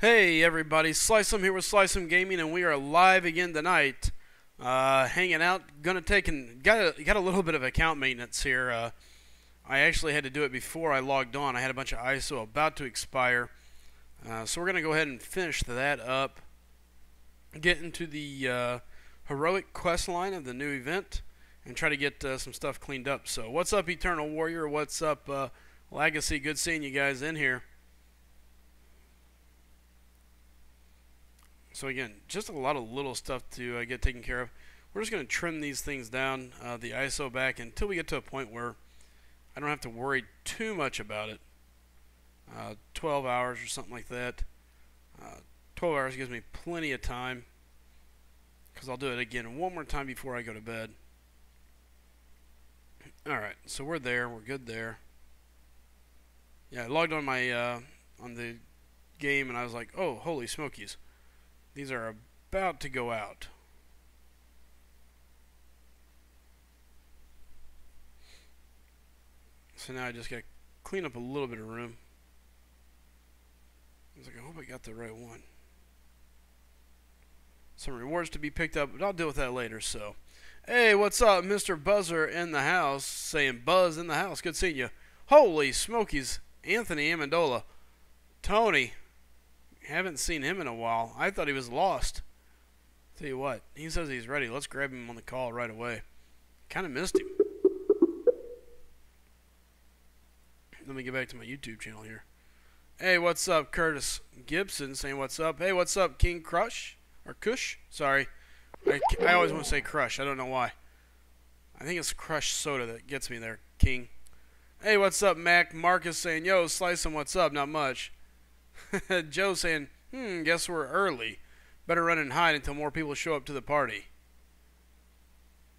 Hey everybody, SlycemGaming here with SlycemGaming, and we are live again tonight. Hanging out, got a little bit of account maintenance here. I actually had to do it before I logged on. I had a bunch of ISO about to expire, so we're gonna go ahead and finish that up. Get into the heroic quest line of the new event, and try to get some stuff cleaned up. So, what's up, Eternal Warrior? What's up, Legacy? Good seeing you guys in here. So again, just a lot of little stuff to get taken care of. We're just going to trim these things down, the ISO back, until we get to a point where I don't have to worry too much about it. 12 hours or something like that. 12 hours gives me plenty of time, because I'll do it again one more time before I go to bed. Alright, so we're there. We're good there. Yeah, I logged on my on the game, and I was like, oh, holy smokies. These are about to go out. So now I just got to clean up a little bit of room. I was like, I hope I got the right one. Some rewards to be picked up, but I'll deal with that later. So, hey, what's up, Mr. Buzzer in the house? Saying Buzz in the house. Good seeing you. Holy smokies, Anthony Amendola. Tony. Haven't seen him in a while. I thought he was lost. Tell you what, he says he's ready. Let's grab him on the call right away. Kind of missed him. Let me get back to my YouTube channel here. Hey, what's up, Curtis Gibson saying what's up. Hey, what's up, King Crush? Or Kush? Sorry. I always want to say Crush. I don't know why. I think it's Crush Soda that gets me there, King. Hey, what's up, Mac? Marcus saying, yo, Slycem, what's up? Not much. Joe saying, guess we're early. Better run and hide until more people show up to the party.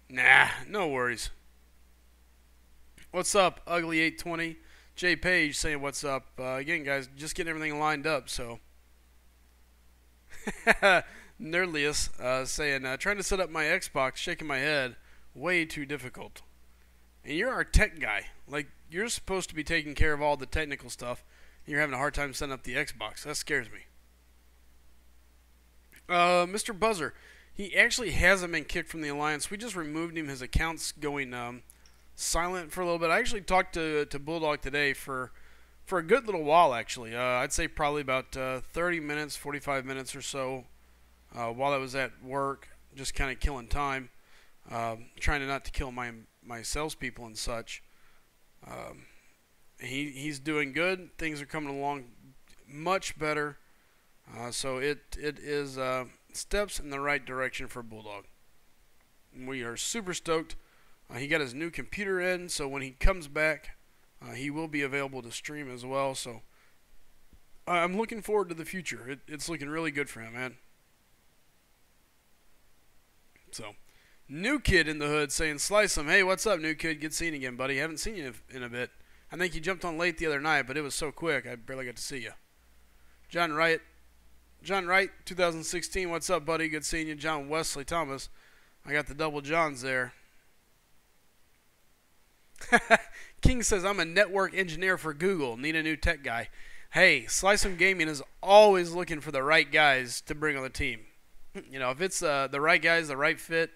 Nah, no worries. What's up, Ugly820? Jay Page saying what's up. Again, guys, just getting everything lined up, so. Nerdlius saying, trying to set up my Xbox, shaking my head. Way too difficult. And you're our tech guy. Like, you're supposed to be taking care of all the technical stuff. You're having a hard time setting up the Xbox. That scares me. Mr. Buzzer, he actually hasn't been kicked from the Alliance. We just removed him. His account's going silent for a little bit. I actually talked to Bulldog today for a good little while, actually. I'd say probably about 30 minutes, 45 minutes or so while I was at work, just kind of killing time, trying not to kill my salespeople and such. He's doing good. Things are coming along much better. So it is steps in the right direction for Bulldog. We are super stoked. He got his new computer in, so when he comes back, he will be available to stream as well. So I'm looking forward to the future. It's looking really good for him, man. So, new kid in the hood saying, Slycem, hey, what's up, new kid? Good seeing you again, buddy. Haven't seen you in a bit. I think you jumped on late the other night, but it was so quick, I barely got to see you. John Wright, 2016, what's up, buddy? Good seeing you. John Wesley Thomas, I got the double Johns there. King says, I'm a network engineer for Google. Need a new tech guy. Hey, SlycemGaming is always looking for the right guys to bring on the team. You know, if it's the right guys, the right fit,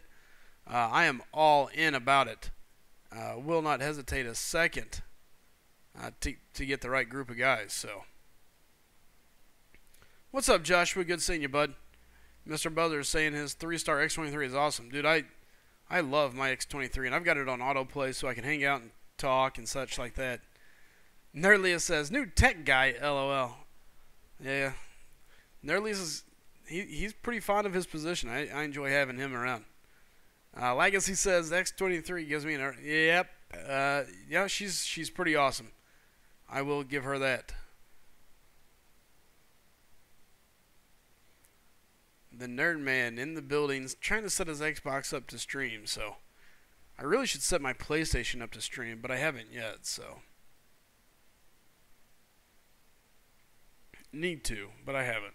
I am all in about it. Will not hesitate a second to get the right group of guys. So, what's up, Joshua? Good seeing you, bud. Mr. Buzzer is saying his 3-star X23 is awesome. Dude, I love my X23, and I've got it on autoplay so I can hang out and talk and such like that. Nerdlius says, new tech guy, LOL. Yeah. Nerdlius is, he's pretty fond of his position. I enjoy having him around. Legacy says, X23 gives me an... Yep. Yeah, she's pretty awesome. I will give her that. The Nerd Man in the building's trying to set his Xbox up to stream, so I really should set my PlayStation up to stream, but I haven't yet, so need to, but I haven't.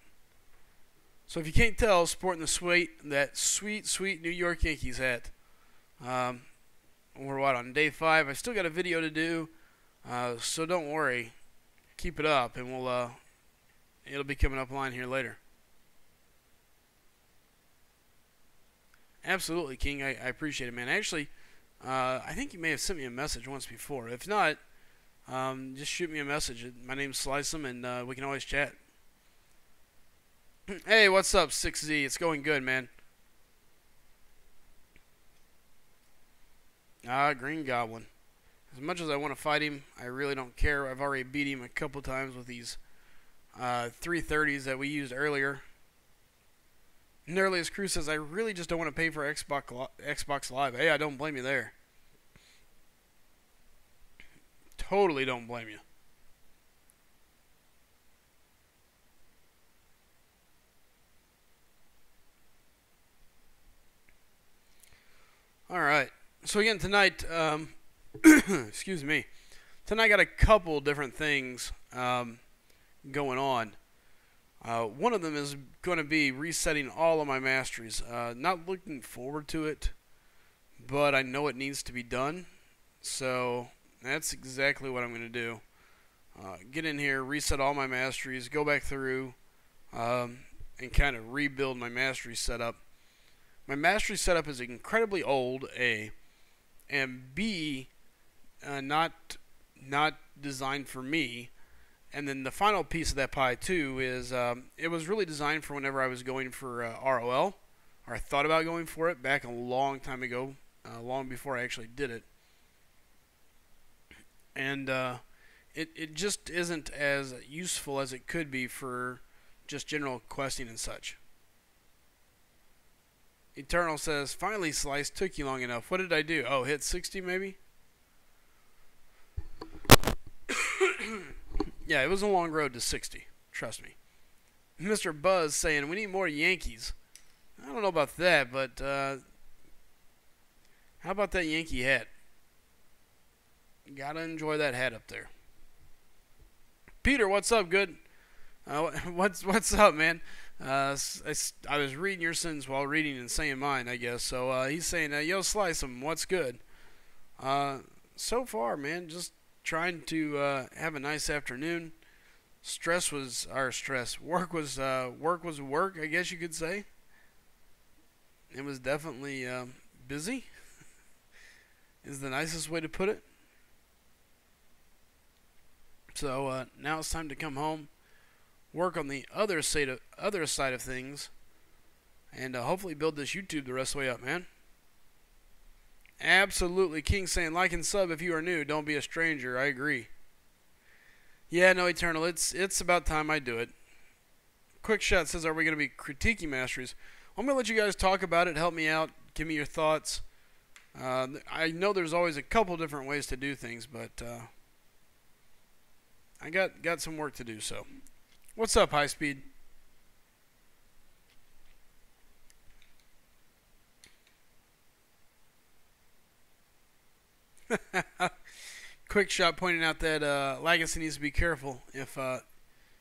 So if you can't tell, sporting that sweet New York Yankees hat. We're on day 5. I still got a video to do, so don't worry. Keep it up, and we'll It'll be coming up line here later. Absolutely, King. I appreciate it, man. Actually, I think you may have sent me a message once before. If not, just shoot me a message. My name's Slycem, and we can always chat. Hey, what's up, 6Z? It's going good, man. Green Goblin. As much as I want to fight him, I really don't care. I've already beat him a couple times with these 330s that we used earlier. Nearly Crew says, I really just don't want to pay for Xbox Live. Hey, I don't blame you there. Totally don't blame you. Alright. So again, tonight, excuse me. Tonight I got a couple different things going on. One of them is going to be resetting all of my masteries. Not looking forward to it, but I know it needs to be done. So that's exactly what I'm going to do. Get in here, reset all my masteries, go back through, and kind of rebuild my mastery setup. My mastery setup is incredibly old, A, and B, not designed for me. And then the final piece of that pie, too, is it was really designed for whenever I was going for ROL, or I thought about going for it back a long time ago, long before I actually did it. And it just isn't as useful as it could be for just general questing and such. Eternal says, finally, Slice, took you long enough. What did I do? Oh, hit 60 maybe? Yeah, it was a long road to 60. Trust me. Mr. Buzz saying, we need more Yankees. I don't know about that, but how about that Yankee hat? Gotta enjoy that hat up there. Peter, what's up, good? What's up, man? I was reading your sentence while reading and saying mine, I guess. So he's saying, yo, Slice 'em, what's good? So far, man, just trying to have a nice afternoon. Work was work, I guess you could say. It was definitely busy, is the nicest way to put it. So now it's time to come home, work on the other side of things, and hopefully build this YouTube the rest of the way up, man. Absolutely. King saying, like and sub if you are new. Don't be a stranger. I agree. Yeah, no, Eternal. It's about time I do it. Quick Shot says, are we going to be critiquing masteries? I'm going to let you guys talk about it. Help me out. Give me your thoughts. I know there's always a couple different ways to do things, but I got some work to do, so. What's up, High Speed? Quick Shot pointing out that Legacy needs to be careful if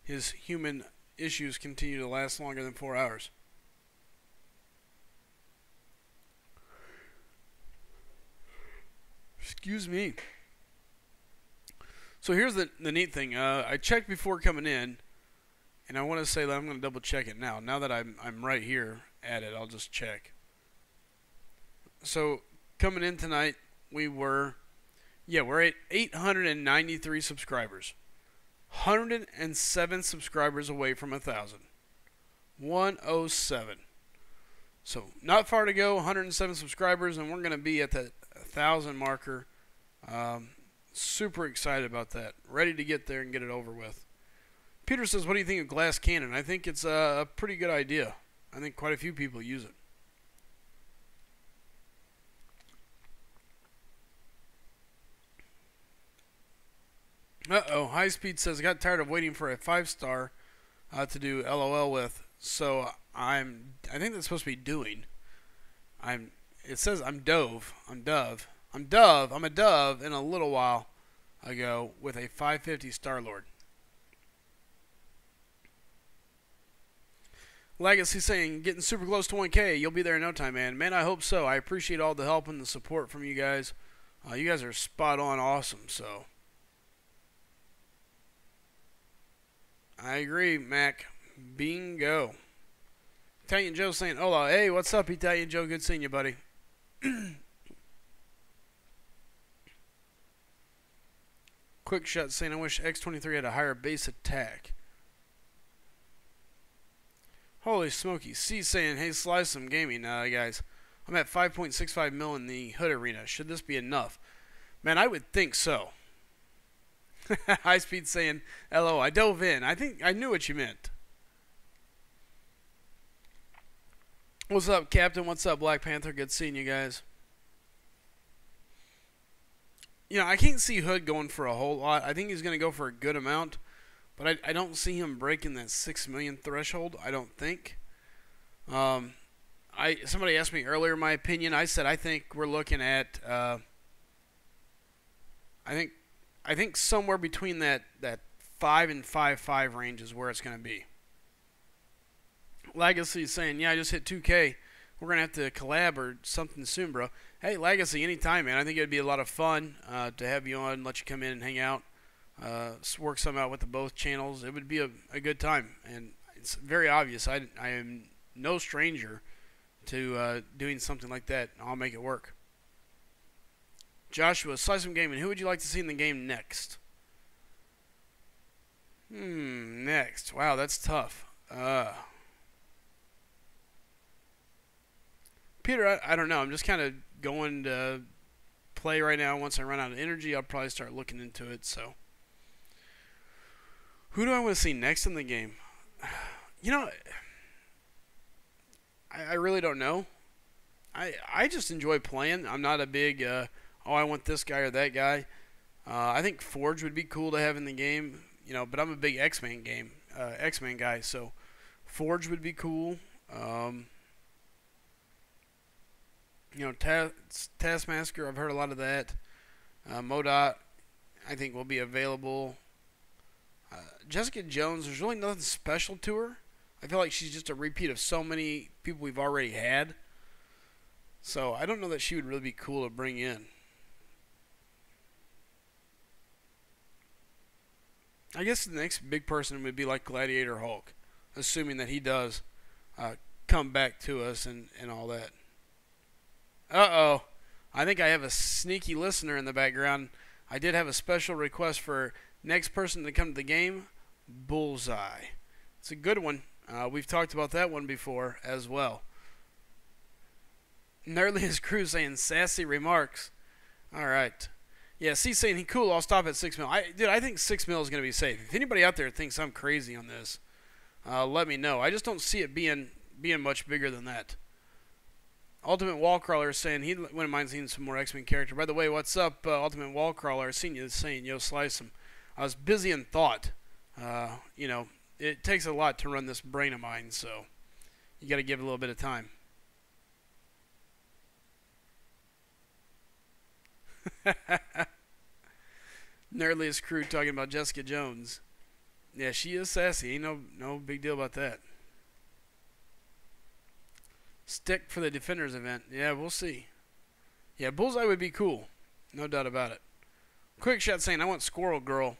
his human issues continue to last longer than 4 hours. Excuse me. So here's the neat thing. I checked before coming in, and I want to say that I'm going to double check it now. Now that I'm right here at it, I'll just check. So coming in tonight, we're at 893 subscribers. 107 subscribers away from 1,000. 107. So not far to go, 107 subscribers, and we're going to be at that 1,000 marker. Super excited about that. Ready to get there and get it over with. Peter says, what do you think of glass cannon? I think it's a pretty good idea. I think quite a few people use it. Uh-oh. High Speed says, I got tired of waiting for a 5-star to do LOL with. So I think that's supposed to be doing. It says I'm dove. I'm a dove in a little while ago with a 550 Star-Lord. Legacy saying, getting super close to 1K. You'll be there in no time, man. Man, I hope so. I appreciate all the help and the support from you guys. You guys are spot on awesome, so I agree, Mac. Bingo. Italian Joe saying, hola. Hey, what's up, Italian Joe? Good seeing you, buddy. Quick shot saying, I wish X23 had a higher base attack. Holy smoky. C saying, hey, SlycemGaming, guys. I'm at 5.65 mil in the Hood Arena. Should this be enough? Man, I would think so. High Speed saying, hello, I dove in. I think I knew what you meant. What's up, Captain? What's up, Black Panther? Good seeing you guys. You know, I can't see Hood going for a whole lot. I think he's going to go for a good amount. But I don't see him breaking that 6 million threshold. I don't think. Somebody asked me earlier my opinion. I said I think we're looking at I think somewhere between that 5 and 5.5 range is where it's going to be. Legacy is saying, yeah, I just hit 2K. We're going to have to collab or something soon, bro. Hey, Legacy, anytime, man. I think it would be a lot of fun to have you on, let you come in and hang out, work some out with the both channels. It would be a good time. And it's very obvious. I am no stranger to doing something like that. I'll make it work. Joshua, SlycemGaming, who would you like to see in the game next? Next. Wow, that's tough. Peter, I don't know. I'm just kind of going to play right now. Once I run out of energy, I'll probably start looking into it. So, who do I want to see next in the game? You know, I really don't know. I just enjoy playing. I'm not a big, I want this guy or that guy. I think Forge would be cool to have in the game. You know, but I'm a big X-Men guy. So, Forge would be cool. You know, Taskmaster, I've heard a lot of that. Modot, I think, will be available. Jessica Jones, there's really nothing special to her. I feel like she's just a repeat of so many people we've already had. So I don't know that she would really be cool to bring in. I guess the next big person would be like Gladiator Hulk, assuming that he does come back to us and all that. Uh-oh. I think I have a sneaky listener in the background. I did have a special request for next person to come to the game, Bullseye. It's a good one. We've talked about that one before as well. Nerdliest Crew saying sassy remarks. All right. Yeah, C saying he cool. I'll stop at 6 mil. Dude, I think 6 mil is going to be safe. If anybody out there thinks I'm crazy on this, let me know. I just don't see it being much bigger than that. Ultimate Wallcrawler is saying he wouldn't mind seeing some more X-Men character. By the way, what's up, Ultimate Wallcrawler? I seen you saying, yo, slice him. I was busy in thought. You know, it takes a lot to run this brain of mine, so you got to give it a little bit of time. Nerdliest Crew talking about Jessica Jones. Yeah, she is sassy. Ain't no big deal about that. Stick for the Defenders event. Yeah, we'll see. Yeah, Bullseye would be cool. No doubt about it. Quick Shot saying, I want Squirrel Girl.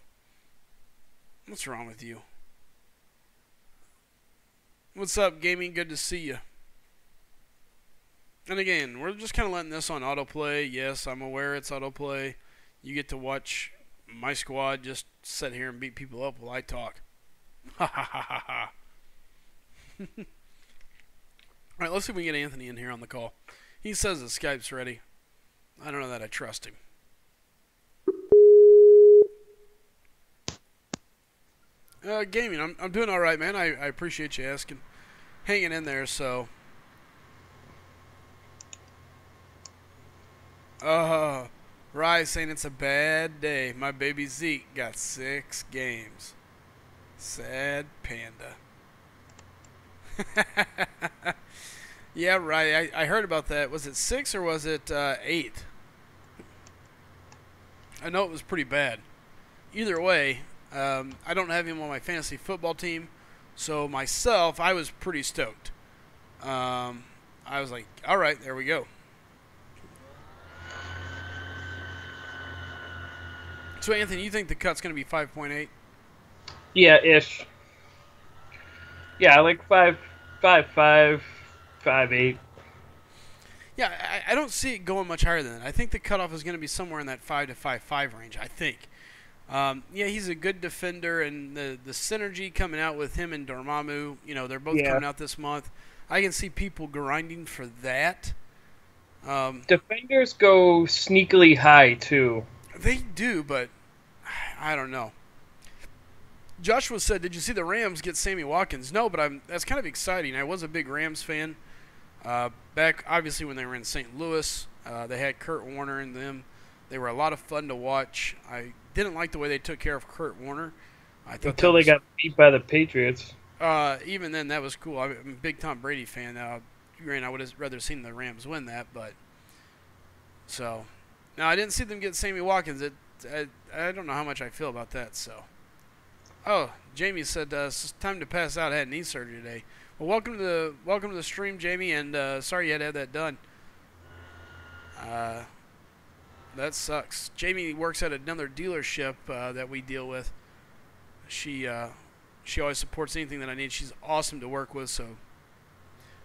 What's wrong with you? What's up, gaming? Good to see you. And again, we're just kind of letting this on autoplay. Yes, I'm aware it's autoplay. You get to watch my squad just sit here and beat people up while I talk. Ha ha ha ha ha. All right, let's see if we can get Anthony in here on the call. He says the Skype's ready. I don't know that I trust him. Gaming, I'm doing all right, man. I appreciate you asking. Hanging in there, so. Rye saying it's a bad day. My baby Zeke got 6 games. Sad panda. Yeah, right. I heard about that. Was it 6 or was it 8? I know it was pretty bad. Either way, I don't have him on my fantasy football team, so myself, I was pretty stoked. I was like, all right, there we go. So, Anthony, you think the cut's going to be 5.8? Yeah, ish. Yeah, like 5'5", 5'8". Yeah, I don't see it going much higher than that. I think the cutoff is going to be somewhere in that 5 to 5'5" range. I think. Yeah, he's a good defender, and the synergy coming out with him and Dormammu, they're both Yeah. coming out this month. I can see people grinding for that. Um, Defenders go sneakily high too. they do, but I don't know. Joshua said, "Did you see the Rams get Sammy Watkins?" No, but that's kind of exciting. I was a big Rams fan back, obviously, when they were in St. Louis. They had Kurt Warner and them. They were a lot of fun to watch. I didn't like the way they took care of Kurt Warner. I thought Until they got beat by the Patriots. even then, that was cool. I'm a big Tom Brady fan. Granted, I would have rather seen the Rams win that, but so now I didn't see them get Sammy Watkins. I don't know how much I feel about that. So, oh, Jamie said it's time to pass out. I had knee surgery today. Well, welcome to the stream, Jamie, and sorry you had to have that done. That sucks. Jamie works at another dealership that we deal with. She always supports anything that I need. She's awesome to work with, so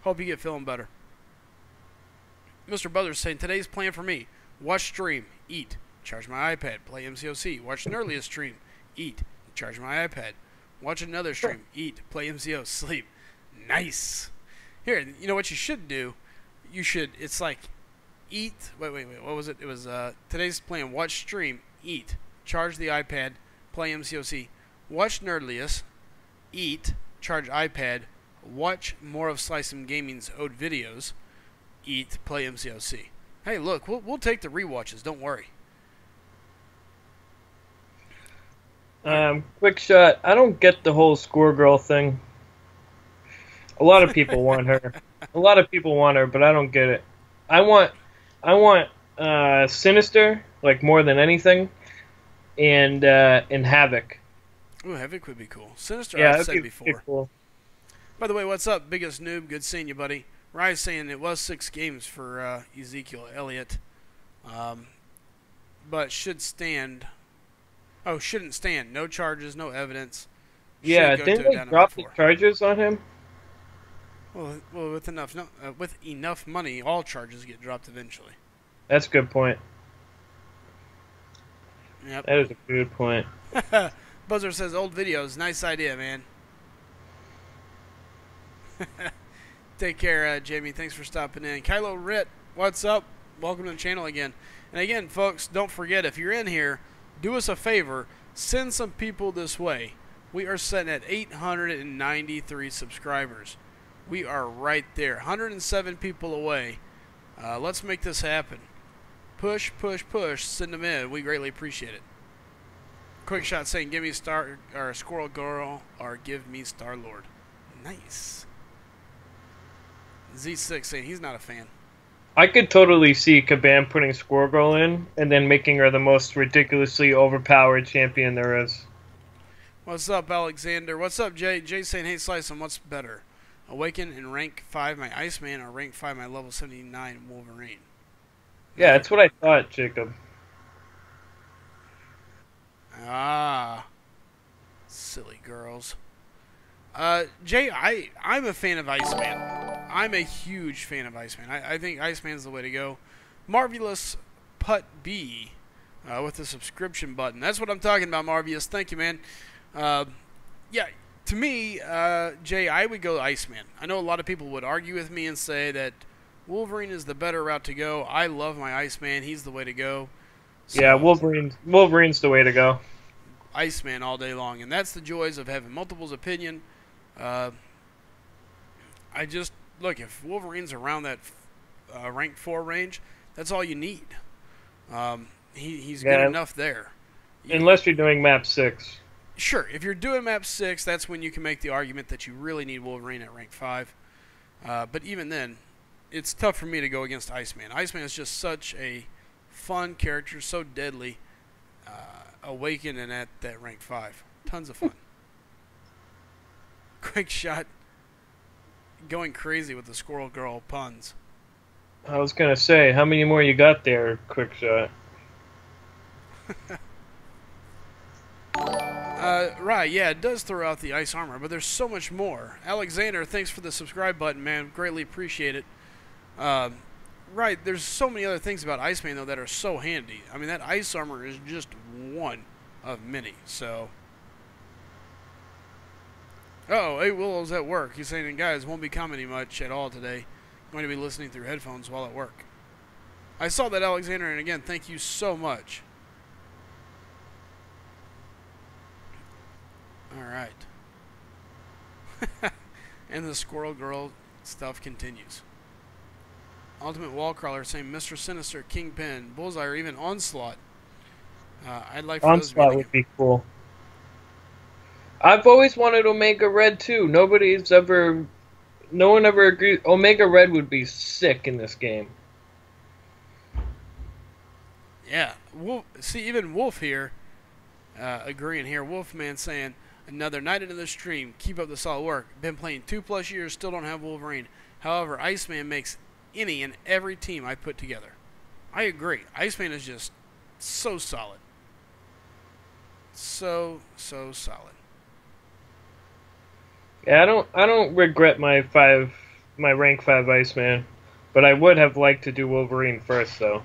hope you get feeling better. Mr. Buzzer's saying, today's plan for me: watch stream, eat, charge my iPad, play MCOC, watch an earliest stream, eat, charge my iPad, watch another stream, eat, play MCO, sleep. Nice. Here, you know what you should do? It's like eat. Wait. What was it? It was today's plan: watch stream, eat, charge the iPad, play MCOC, watch Nerdliest, eat, charge iPad, watch more of SlycemGaming's old videos, eat, play MCOC. Hey, look, we'll take the rewatches. Don't worry. Quick shot. I don't get the whole score girl thing. A lot of people want her. A lot of people want her, but I don't get it. I want Sinister, like, more than anything, and Havoc. Ooh, Havoc would be cool. Sinister, Yeah, I've said before. Cool. By the way, what's up, biggest noob? Good seeing you, buddy. Rye's saying it was 6 games for Ezekiel Elliott, but should stand. Oh, shouldn't stand. No charges, no evidence. Yeah, didn't they drop the charges on him? Well, with enough money, all charges get dropped eventually. That's a good point. Yep. That is a good point. Buzzer says, old videos. Nice idea, man. Take care, Jamie. Thanks for stopping in. Kylo Ritt, what's up? Welcome to the channel again. And again, folks, don't forget, if you're in here, do us a favor. Send some people this way. We are sitting at 893 subscribers. We are right there. 107 people away. Let's make this happen. Push, push, push. Send them in. We greatly appreciate it. Quick shot saying, give me Star or Squirrel Girl or give me Star Lord. Nice. Z6 saying he's not a fan. I could totally see Kabam putting Squirrel Girl in and then making her the most ridiculously overpowered champion there is. What's up, Alexander? What's up, Jay? Jay saying, hey, Slycem, what's better? Awaken in rank 5 my Iceman or rank 5 my level 79 Wolverine? Yeah, that's what I thought, Jacob. Ah. Silly girls. Jay, I'm a fan of Iceman. I'm a huge fan of Iceman. I think Iceman's the way to go. Marvelous Putt B with the subscription button. That's what I'm talking about, Marvelous. Thank you, man. Yeah, to me, Jay, I would go Iceman. I know a lot of people would argue with me and say that Wolverine is the better route to go. I love my Iceman. He's the way to go. So, yeah, Wolverine's the way to go. Iceman all day long. And that's the joys of having multiples opinion. I just, look, if Wolverine's around that rank 4 range, that's all you need. He's good enough there. Unless you're doing map 6. Sure, if you're doing map 6, that's when you can make the argument that you really need Wolverine at rank 5. But even then, it's tough for me to go against Iceman. Iceman is just such a fun character, so deadly. Awaken and at that rank 5. Tons of fun. Quick shot. Going crazy with the Squirrel Girl puns. I was going to say, how many more you got there, Quick shot? Right, yeah, it does throw out the ice armor, but there's so much more. Alexander, thanks for the subscribe button, man. Greatly appreciate it. Right, there's so many other things about Iceman, though, that are so handy. I mean, that ice armor is just one of many, so... Uh-oh, hey, Willow's at work. He's saying, guys, won't be commenting much at all today. Going to be listening through headphones while at work. I saw that, Alexander, and again, thank you so much. Alright. And the Squirrel Girl stuff continues. Ultimate Wallcrawler saying Mr. Sinister, Kingpin, Bullseye, or even Onslaught. I'd like for Onslaught those would be cool. I've always wanted Omega Red too. No one ever agreed. Omega Red would be sick in this game. Yeah. Wolf, see, even Wolf here, agreeing here. Wolfman saying, another night into the stream. Keep up the solid work. Been playing 2+ years, still don't have Wolverine. However, Iceman makes any and every team I put together. I agree. Iceman is just so solid. So solid. Yeah, I don't regret my rank 5 Iceman, but I would have liked to do Wolverine first though.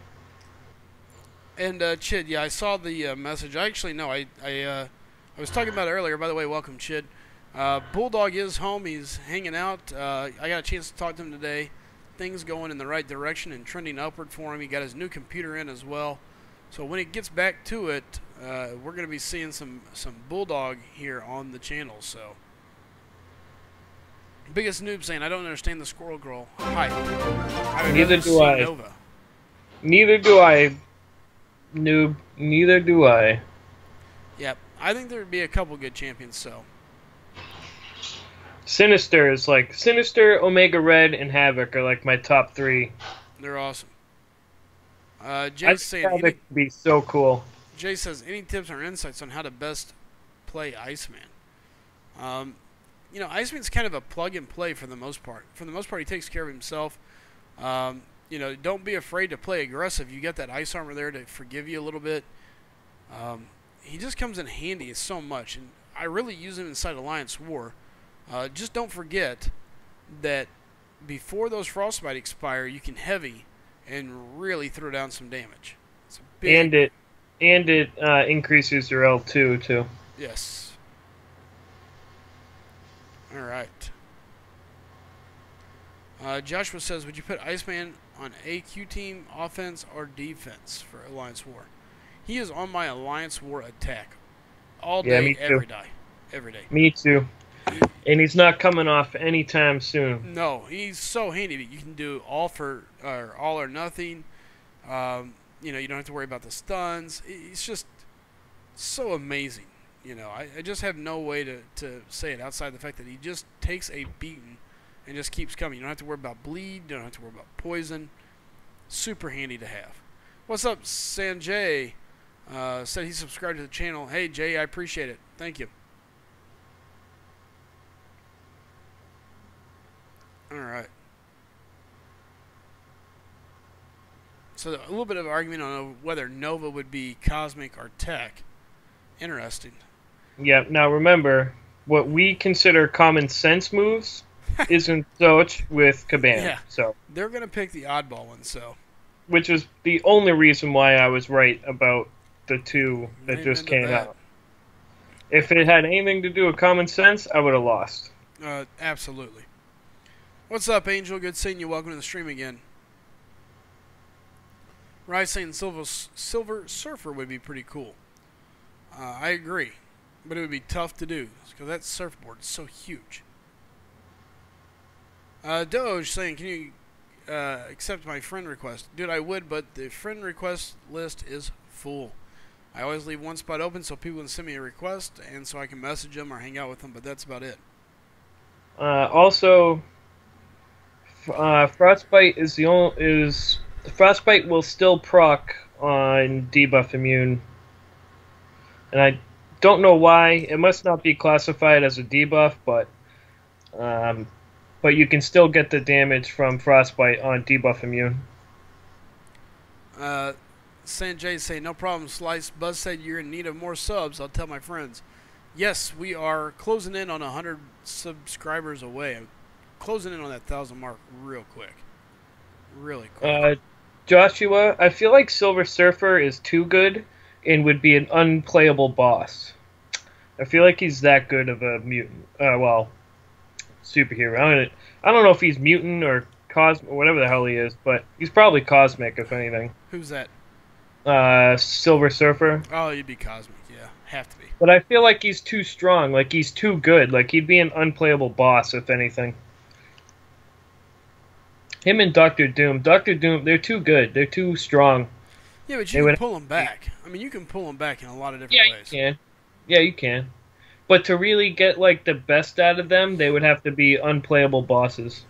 And Chid, yeah, I saw the message. I actually know. I was talking about it earlier. By the way, welcome, Chid. Bulldog is home. He's hanging out. I got a chance to talk to him today. Things going in the right direction and trending upward for him. He got his new computer in as well. So when he gets back to it, we're going to be seeing some Bulldog here on the channel. So. Biggest noob saying, I don't understand the Squirrel Girl. Hi. Neither do I. Nova. Neither do I. Noob. Neither do I. Yep. I think there would be a couple good champions, so. Sinister is like... Sinister, Omega Red, and Havoc are like my top 3. They're awesome. Jay's saying... Havoc would be so cool. Jay says, any tips or insights on how to best play Iceman? You know, Iceman's kind of a plug-and-play for the most part. For the most part, he takes care of himself. You know, don't be afraid to play aggressive. You got that ice armor there to forgive you a little bit. He just comes in handy so much, and I really use him inside Alliance War. Just don't forget that before those Frostbite expire, you can heavy and really throw down some damage. It's a big... And it increases your L2 too. Yes. All right. Joshua says, would you put Iceman on AQ team, offense, or defense for Alliance War? He is on my Alliance War attack all day, every day. Every day. Me too. And he's not coming off anytime soon. No, he's so handy. You can do all or nothing. You know, you don't have to worry about the stuns. It's just so amazing. You know, I just have no way to say it outside the fact that he just takes a beating and just keeps coming. You don't have to worry about bleed. You don't have to worry about poison. Super handy to have. What's up, Sanjay? Said he subscribed to the channel. Hey, Jay, I appreciate it. Thank you. All right. So a little bit of argument on whether Nova would be Cosmic or Tech. Interesting. Yeah, now remember, what we consider common sense moves isn't such with Caban. Yeah, so they're going to pick the oddball one, so. Which is the only reason why I was right about the 2 that just came out. If it had anything to do with common sense, I would have lost. Absolutely. What's up, Angel? Good seeing you. Welcome to the stream again. Rise saying Silver Surfer would be pretty cool. I agree. But it would be tough to do, because that surfboard is so huge. Doge saying, can you accept my friend request? Dude, I would, but the friend request list is full. I always leave one spot open so people can send me a request, and so I can message them or hang out with them, but that's about it. Also, Frostbite Frostbite will still proc on debuff immune. And I don't know why. It must not be classified as a debuff, but you can still get the damage from Frostbite on debuff immune. Sanjay saying, no problem, Slice. Buzz said you're in need of more subs. I'll tell my friends. Yes, we are closing in on 100 subscribers away. I'm closing in on that 1,000 mark real quick. Really quick. Joshua, I feel like Silver Surfer is too good and would be an unplayable boss. I feel like he's that good of a mutant. Superhero. I don't know if he's mutant or cosmic, or whatever the hell he is, but he's probably cosmic, if anything. Who's that? Silver Surfer. Oh, you'd be cosmic, yeah. Have to be. But I feel like he's too strong. Like, he's too good. Like, he'd be an unplayable boss, if anything. Him and Doctor Doom. Doctor Doom, they're too good. They're too strong. Yeah, but you can pull them back. I mean, you can pull them back in a lot of different ways. Yeah, you can. Yeah, you can. But to really get, like, the best out of them, they would have to be unplayable bosses.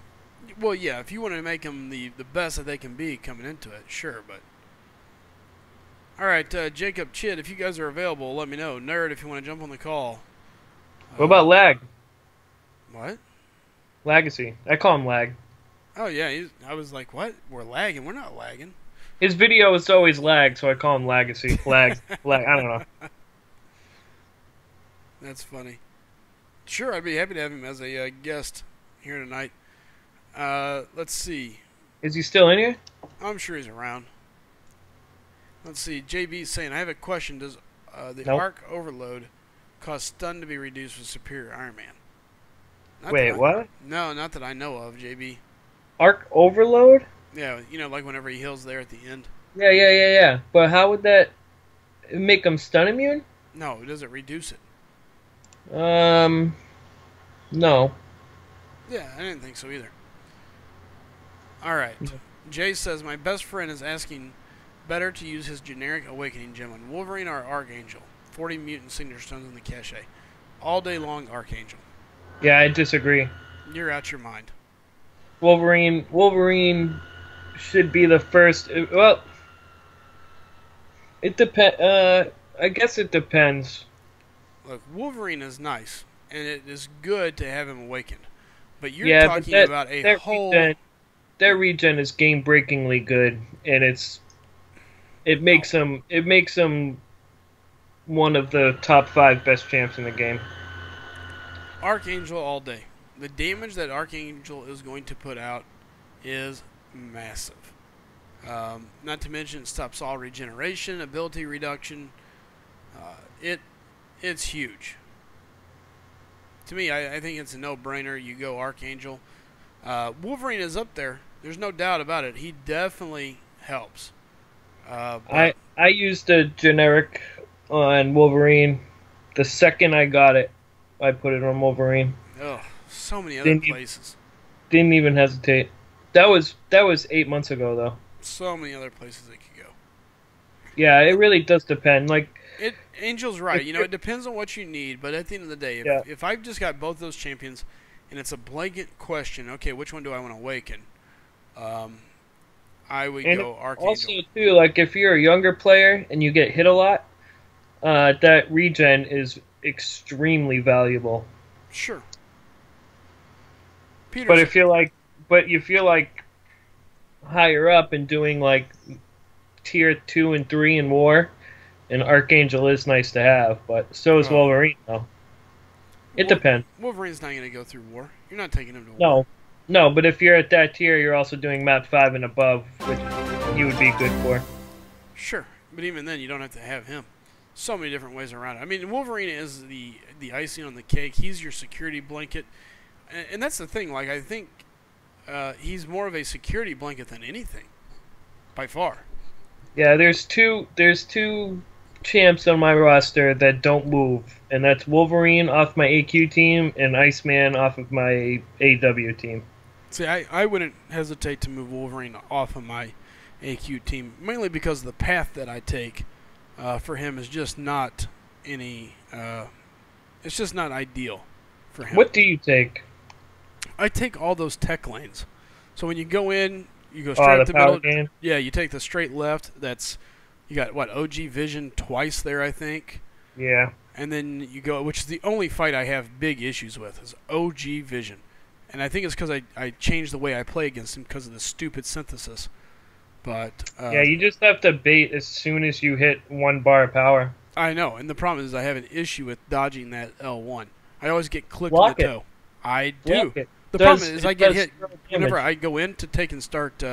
Well, yeah, if you want to make them the best that they can be coming into it, sure, but... Alright, Jacob, Chid, if you guys are available, let me know. Nerd, if you want to jump on the call. What about Lag? What? Legacy. I call him Lag. Oh, yeah, I was like, what? We're lagging? We're not lagging. His video is always lag, so I call him Legacy. Lag. Lag. I don't know. That's funny. Sure, I'd be happy to have him as a guest here tonight. Let's see. Is he still in here? I'm sure he's around. Let's see. JB's saying, I have a question. Does the Nope. arc overload cause stun to be reduced with Superior Iron Man? Wait, what? No, not that I know of, JB. Arc overload? Yeah, you know, like whenever he heals there at the end. Yeah. But how would that make him stun immune? No, it doesn't reduce it. No. Yeah, I didn't think so either. Alright. Jay says, my best friend is asking better to use his generic Awakening Gem on Wolverine or Archangel. 40 mutant signature stones in the cache. All day long, Archangel. Yeah, I disagree. You're out your mind. Wolverine should be the first. Well, it depends. I guess it depends. Look, Wolverine is nice, and it is good to have him awakened. But you're Yeah, talking but about a whole... Their regen is game-breakingly good, and it makes him one of the top 5 best champs in the game. Archangel all day. The damage that Archangel is going to put out is massive. Not to mention it stops all regeneration, ability reduction. It's huge. To me, I think it's a no-brainer. You go Archangel. Wolverine is up there. There's no doubt about it. He definitely helps. I used a generic on Wolverine. The second I got it, I put it on Wolverine. Oh, so many other places. Didn't even hesitate. That was 8 months ago, though. So many other places it could go. Yeah, it really does depend. Like, Angel's right. You know, it depends on what you need. But at the end of the day, if I've just got both those champions, and it's a blanket question, okay, which one do I want to awaken? I would go Archangel. Also, too, like if you're a younger player and you get hit a lot, that regen is extremely valuable. Sure. But if you're like higher up and doing like tier 2 and 3 in war, an Archangel is nice to have, but so is Wolverine though. It depends. Wolverine's not going to go through war. You're not taking him to war. No, but if you're at that tier, you're also doing map 5 and above, which you would be good for. Sure, but even then, you don't have to have him. So many different ways around it. I mean, Wolverine is the icing on the cake. He's your security blanket, and that's the thing. Like, I think he's more of a security blanket than anything, by far. Yeah, there's two champs on my roster that don't move, and that's Wolverine off my AQ team and Iceman off of my AW team. See, I wouldn't hesitate to move Wolverine off of my AQ team, mainly because the path that I take for him is just not any... it's just not ideal for him. What do you take? I take all those tech lanes. So when you go in, you go straight up the middle. Game? Yeah, you take the straight left. That's... You got, what, OG Vision twice there, I think? Yeah. And then you go, which is the only fight I have big issues with, is OG Vision. And I think it's because I changed the way I play against him because of the stupid synthesis. But yeah, you just have to bait as soon as you hit 1 bar of power. I know, and the problem is I have an issue with dodging that L1. I always get clipped in the Block it. toe. I Block do. it. The problem is I It get does hit zero whenever damage. I go in to take and start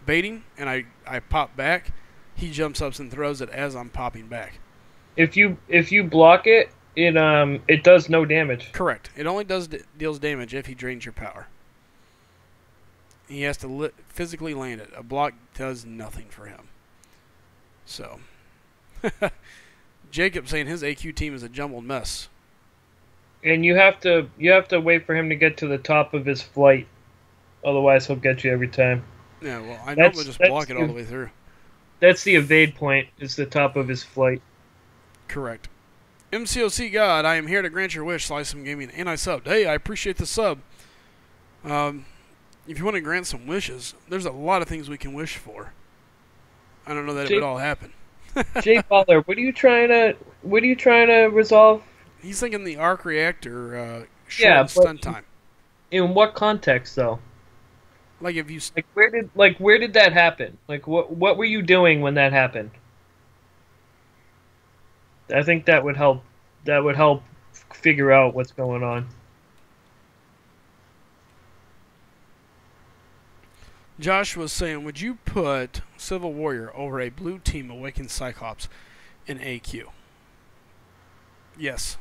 baiting, and I pop back. He jumps up and throws it as I'm popping back. If you block it, it does no damage. Correct. It only deals damage if he drains your power. He has to physically land it. A block does nothing for him. So, Jacob saying his AQ team is a jumbled mess. And you have to wait for him to get to the top of his flight, otherwise he'll get you every time. Yeah, well, I normally just block it all the way through. That's the evade point, is the top of his flight. Correct. MCOC God, I am here to grant your wish, SlycemGaming, and I subbed. Hey, I appreciate the sub. If you want to grant some wishes, there's a lot of things we can wish for. I don't know that it would all happen. Jay Baller, what are you trying to resolve? He's thinking the arc reactor short stun time. In what context, though? Like if you where did that happen? Like what were you doing when that happened? I think that would help. That would help figure out what's going on. Josh was saying, would you put Civil Warrior over a blue team Awakened Cyclops in AQ? Yes.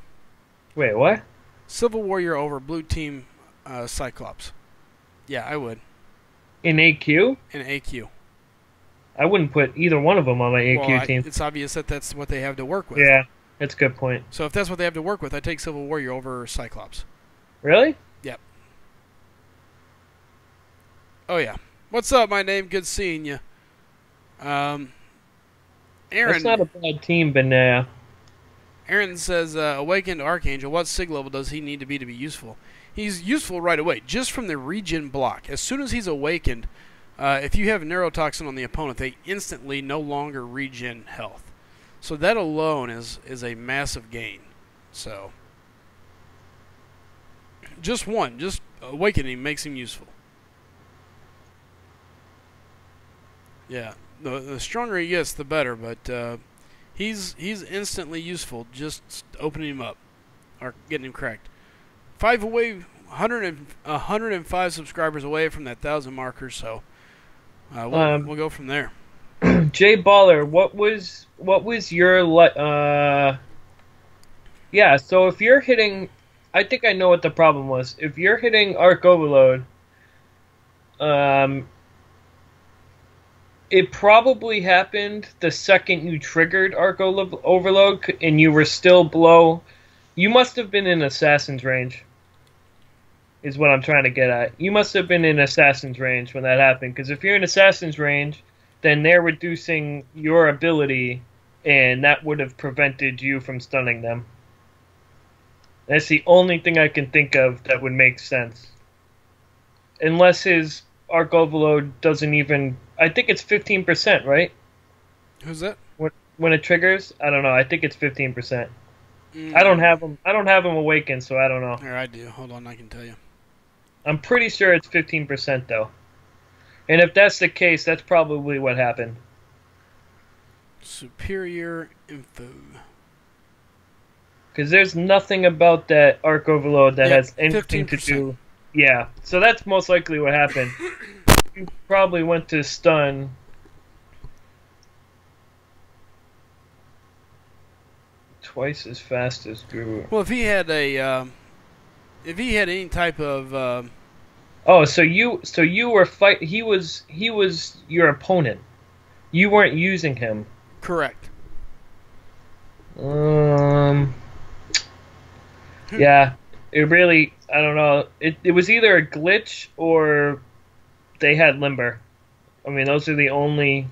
Wait, what? Civil Warrior over blue team Cyclops. Yeah, I would. In AQ? In AQ. I wouldn't put either one of them on my AQ team. It's obvious that that's what they have to work with. Yeah, that's a good point. So if that's what they have to work with, I take Civil Warrior over Cyclops. Really? Yep. Oh, yeah. What's up, my name? Good seeing you. Aaron. That's not a bad team, but Aaron says, Awakened Archangel, what sig level does he need to be useful? He's useful right away, just from the regen block. As soon as he's awakened, if you have neurotoxin on the opponent, they instantly no longer regen health. So that alone is a massive gain. So just awakening makes him useful. Yeah, the stronger he gets, the better. But he's instantly useful. Just opening him up or getting him cracked. 105 subscribers away from that 1,000 marker. So we'll go from there. Jay Baller, what was your yeah? So if you're hitting, I think I know what the problem was. If you're hitting Arc Overload, it probably happened the second you triggered Arc Overload, and you were still below. You must have been in Assassin's range, is what I'm trying to get at. You must have been in Assassin's range when that happened, because if you're in Assassin's range, then they're reducing your ability, and that would have prevented you from stunning them. That's the only thing I can think of that would make sense. Unless his Arc Overload doesn't even... I think it's 15%, right? Who's that? When it triggers? I don't know. I think it's 15%. I don't have him awakened, so I don't know. Here, I do. Hold on, I can tell you. I'm pretty sure it's 15%, though. And if that's the case, that's probably what happened. Superior info. Because there's nothing about that Arc Overload that has anything 15%. to do... Yeah, so that's most likely what happened. You probably went to stun... twice as fast as Guru. Well, if he had any type of oh, so you were fight. He was your opponent. You weren't using him. correct. Yeah. It really, I don't know. It was either a glitch or they had limber. I mean, those are the only.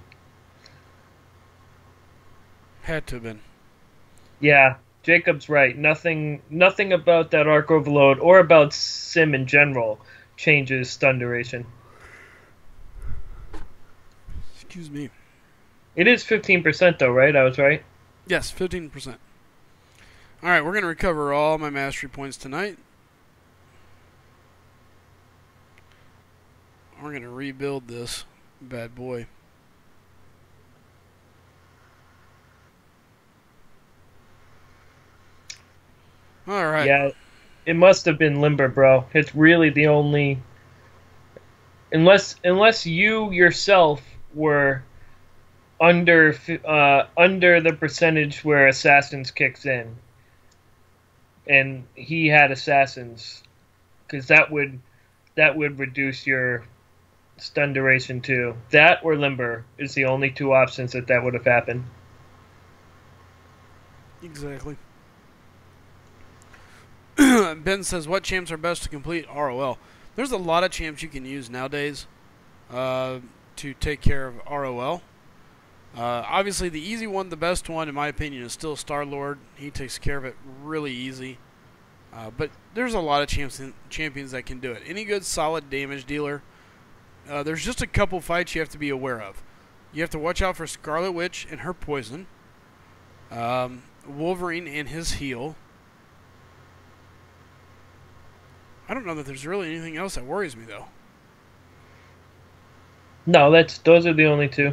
Had to have been. Yeah, Jacob's right. Nothing about that Arc Overload or about Sim in general changes stun duration. Excuse me. It is 15% though, right? I was right? Yes, 15%. Alright, we're going to recover all my mastery points tonight. We're going to rebuild this bad boy. All right. Yeah, it must have been limber, bro. It's really the only, unless you yourself were under the percentage where assassins kicks in, and he had assassins, because that would reduce your stun duration too. That or limber is the only two options that would have happened. Exactly. Ben says, what champs are best to complete ROL? There's a lot of champs you can use nowadays to take care of ROL. Obviously, the easy one, the best one, in my opinion, is still Star-Lord. He takes care of it really easy. But there's a lot of champions that can do it. Any good, solid damage dealer. There's just a couple fights you have to be aware of. You have to watch out for Scarlet Witch and her poison. Wolverine and his heal. I don't know that there's really anything else that worries me, though. No, those are the only two.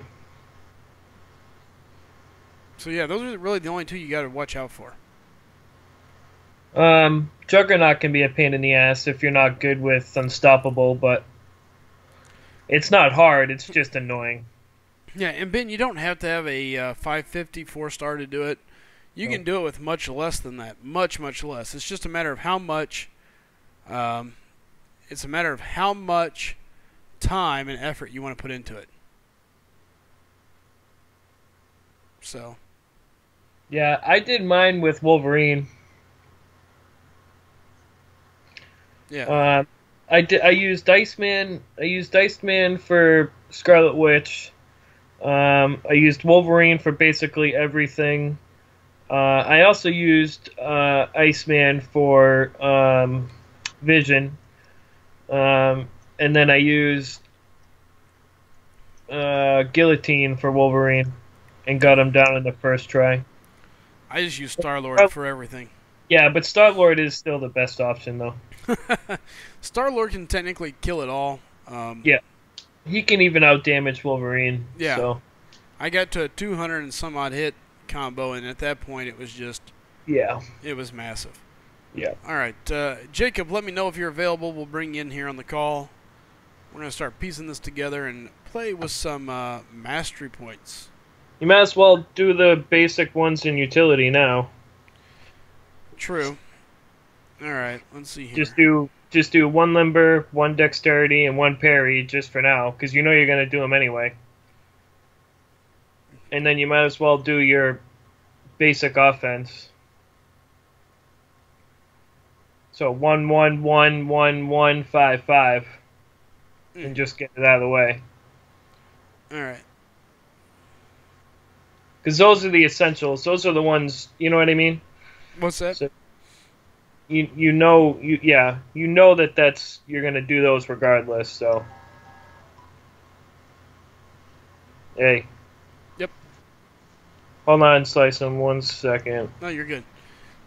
So yeah, those are really the only two you got to watch out for. Juggernaut can be a pain in the ass if you're not good with Unstoppable, but it's not hard. It's just annoying. Yeah, and Ben, you don't have to have a 550 4-star to do it. You can do it with much less than that. Much, much less. It's just a matter of how much. It's a matter of how much time and effort you want to put into it. So. Yeah, I did mine with Wolverine. Yeah. I used Iceman. I used Iceman for Scarlet Witch. I used Wolverine for basically everything. I also used Iceman for Vision. And then I used Guillotine for Wolverine and got him down in the first try. I just use Star-Lord for everything. Yeah, but Star-Lord is still the best option, though. Star-Lord can technically kill it all. Yeah. He can even outdamage Wolverine. Yeah. So. I got to a 200 and some odd hit combo, and at that point it was just... Yeah. It was massive. Yeah. All right. Jacob, let me know if you're available. We'll bring you in here on the call. We're going to start piecing this together and play with some mastery points. You might as well do the basic ones in utility now. True. All right. Let's see here. Just do one limber, one dexterity, and one parry just for now, because you know you're going to do them anyway. And then you might as well do your basic offense. So 1 1 1 1 1 5 5, and just get it out of the way. All right. Because those are the essentials. Those are the ones. You know what I mean? What's that? So you know that you're gonna do those regardless. So hey. Yep. Hold on, Slice him 1 second. No, you're good.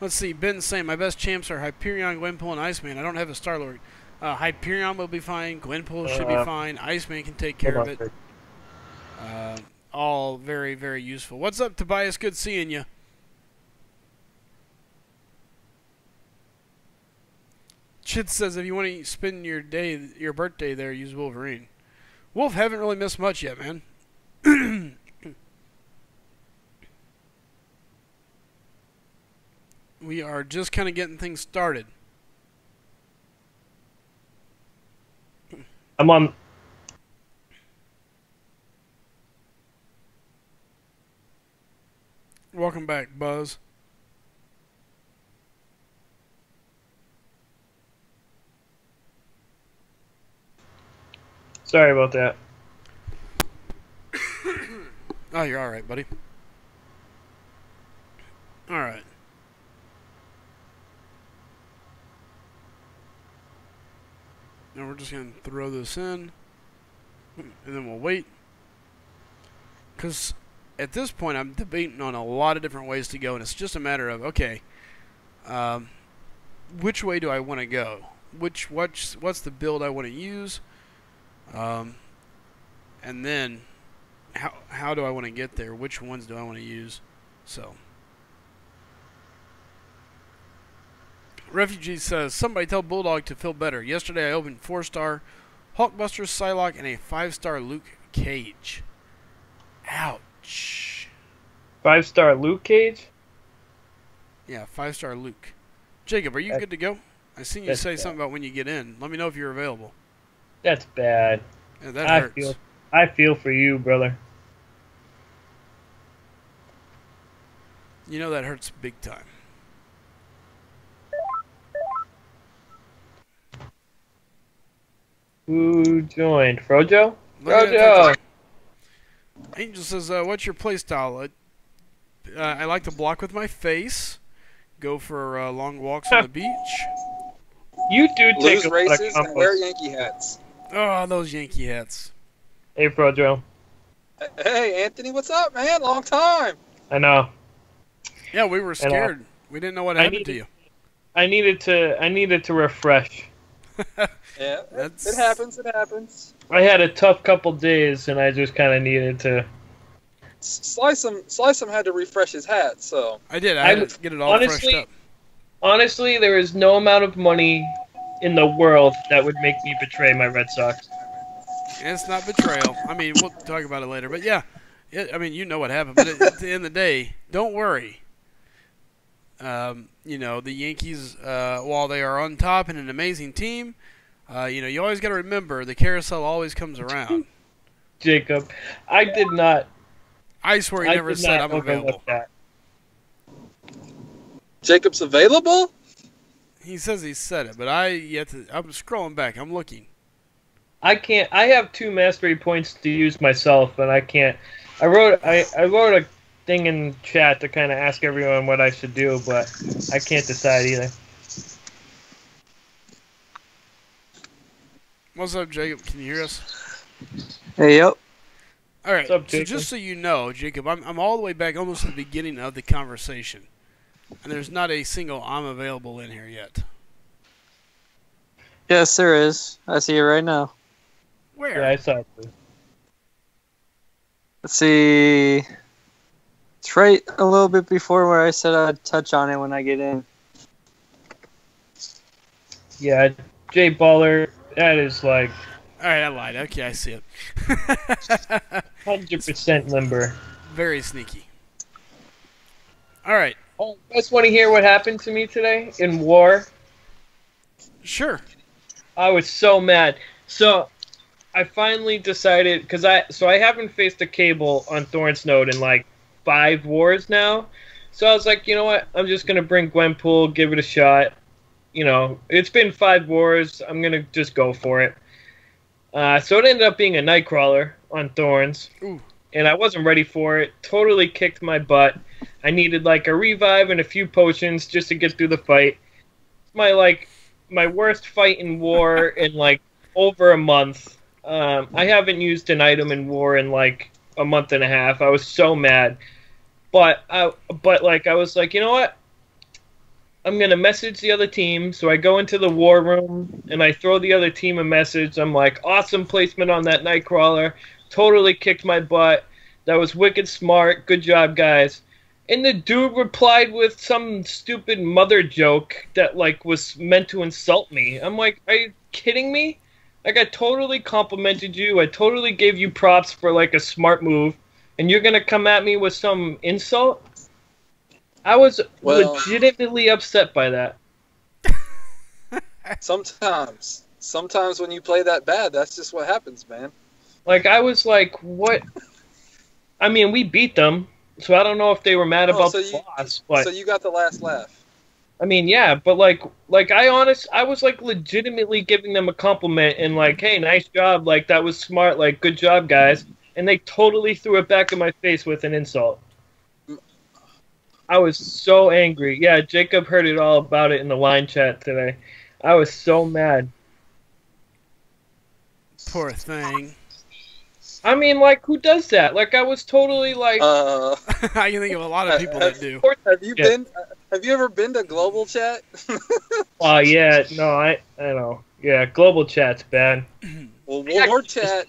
Let's see. Ben's saying my best champs are Hyperion, Gwenpool, and Iceman. I don't have a Star-Lord. Hyperion will be fine. Gwenpool should be fine. Iceman can take care of it. All very, very useful. What's up, Tobias? Good seeing you. Chit says if you want to spend your birthday there, use Wolverine. Wolf, haven't really missed much yet, man. We are just kind of getting things started. I'm on. Welcome back, Buzz. Sorry about that. Oh, you're all right, buddy. All right. Now we're just going to throw this in, and then we'll wait. Because at this point, I'm debating on a lot of different ways to go, and it's just a matter of, okay, which way do I want to go? What's the build I want to use? And then how do I want to get there? Which ones do I want to use? So Refugee says, somebody tell Bulldog to feel better. Yesterday I opened 4-star Hulkbuster, Psylocke, and a 5-star Luke Cage. Ouch. 5-star Luke Cage? Yeah, 5-star Luke. Jacob, are you good to go? I seen you say something about when you get in. Let me know if you're available. That's bad. Yeah, that hurts. I feel for you, brother. You know that hurts big time. Who joined? Frojo? Look at Frojo! Angel says, what's your playstyle? I like to block with my face. Go for long walks on the beach. You do take lose a races lot of and wear Yankee hats. Oh, those Yankee hats. Hey, Frojo. Hey, Anthony, what's up, man? Long time. I know. Yeah, we were scared. We didn't know what happened to you. I needed to refresh. Yeah, it happens. It happens. I had a tough couple days, and I just kind of needed to. Slycem had to refresh his hat, so I did. I had to get it all freshed up. Honestly, there is no amount of money in the world that would make me betray my Red Sox. And it's not betrayal. I mean, we'll talk about it later. But yeah, I mean, you know what happened. But at the end of the day, don't worry. You know, the Yankees, while they are on top and an amazing team, you know, you always got to remember the carousel always comes around. Jacob, I did not. I swear he never said I'm available. That. Jacob's available? He says he said it, but I'm scrolling back. I'm looking. I can't. I have 2 mastery points to use myself, and I can't. I wrote a thing in chat to kind of ask everyone what I should do, but I can't decide either. What's up, Jacob? Can you hear us? Hey, yep. All right. What's up, so Jacob? just so you know, Jacob, I'm all the way back almost to the beginning of the conversation, and there's not a single I'm available in here yet. Yes, there is. I see it right now. Where? Yeah, I saw it too. Let's see. It's right a little bit before where I said I'd touch on it when I get in. Yeah, Jay Baller, that is like All right, I lied. Okay, I see it. 100% limber. Very sneaky. All right. Oh, you guys want to hear what happened to me today in war? Sure. I was so mad. So I finally decided, because I haven't faced a cable on Thorn's Node in like 5 wars now. So I was like, you know what? I'm just going to bring Gwenpool, give it a shot. You know, it's been 5 wars. I'm going to just go for it. So it ended up being a Nightcrawler on Thorns. Ooh. And I wasn't ready for it. Totally kicked my butt. I needed like a revive and a few potions just to get through the fight. My worst fight in war in like over a month. I haven't used an item in war in like a month and a half. I was so mad. But I was like, you know what? I'm going to message the other team. So I go into the war room and I throw the other team a message. I'm like, awesome placement on that Nightcrawler. Totally kicked my butt. That was wicked smart. Good job, guys. And the dude replied with some stupid mother joke that like was meant to insult me. I'm like, are you kidding me? Like, I totally complimented you. I totally gave you props for like a smart move. And you're going to come at me with some insult? I was legitimately upset by that. Sometimes when you play that bad, that's just what happens, man. Like, I was like, what? I mean, we beat them, so I don't know if they were mad about the loss. But so you got the last laugh. I mean, yeah, but like I was like legitimately giving them a compliment and like, hey, nice job, like that was smart, like good job, guys, and they totally threw it back in my face with an insult. I was so angry. Yeah, Jacob heard it all about it in the line chat today. I was so mad. Poor thing. I mean, like, who does that? Like, I was totally like. I can think of a lot of people that do. Have you ever been to global chat? Yeah, no, I know. Yeah, global chat's bad. Well, war chat.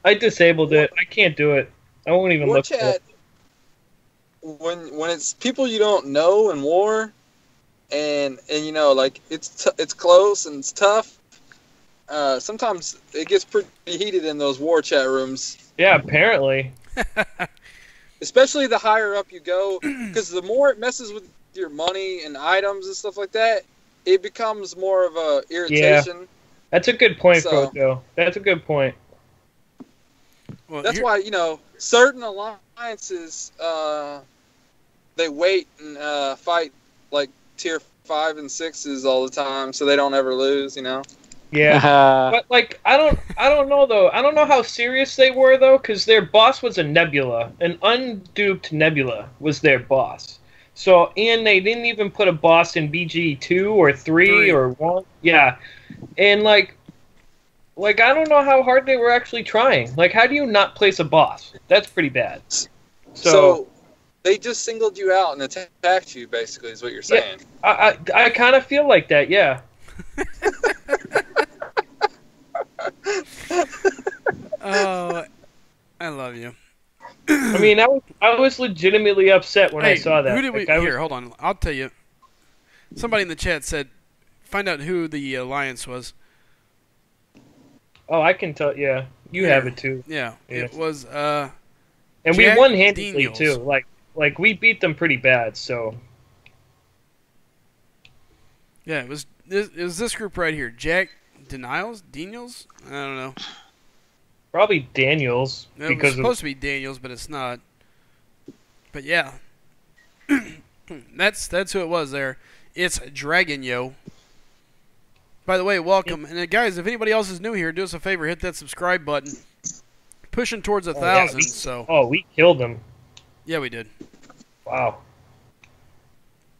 I disabled it. I can't do it. I won't even look chat. When it's people you don't know in war, and you know, like it's close and it's tough. Sometimes it gets pretty heated in those war chat rooms. Yeah, apparently. Especially the higher up you go, because the more it messes with your money and items and stuff like that, it becomes more of a irritation. Yeah. That's a good point, So- Frodo. That's a good point. Well, That's why, you know, certain alliances, they wait and fight like tier 5 and 6s all the time, so they don't ever lose. You know. Yeah. But like, I don't know though. I don't know how serious they were though, because their boss was a Nebula, an unduped Nebula was their boss. So, and they didn't even put a boss in BG 2 or 3 or 1. Yeah, and like I don't know how hard they were actually trying. Like, how do you not place a boss? That's pretty bad. So they just singled you out and attacked you, basically, is what you're saying. I kind of feel like that. Yeah. Oh, I love you. I mean, I was legitimately upset when I saw that. Who did we? Like, Here, hold on. I'll tell you. Somebody in the chat said, "Find out who the alliance was." Oh, I can tell. Yeah, you have it too. Yeah, Yeah. it was. And Jack we won handily Daniels. too. Like we beat them pretty bad. So Yeah, it was this group right here. Jack Daniels. I don't know. probably Daniels It was because supposed to be Daniels, but it's not. But yeah, that's who it was there. It's Dragon Yo. By the way, welcome. And guys, if anybody else is new here, do us a favor, hit that subscribe button. Pushing towards 1,000, so we killed them. yeah, we did. Wow.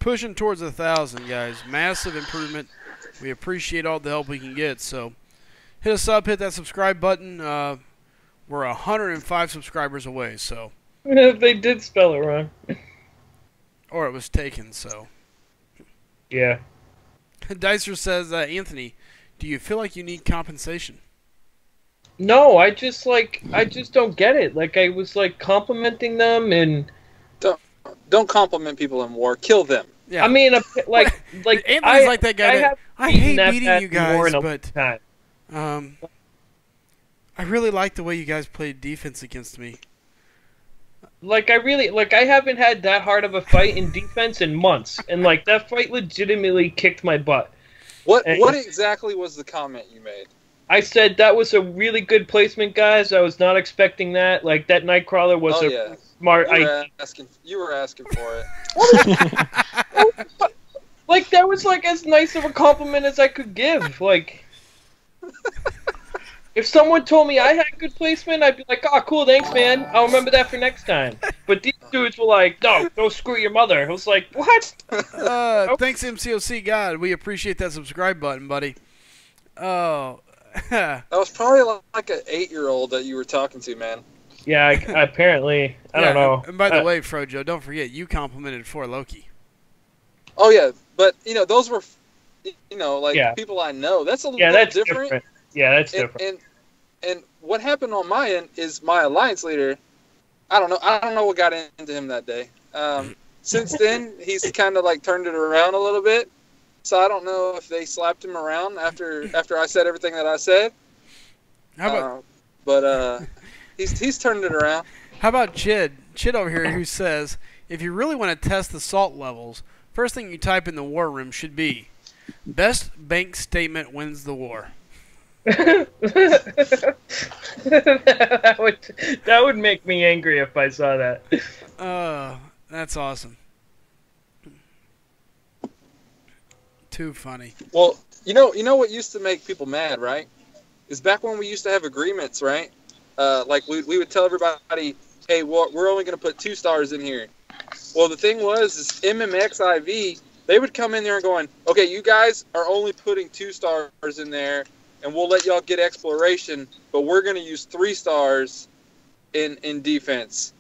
Pushing towards 1,000, guys. Massive improvement. We appreciate all the help we can get. So hit us up, hit that subscribe button. We're 105 subscribers away, so They did spell it wrong. or it was taken. So Yeah. Dicer says, Anthony, do you feel like you need compensation? No, I just don't get it. Like, I was like complimenting them, and Don't compliment people in war. Kill them. Yeah, I mean, like Anthony's like that guy. I hate that beating bad you more guys, in a but time. I really like the way you guys played defense against me. Like, I haven't had that hard of a fight in defense in months, and like that fight legitimately kicked my butt. What exactly was the comment you made? I said that was a really good placement, guys. I was not expecting that. Like, that Nightcrawler was smart. You were asking for it. Like, that was like as nice of a compliment as I could give. Like, if someone told me I had good placement, I'd be like, "Oh, cool, thanks, man. I'll remember that for next time." But these dudes were like, "No, go screw your mother." I was like, "What?" Thanks, MCOC God. We appreciate that subscribe button, buddy. Oh. That was probably like an 8-year-old that you were talking to, man. Yeah, apparently. I don't know. And by the way, Frojo, don't forget, you complimented for Loki. Oh, yeah. But, you know, those were, people I know. That's a little that's different. Yeah, that's different. And what happened on my end is my alliance leader, I don't know what got into him that day. Since then, he's kind of like turned it around a little bit. So I don't know if they slapped him around after I said everything that I said. How about? But he's turned it around. How about Chid over here, who says, if you really want to test the salt levels, first thing you type in the war room should be, best bank statement wins the war. that would make me angry if I saw that. That's awesome. Too funny. Well, you know what used to make people mad, right? Is back when we used to have agreements, right? Like we would tell everybody, hey, we're only going to put 2 stars in here. Well, the thing was, is MMXIV, they would come in there and going, okay, you guys are only putting 2 stars in there, and we'll let y'all get exploration, but we're going to use 3 stars in defense,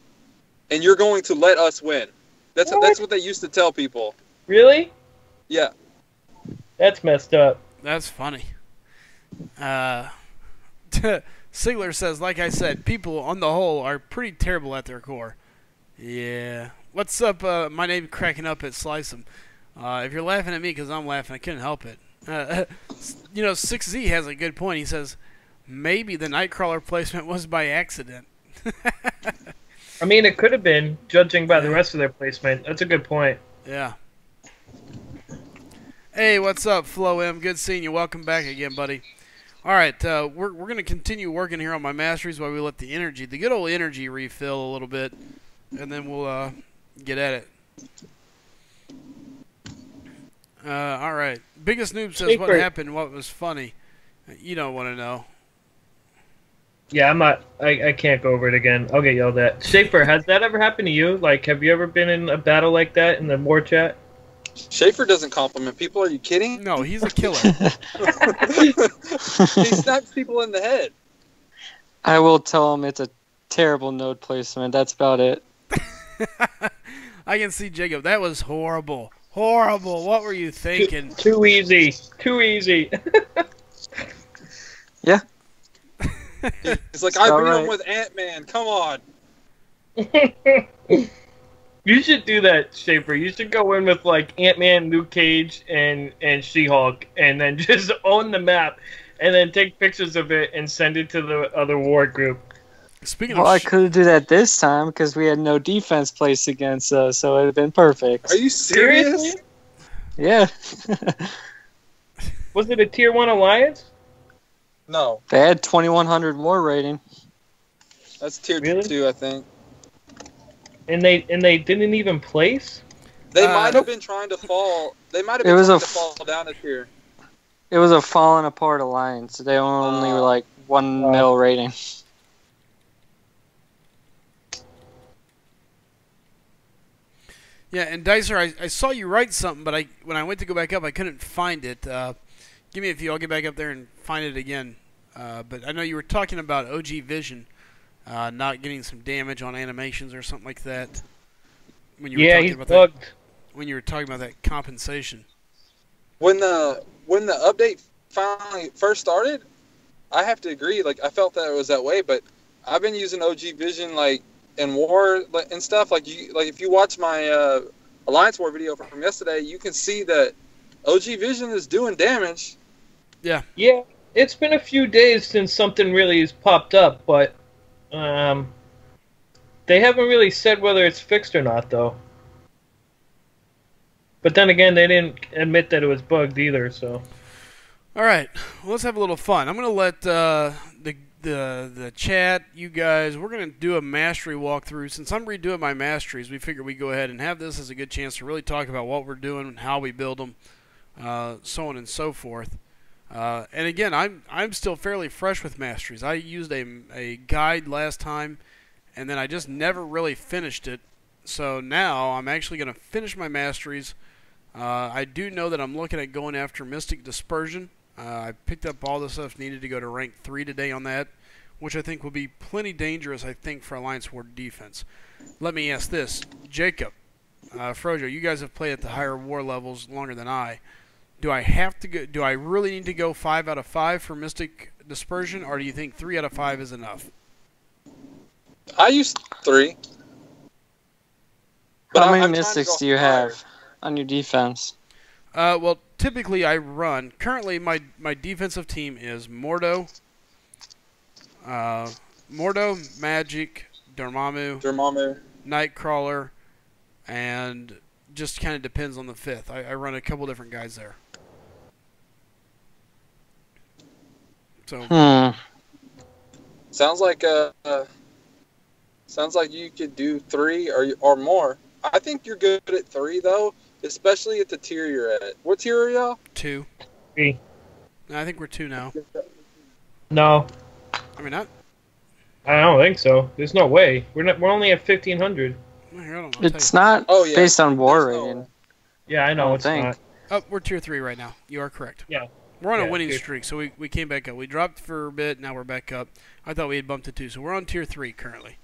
and you're going to let us win. That's what they used to tell people. Really? Yeah. That's messed up. That's funny. Sigler says, like I said, people on the whole are pretty terrible at their core. Yeah. What's up? My name cracking up at SlycemGaming. If you're laughing at me because I'm laughing, I couldn't help it. 6Z has a good point. He says, maybe the Nightcrawler placement was by accident. I mean, it could have been, judging by the rest of their placement. That's a good point. Yeah. Hey, what's up, Flo M? Good seeing you. Welcome back again, buddy. All right, we're going to continue working here on my masteries while we let the good old energy refill a little bit, and then we'll get at it. All right. Biggest Noob says, what happened? What was funny? You don't want to know. Yeah, I'm not. I can't go over it again. I'll get yelled at. Schaefer, has that ever happened to you? Like, have you ever been in a battle like that in the war chat? Schaefer doesn't compliment people. Are you kidding? No, he's a killer. He snaps people in the head. I will tell him it's a terrible node placement. That's about it. I can see Jacob. That was horrible. Horrible. What were you thinking? Too easy. Too easy. Yeah. It's like, I beat him with Ant-Man. Come on. You should do that, Schaefer. You should go in with, like, Ant-Man, Luke Cage, and She-Hulk, and then just own the map, and then take pictures of it and send it to the other war group. Well, I could do that this time because we had no defense placed against us, so it would have been perfect. Are you serious? Yeah. Was it a Tier 1 alliance? No. They had 2100 war rating. That's Tier 2, I think. And they didn't even place? They might have been trying to fall. They might have been trying to fall down a tier. It was a fallen apart alliance. They only were like 1 mil rating. Yeah, and Dicer, I saw you write something, but when I went to go back up, I couldn't find it. Give me a few. I'll get back up there and find it again. But I know you were talking about OG Vision not getting some damage on animations or something like that. When you were talking about bugged. When you were talking about that compensation. When the update finally first started, I have to agree. Like, I felt that it was that way, but I've been using OG Vision like in war and stuff. Like if you watch my Alliance War video from yesterday, you can see that OG Vision is doing damage. Yeah. Yeah, it's been a few days since something really has popped up, but they haven't really said whether it's fixed or not, though. But then again, they didn't admit that it was bugged either, so. All right, well, let's have a little fun. I'm gonna let the chat, you guys, we're gonna do a mastery walkthrough. Since I'm redoing my masteries, we figured we'd go ahead and have this as a good chance to really talk about what we're doing and how we build them, so on and so forth. And again, I'm still fairly fresh with masteries. I used a guide last time, and then I just never really finished it. So now I'm actually going to finish my masteries. I do know that I'm looking at going after Mystic Dispersion. I picked up all the stuff needed to go to rank 3 today on that, which I think will be plenty dangerous, I think, for Alliance War defense. Let me ask this. Jacob, Frojo, you guys have played at the higher war levels longer than I. Do I have to go? Do I really need to go 5 out of 5 for Mystic Dispersion, or do you think 3 out of 5 is enough? I use 3. But How many Mystics do you have on your defense? Well, typically I run. Currently, my defensive team is Mordo, Magic, Dormammu, Nightcrawler, and just kind of depends on the 5th. I run a couple different guys there. So. Sounds like you could do 3 or more. I think you're good at 3 though, especially at the tier you're at. What tier are y'all? 2. 3. I think we're 2 now. No. I mean, not. I don't think so. There's no way. We're only at 1500. It's not based on war rating. Yeah, I know it's not. Oh, we're tier 3 right now. You are correct. Yeah. We're on a winning streak, so we came back up. We dropped for a bit, now we're back up. I thought we had bumped to 2, so we're on tier 3 currently.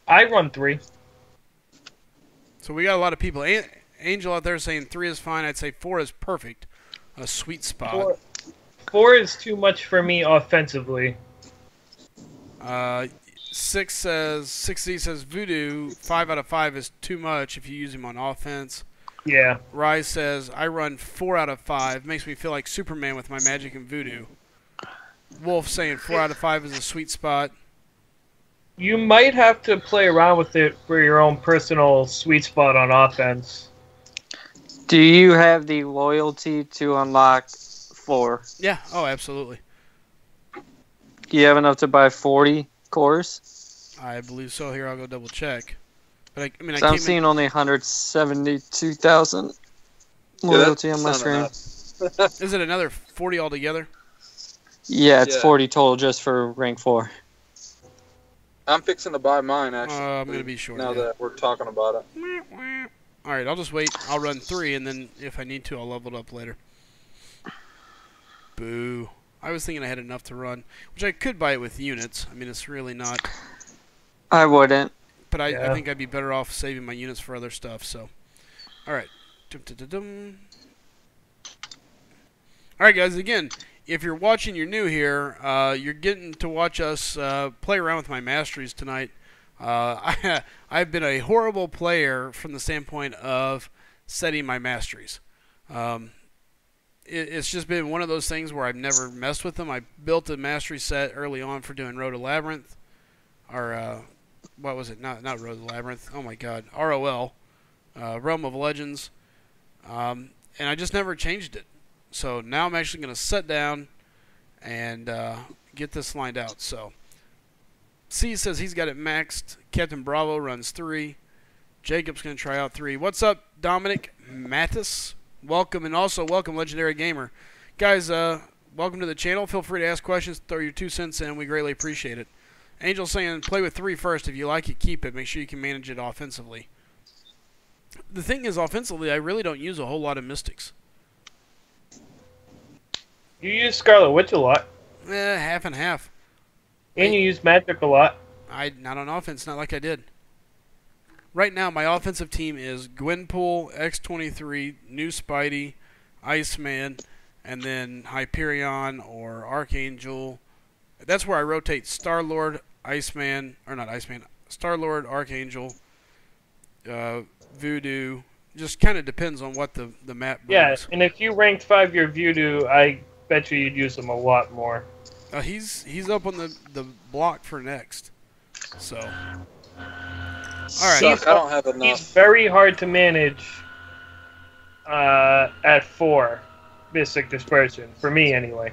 I run 3. So we got a lot of people. Angel out there saying 3 is fine. I'd say 4 is perfect. A sweet spot. 4 is too much for me offensively. 6Z says Voodoo 5 out of 5 is too much if you use him on offense. Yeah. Rise says I run 4 out of 5. Makes me feel like Superman with my magic and voodoo. Wolf saying 4 out of 5 is a sweet spot. You might have to play around with it for your own personal sweet spot on offense. Do you have the loyalty to unlock 4? Yeah. Oh, absolutely. Do you have enough to buy 40 cores? I believe so. Here, I'll go double check. But I mean, So I'm seeing only 172,000 loyalty on my screen. Is it another 40 altogether? Yeah, it's 40 total just for rank 4. I'm fixing to buy mine, actually. I'm going to be short. Now that we're talking about it. Alright, I'll just wait. I'll run 3, and then if I need to, I'll level it up later. Boo. I was thinking I had enough to run, which I could buy it with units. I mean, it's really not. I wouldn't. But I think I'd be better off saving my units for other stuff, so. Alright. Alright, guys, again, if you're watching, you're new here, you're getting to watch us play around with my masteries tonight. I've been a horrible player from the standpoint of setting my masteries. It's just been one of those things where I've never messed with them. I built a mastery set early on for doing Road to Labyrinth, or what was it? Not Road to Labyrinth. Oh my God, ROL, Realm of Legends, and I just never changed it. So now I'm actually going to sit down and get this lined out. So C says he's got it maxed. Captain Bravo runs 3. Jacob's going to try out 3. What's up, Dominic Mattis? Welcome, and also welcome, Legendary Gamer. Guys, welcome to the channel. Feel free to ask questions, throw your 2 cents in. We greatly appreciate it. Angel saying play with 3 first. If you like it, keep it. Make sure you can manage it offensively. The thing is, offensively, I really don't use a whole lot of Mystics. You use Scarlet Witch a lot. Half and half. And you use Magic a lot. Not on offense, not like I did. Right now, my offensive team is Gwenpool, X-23, New Spidey, Iceman, and then Hyperion or Archangel. That's where I rotate Star-Lord, Iceman, or not Iceman, Star-Lord, Archangel, Voodoo. Just kind of depends on what the map brings. Yeah, and if you ranked 5 your Voodoo, I bet you'd use them a lot more. He's up on the block for next. So. Alright. I don't have enough. He's very hard to manage at 4 Mystic Dispersion. For me, anyway.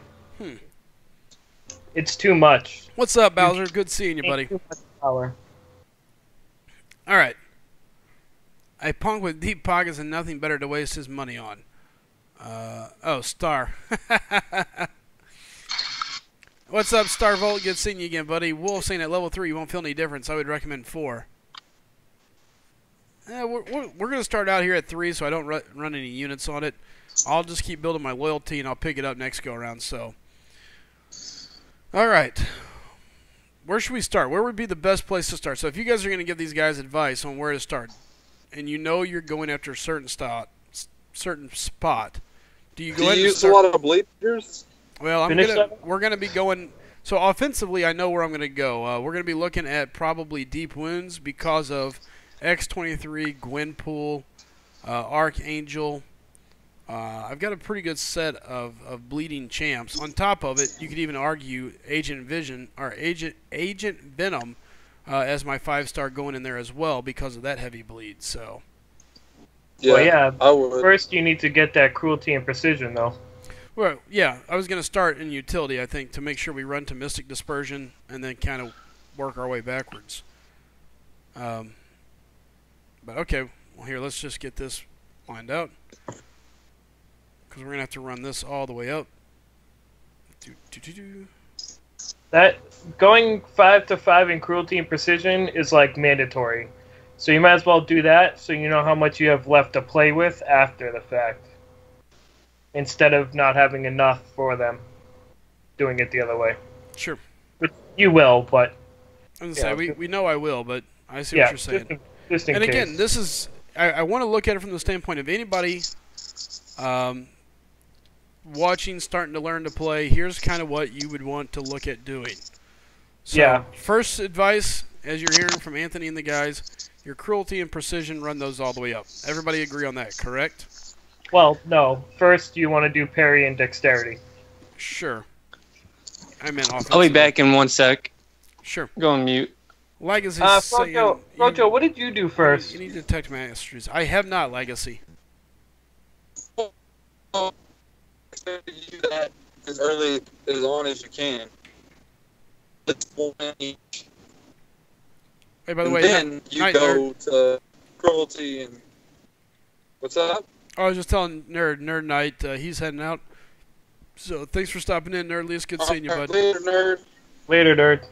It's too much. What's up, Bowser? Good seeing you, buddy. Too much power. Alright. A punk with deep pockets and nothing better to waste his money on. Oh, Star. What's up, Star Volt? Good seeing you again, buddy. Wolf saying at level 3 you won't feel any difference. I would recommend 4. We're going to start out here at 3 so I don't run any units on it. I'll just keep building my loyalty and I'll pick it up next go around. So, alright. Where should we start? Where would be the best place to start? So if you guys are going to give these guys advice on where to start, and you know you're going after a certain spot, do you go ahead and use start? a lot of bleeders? Well, we're going to be going... So offensively, I know where I'm going to go. We're going to be looking at probably deep wounds because of X-23, Gwenpool, Archangel. I've got a pretty good set of bleeding champs. On top of it, you could even argue Agent Venom as my 5-star going in there as well because of that heavy bleed. So. Yeah, well, yeah. I would. First, you need to get that cruelty and precision, though. Well, yeah, I was going to start in utility, I think, to make sure we run to Mystic Dispersion and then kind of work our way backwards. But okay, well here, let's just get this lined out. Because we're going to have to run this all the way up. That going 5 to 5 in cruelty and precision is like mandatory. So you might as well do that so you know how much you have left to play with after the fact. Instead of not having enough for them, doing it the other way. Sure. Which you will, but... I was going to say, we know I will, but I see what you're saying. Just in and case. Again, this is... I want to look at it from the standpoint of anybody watching, starting to learn to play. Here's kind of what you would want to look at doing. So, Yeah. first advice, as you're hearing from Anthony and the guys, your cruelty and precision, run those all the way up. Everybody agree on that, correct? Well, no. First, you want to do parry and dexterity. Sure. I meant offensive. I'll be back in 1 sec. Sure. Go on mute. Legacy. Flojo, what did you do first? You need to detect masteries. I have not Legacy. You do that as early as on as you can. It's one each. Hey, by the And way, then you go to cruelty and what's up? I was just telling Nerd Knight he's heading out. So thanks for stopping in, Nerd. It's good seeing you, bud. Later, nerd. Later, nerd.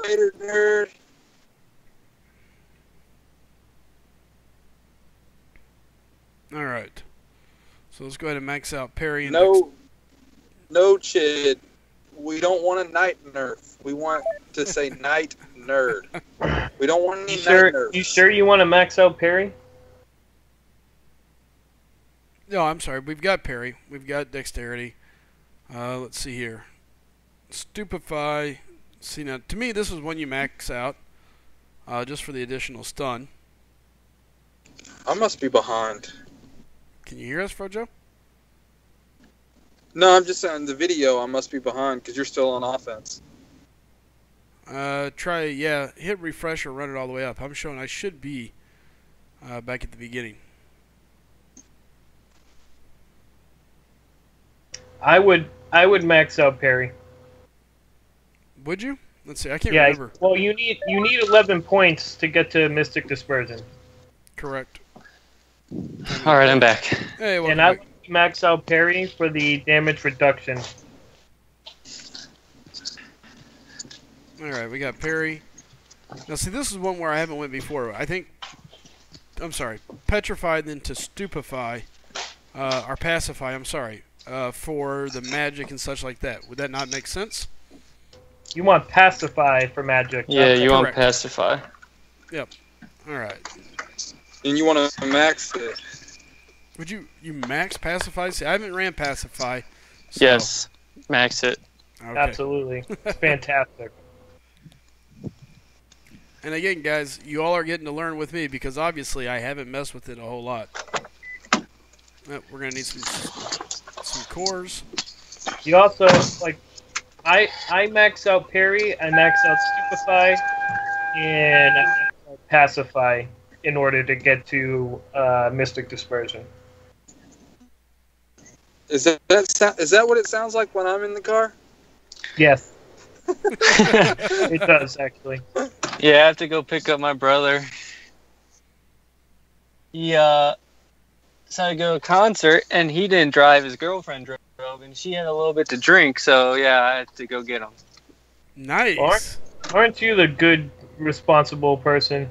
Later, nerd. All right. So let's go ahead and max out parry. And No, Chid. We don't want a night nerf. We want to say night nerd. We don't want any night nerf. You sure you want to max out parry? No, I'm sorry. We've got parry. We've got dexterity. Let's see here. Stupefy. See, now, to me, this is one you max out just for the additional stun. I must be behind. Can you hear us, Frojo? No, I'm just saying the video I must be behind because you're still on offense. Hit refresh or run it all the way up. I'm showing I should be back at the beginning. I would max out parry. Would you? Let's see. I can't remember. Well, you need 11 points to get to Mystic Dispersion. Correct. All right, I'm back. Hey, welcome And I back. would max out parry for the damage reduction. All right, we got parry. Now, see, this is one where I haven't went before. I'm sorry, petrify, then to stupefy, or pacify. I'm sorry, for the magic and such like that. Would that not make sense? You want pacify for magic. Yeah, you want Correct. pacify. Yep. All right. And you want to max it. Would you max pacify? See, I haven't ran pacify. So, Yes, max it. okay. Absolutely. It's fantastic. And again, guys, you all are getting to learn with me because obviously I haven't messed with it a whole lot. We're gonna need some cores. You also, like, I max out parry, I max out stupefy, and I max out pacify in order to get to Mystic Dispersion. Is that what it sounds like when I'm in the car? Yes. It does, actually. Yeah, I have to go pick up my brother. He decided to go to a concert, and he didn't drive. His girlfriend drove, and she had a little bit to drink, so yeah, I had to go get him. Nice. Aren't you the good, responsible person?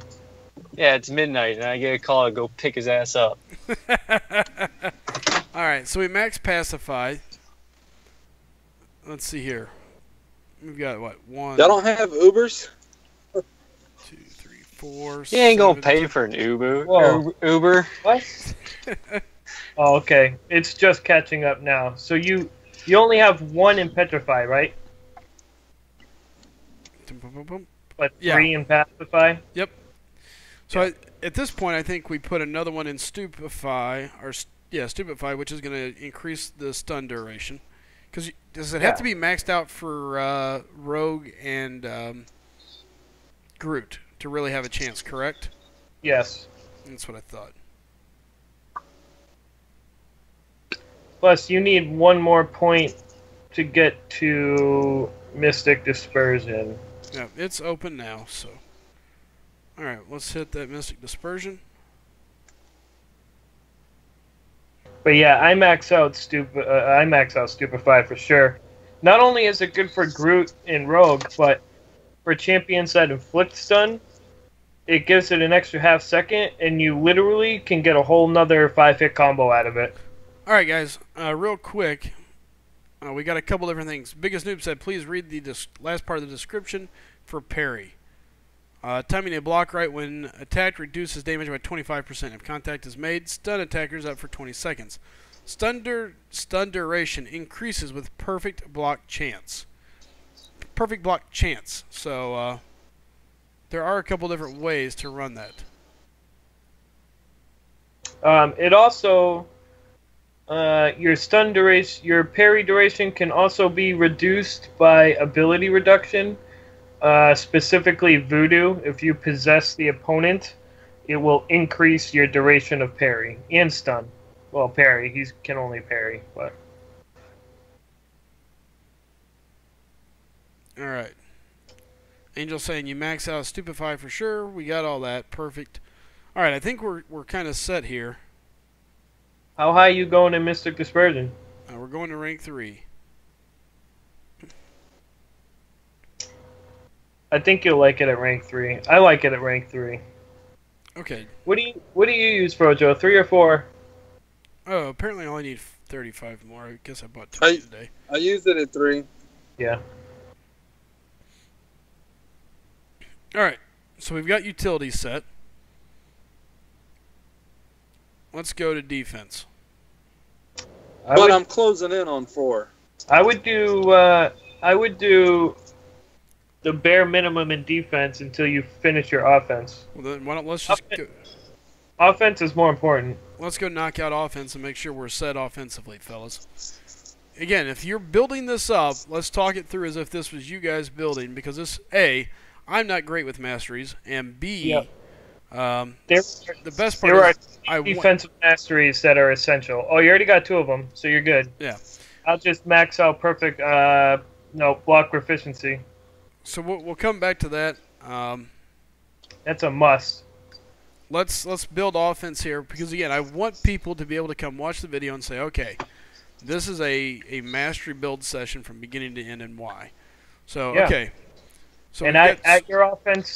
Yeah, it's midnight, and I get a call to go pick his ass up. All right, so we max pacify. Let's see here. We've got what? One. Y'all don't have Ubers? 2, 3, 4. He ain't gonna 7, pay for an Uber. Whoa. Uber. What? Oh, okay. It's just catching up now. So you only have one in Petrify, right? But Yeah. 3 in Pacify? Yep. So at this point, I think we put another one in Stupefy, Stupefy, which is going to increase the stun duration. Because does it have to be maxed out for Rogue and Groot to really have a chance? Correct. Yes. That's what I thought. Plus, you need one more point to get to Mystic Dispersion. Yeah, it's open now. So, all right, let's hit that Mystic Dispersion. But yeah, I max out Stupefy for sure. Not only is it good for Groot and Rogue, but for champions that inflict stun, it gives it an extra half second, and you literally can get a whole nother 5-hit combo out of it. All right, guys, real quick, we got a couple different things. Biggest Noob said, please read the last part of the description for parry. Timing a block right when attacked reduces damage by 25%. If contact is made, stun attackers up for 20 seconds. Stun duration increases with perfect block chance. perfect block chance. So there are a couple different ways to run that. It also your stun duration, your parry duration can also be reduced by ability reduction. Specifically, Voodoo. If you possess the opponent, it will increase your duration of parry and stun. Well, parry. He can only parry, but. All right. Angel saying you max out Stupefy for sure. We got all that. Perfect. All right, I think we're kind of set here. How high you going in Mystic Dispersion? We're going to rank 3. I think you'll like it at rank 3. I like it at rank 3. Okay. What do you use, Frojo? 3 or 4? Oh, apparently I only need 35 more. I guess I bought 20 today. I used it at 3. Yeah. All right. So we've got utilities set. Let's go to defense. But I'm closing in on 4. I would do the bare minimum in defense until you finish your offense. Well, then why don't let's just go. Offense is more important. Let's go knock out offense and make sure we're set offensively, fellas. Again, if you're building this up, let's talk it through as if this was you guys building, because this, A, I'm not great with masteries, and B, Yep. The best part there is are defensive masteries that are essential. Oh, you already got 2 of them, so you're good. Yeah. I'll just max out perfect. Block proficiency. So we'll come back to that. That's a must. Let's build offense here, because again, I want people to be able to come watch the video and say, okay, this is a mastery build session from beginning to end, and why. So Yeah. okay. So And at your offense,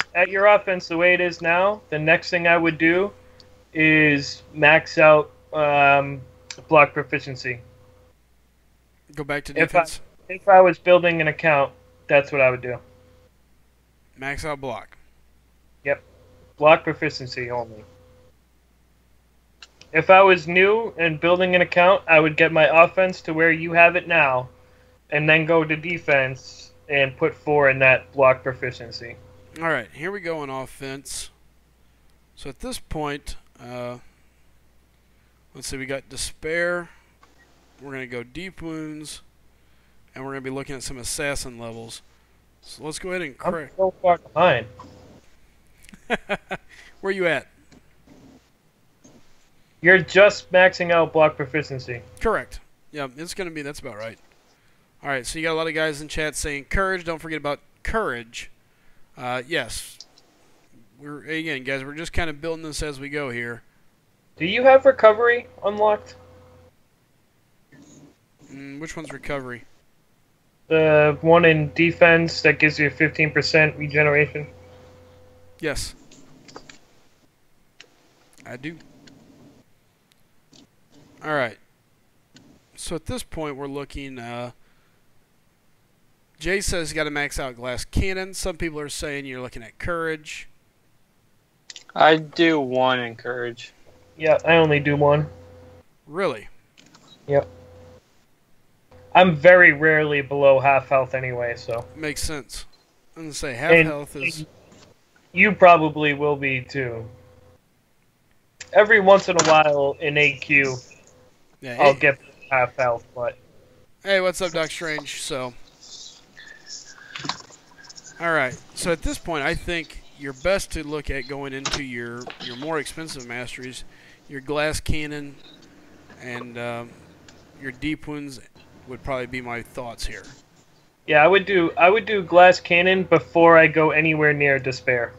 the way it is now, the next thing I would do is max out block proficiency. go back to defense. If I was building an account, that's what I would do. Max out block. Yep, block proficiency only. If I was new and building an account, I would get my offense to where you have it now, and then go to defense and put 4 in that block proficiency. All right, here we go on offense. So at this point, let's see, we got despair. We're going to go deep wounds, and we're going to be looking at some assassin levels. So let's go ahead and I'm so far behind. Where you at? You're just maxing out block proficiency. Correct. Yeah, it's going to be, that's about right. All right, so you got a lot of guys in chat saying courage. Don't forget about courage. Yes. Again, guys, we're just kind of building this as we go here. Do you have recovery unlocked? Which one's recovery? The one in defense that gives you 15% regeneration? Yes. I do. All right. So at this point, we're looking... Jay says you got to max out glass cannon. Some people are saying you're looking at courage. I do 1 in courage. Yeah, I only do 1. Really? Yep. I'm very rarely below half health anyway, so. Makes sense. I'm going to say half health is... You probably will be too. Every once in a while in AQ, yeah, I'll get half health, but... Hey, what's up, Doc Strange? So... Alright, so at this point, I think you're best to look at going into your more expensive masteries, your glass cannon, and your deep wounds would probably be my thoughts here. Yeah, I would do glass cannon before I go anywhere near despair.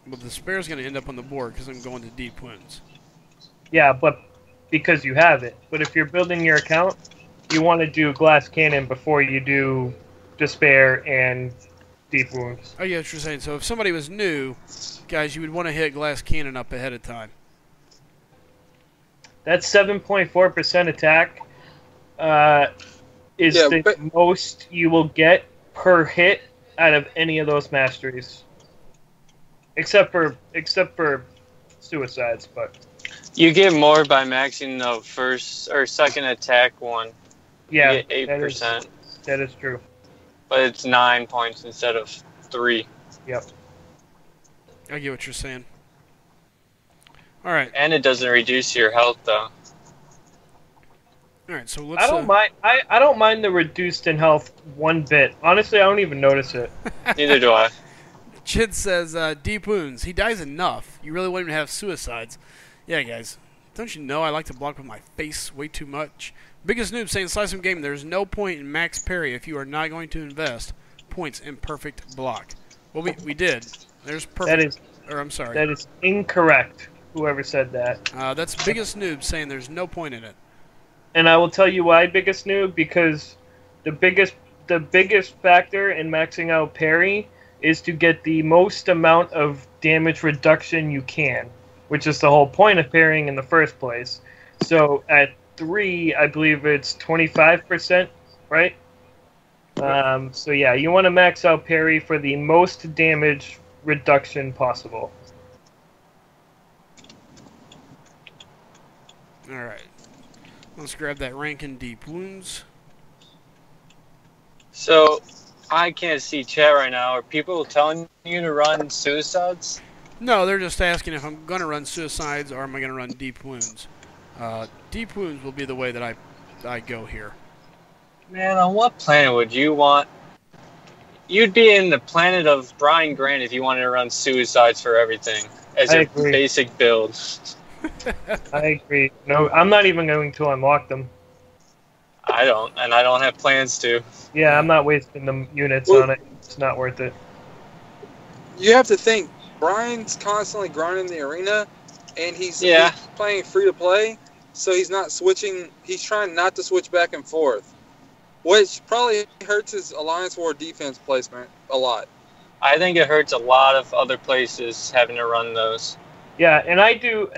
Well, despair is going to end up on the board because I'm going to deep wounds. Yeah, but because you have it. But if you're building your account, you want to do glass cannon before you do despair and deep wounds. Oh, yeah, what you're saying. So if somebody was new, guys, you would want to hit glass cannon up ahead of time. That's 7.4% attack. Is the most you will get per hit out of any of those masteries, except for suicides. But you get more by maxing the first or second attack one. Yeah, you get 8%. That is true. but it's 9 points instead of 3. Yep. I get what you're saying. All right. And it doesn't reduce your health though. All right. So let's. I don't mind. I don't mind the reduced in health one bit. Honestly, I don't even notice it. Neither do I. Chid says deep wounds. He dies enough. You really want him to have suicides. Yeah, guys. Don't you know I like to block with my face way too much? Biggest noob saying SlycemGaming. There's no point in max parry if you are not going to invest points in perfect block. Well, we did. There's perfect. That is. Or I'm sorry. That is incorrect. Whoever said that. That's biggest noob saying there's no point in it. And I will tell you why, biggest noob, because the biggest factor in maxing out parry is to get the most amount of damage reduction you can, which is the whole point of parrying in the first place. So at 3, I believe it's 25%, right? So yeah, you want to max out parry for the most damage reduction possible. Alright. Let's grab that rank in deep wounds. So, I can't see chat right now. Are people telling you to run suicides? No, they're just asking if I'm going to run suicides or am I going to run deep wounds. Deep wounds will be the way that I go here. Man, on what planet would you want? You'd be in the planet of Brian Grant if you wanted to run suicides for everything as I your agree. basic build. I agree. No, I'm not even going to unlock them. I don't, and I don't have plans to. Yeah, I'm not wasting the units on it. It's not worth it. You have to think, Brian's constantly grinding the arena, and he's playing free to play, so he's not switching. He's trying not to switch back and forth, which probably hurts his Alliance War defense placement a lot. I think it hurts a lot of other places having to run those. Yeah, and I do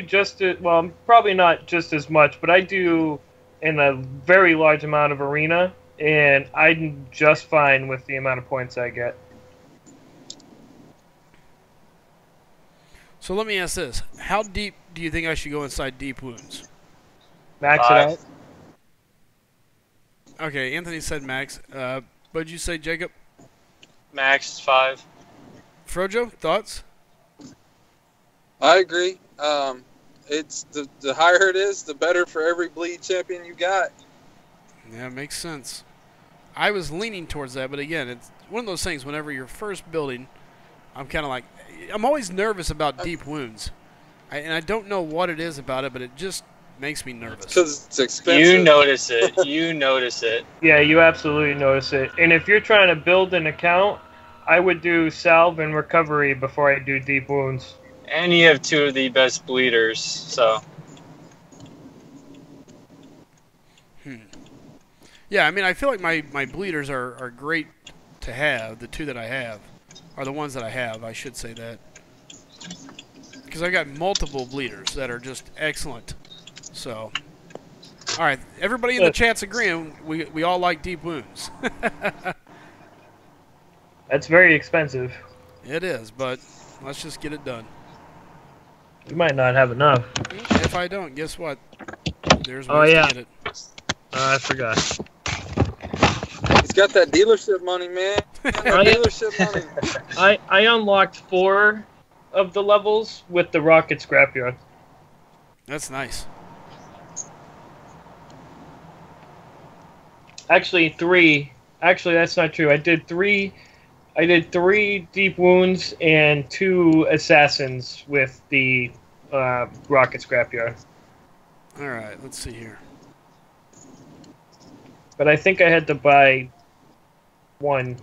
just as well. Probably not just as much, but I do in a very large amount of arena, and I'm just fine with the amount of points I get. So let me ask this. How deep do you think I should go inside deep wounds? Max it 5. out. Okay, Anthony said max. What'd you say, Jacob? Max 5. Frojo, thoughts? I agree. It's the higher it is, the better for every bleed champion you got. Yeah, makes sense. I was leaning towards that, but again, it's one of those things. Whenever you're first building, I'm kind of like, I'm always nervous about deep wounds, and I don't know what it is about it, but it just makes me nervous. Because it's expensive. You notice it. You notice it. Yeah, you absolutely notice it. And if you're trying to build an account, I would do salve and recovery before I do deep wounds. And you have 2 of the best bleeders, so. Yeah, I mean, I feel like my bleeders are great to have. The 2 that I have are the ones that I have. I should say that. Because I've got multiple bleeders that are just excellent. So, all right, everybody in the chat's agreeing. We all like deep wounds. That's very expensive. It is, but let's just get it done. You might not have enough. If I don't, guess what? There's ways to get it. I forgot. He's got that dealership money, man. Dealership money. I unlocked 4 of the levels with the rocket scrapyard. That's nice. Actually, 3. Actually, that's not true. I did 3 deep wounds and 2 assassins with the rocket scrapyard. All right, let's see here. But I think I had to buy one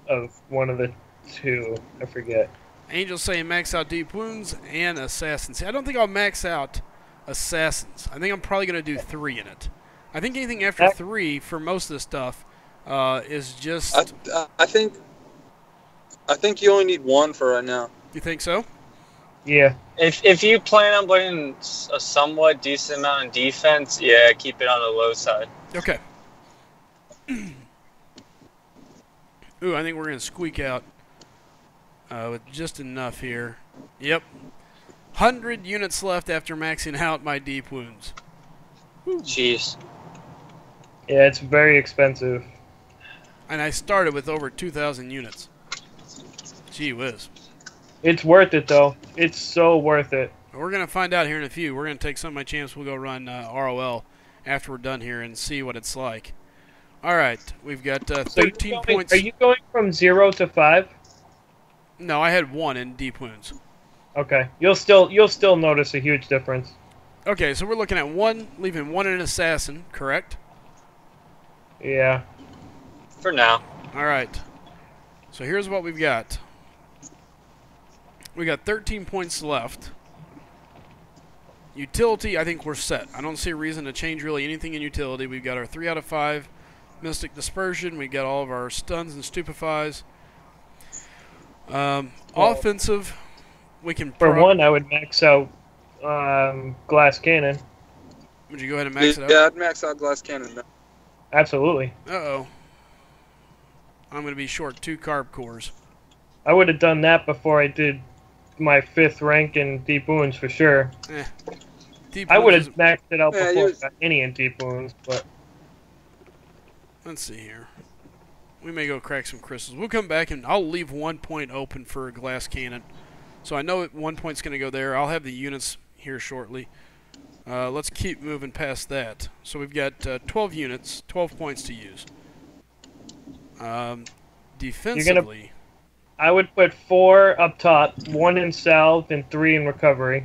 of the 2. I forget. Angel's saying max out deep wounds and assassins. See, I don't think I'll max out assassins. I think I'm probably going to do 3 in it. I think anything after 3 for most of the stuff is just... I think you only need 1 for right now. You think so? Yeah. If you plan on putting a somewhat decent amount in defense, yeah, keep it on the low side. Okay. Ooh, I think we're going to squeak out with just enough here. Yep. 100 units left after maxing out my deep wounds. Jeez. Yeah, it's very expensive. And I started with over 2,000 units. Gee whiz. It's worth it, though. It's so worth it. We're going to find out here in a few. We're going to take some of my champs. We'll go run ROL after we're done here and see what it's like. All right. We've got 13 points. Are you going from 0 to 5? No, I had 1 in deep wounds. Okay. You'll still notice a huge difference. Okay, so we're looking at 1, leaving 1 in an assassin, correct? Yeah. For now. All right. So here's what we've got. We got 13 points left. Utility, I think we're set. I don't see a reason to change really anything in utility. We've got our 3 out of 5 Mystic Dispersion. We've got all of our stuns and stupefies. Offensive, we can... For one, I would max out Glass Cannon. Would you go ahead and max it out? Yeah, I'd max out Glass Cannon. Absolutely. Uh-oh. I'm going to be short 2 carb cores. I would have done that before I did my 5th rank in Deep Wounds for sure. Deep I would wounds have maxed it out before I you- got any in Deep Wounds, but... Let's see here. We may go crack some crystals. We'll come back and I'll leave 1 point open for a Glass Cannon. So I know 1 point's going to go there. I'll have the units here shortly. Let's keep moving past that. So we've got 12 units, 12 points to use. Defensively... I would put 4 up top, 1 in salve, and 3 in recovery.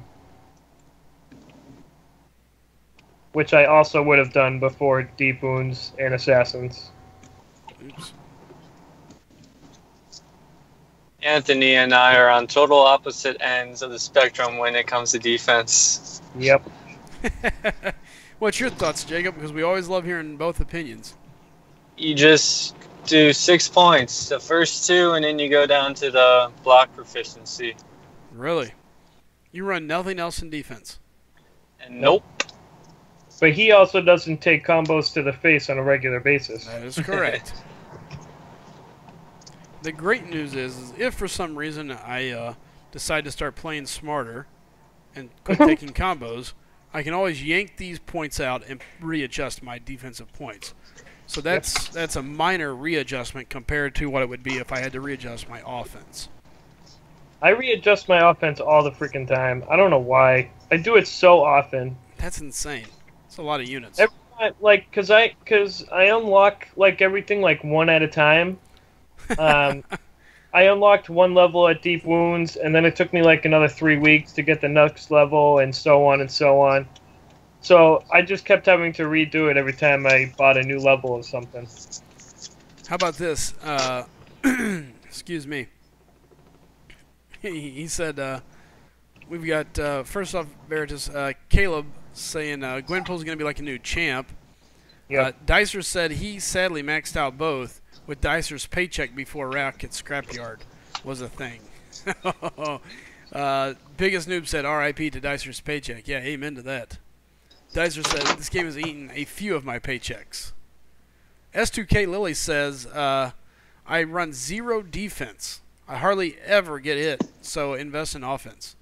Which I also would have done before Deep Wounds and Assassins. Oops. Anthony and I are on total opposite ends of the spectrum when it comes to defense. Yep. What's your thoughts, Jacob? Because we always love hearing both opinions. You just do 6 points, the first 2, and then you go down to the block proficiency. Really? You run nothing else in defense? And nope. But he also doesn't take combos to the face on a regular basis. That is correct. The great news is if for some reason I decide to start playing smarter and quit taking combos, I can always yank these points out and readjust my defensive points. So that's a minor readjustment compared to what it would be if I had to readjust my offense. I readjust my offense all the freaking time. I don't know why. I do it so often. That's insane. It's a lot of units. Every time, like, cause I unlock like everything like 1 at a time. I unlocked 1 level at Deep Wounds, and then it took me like another 3 weeks to get the next level, and so on and so on. So I just kept having to redo it every time I bought a new level of something. How about this? Excuse me. He said, we've got, first off, Veritas, Caleb saying Gwenpool's going to be like a new champ. Yep. Dicer said he sadly maxed out both with Dicer's paycheck before Rack at Scrapyard was a thing. Biggest Noob said RIP to Dicer's paycheck. Yeah, amen to that. Dicer said this game has eaten a few of my paychecks. S2K Lily says I run 0 defense. I hardly ever get hit, so invest in offense.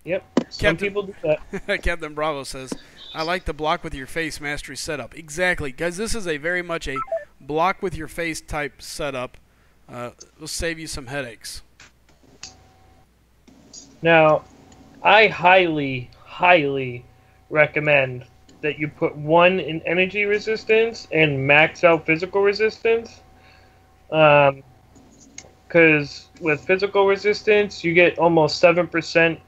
Yep. Some people do that. Captain Bravo says, I like the block with your face mastery setup. Exactly, guys. This is a very much a block with your face type setup. Will save you some headaches. Now, I highly, highly recommend that you put 1 in energy resistance and max out physical resistance. Because with physical resistance, you get almost 7%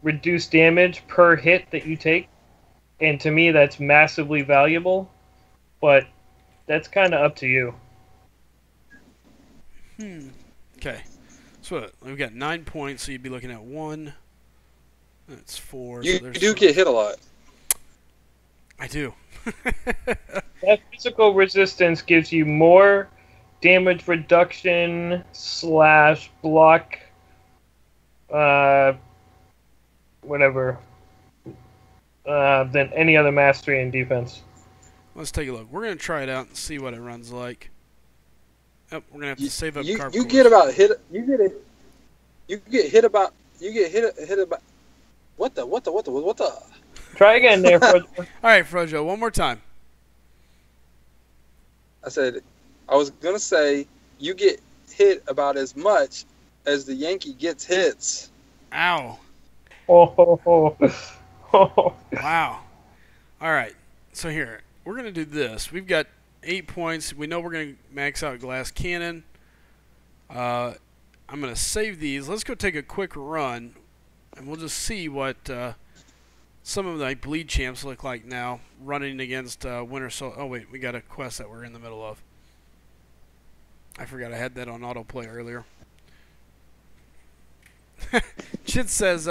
reduced damage per hit that you take. And to me, that's massively valuable. But that's kind of up to you. Okay. So we've got 9 points, so you'd be looking at 1. That's 4. You so do get hit a lot. I do. That physical resistance gives you more damage reduction / block, whatever, than any other mastery in defense. Let's take a look. We're going to try it out and see what it runs like. Oh, we're going to have to save up carb You cores. get about hit. You get hit about. What the? Try again there, Frodo. All right, Frojo, one more time. I said, I was gonna say you get hit about as much as the Yankee gets hits. Ow. Oh. Wow. All right. So here, we're going to do this. We've got 8 points. We know we're going to max out glass cannon. I'm going to save these. Let's go take a quick run, and we'll just see what some of the bleed champs look like now, running against Winter Soldier. Oh, wait. We got a quest that we're in the middle of. I forgot I had that on autoplay earlier. Chit says,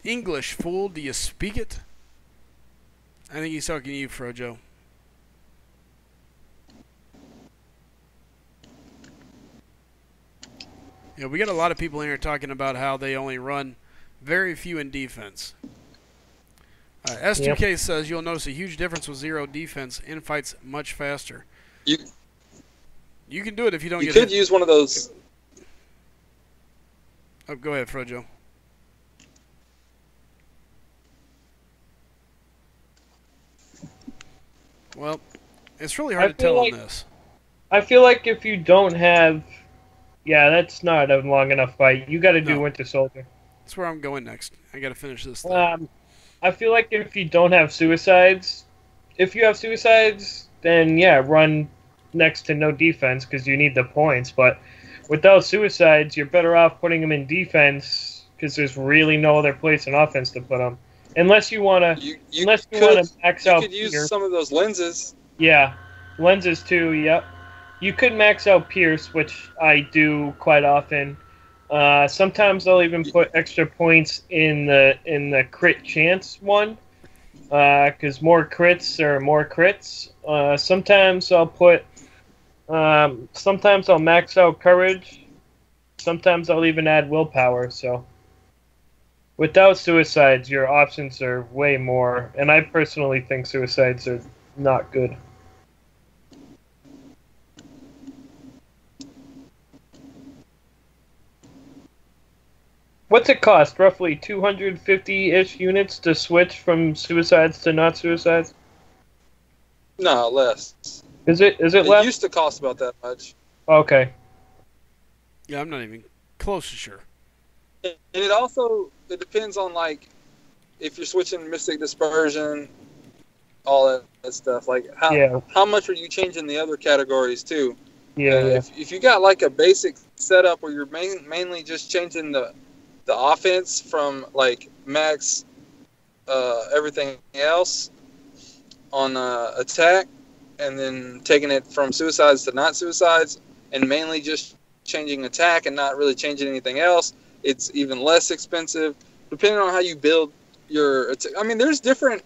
English, fool, do you speak it? I think he's talking to you, Frojo. Yeah, we got a lot of people in here talking about how they only run very few in defense. S2K says you'll notice a huge difference with 0 defense. In fights much faster. You can do it if you don't get hit. You could use one of those. Oh, go ahead, Frojo. Well, it's really hard to tell on this. I feel like if you don't have... Yeah, that's not a long enough fight. You got to do Winter Soldier. That's where I'm going next. I got to finish this thing. I feel like if you don't have suicides... If you have suicides, then yeah, run next to no defense because you need the points. But without suicides, you're better off putting them in defense because there's really no other place in offense to put them. Unless you want to, max out. You could use some of those lenses. Yeah, lenses too. Yep. You could max out Pierce, which I do quite often. Sometimes I'll even put extra points in the crit chance one, because more crits are more crits. Sometimes I'll put. Sometimes I'll max out courage. Sometimes I'll even add willpower. So. Without suicides, your options are way more, and I personally think suicides are not good. What's it cost? Roughly 250-ish units to switch from suicides to not suicides? No, less. Is it less? It used to cost about that much. Okay. Yeah, I'm not even close to sure. And it depends on, like, if you're switching Mystic Dispersion, all that stuff. Like, how much are you changing the other categories, too? Yeah. If you got, like, a basic setup where you're mainly just changing the offense from, like, max everything else on attack, and then taking it from suicides to not suicides, and mainly just changing attack and not really changing anything else, it's even less expensive, depending on how you build your... I mean, there's different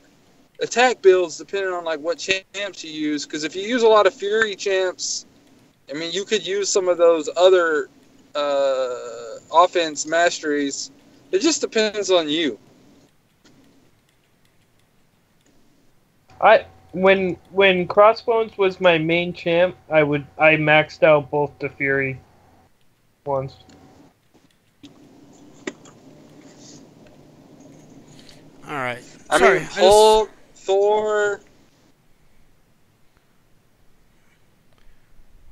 attack builds depending on, like, what champs you use. Because if you use a lot of Fury champs, I mean, you could use some of those other offense masteries. It just depends on you. When Crossbones was my main champ, I maxed out both the Fury ones. All right. I mean, Hulk, Thor,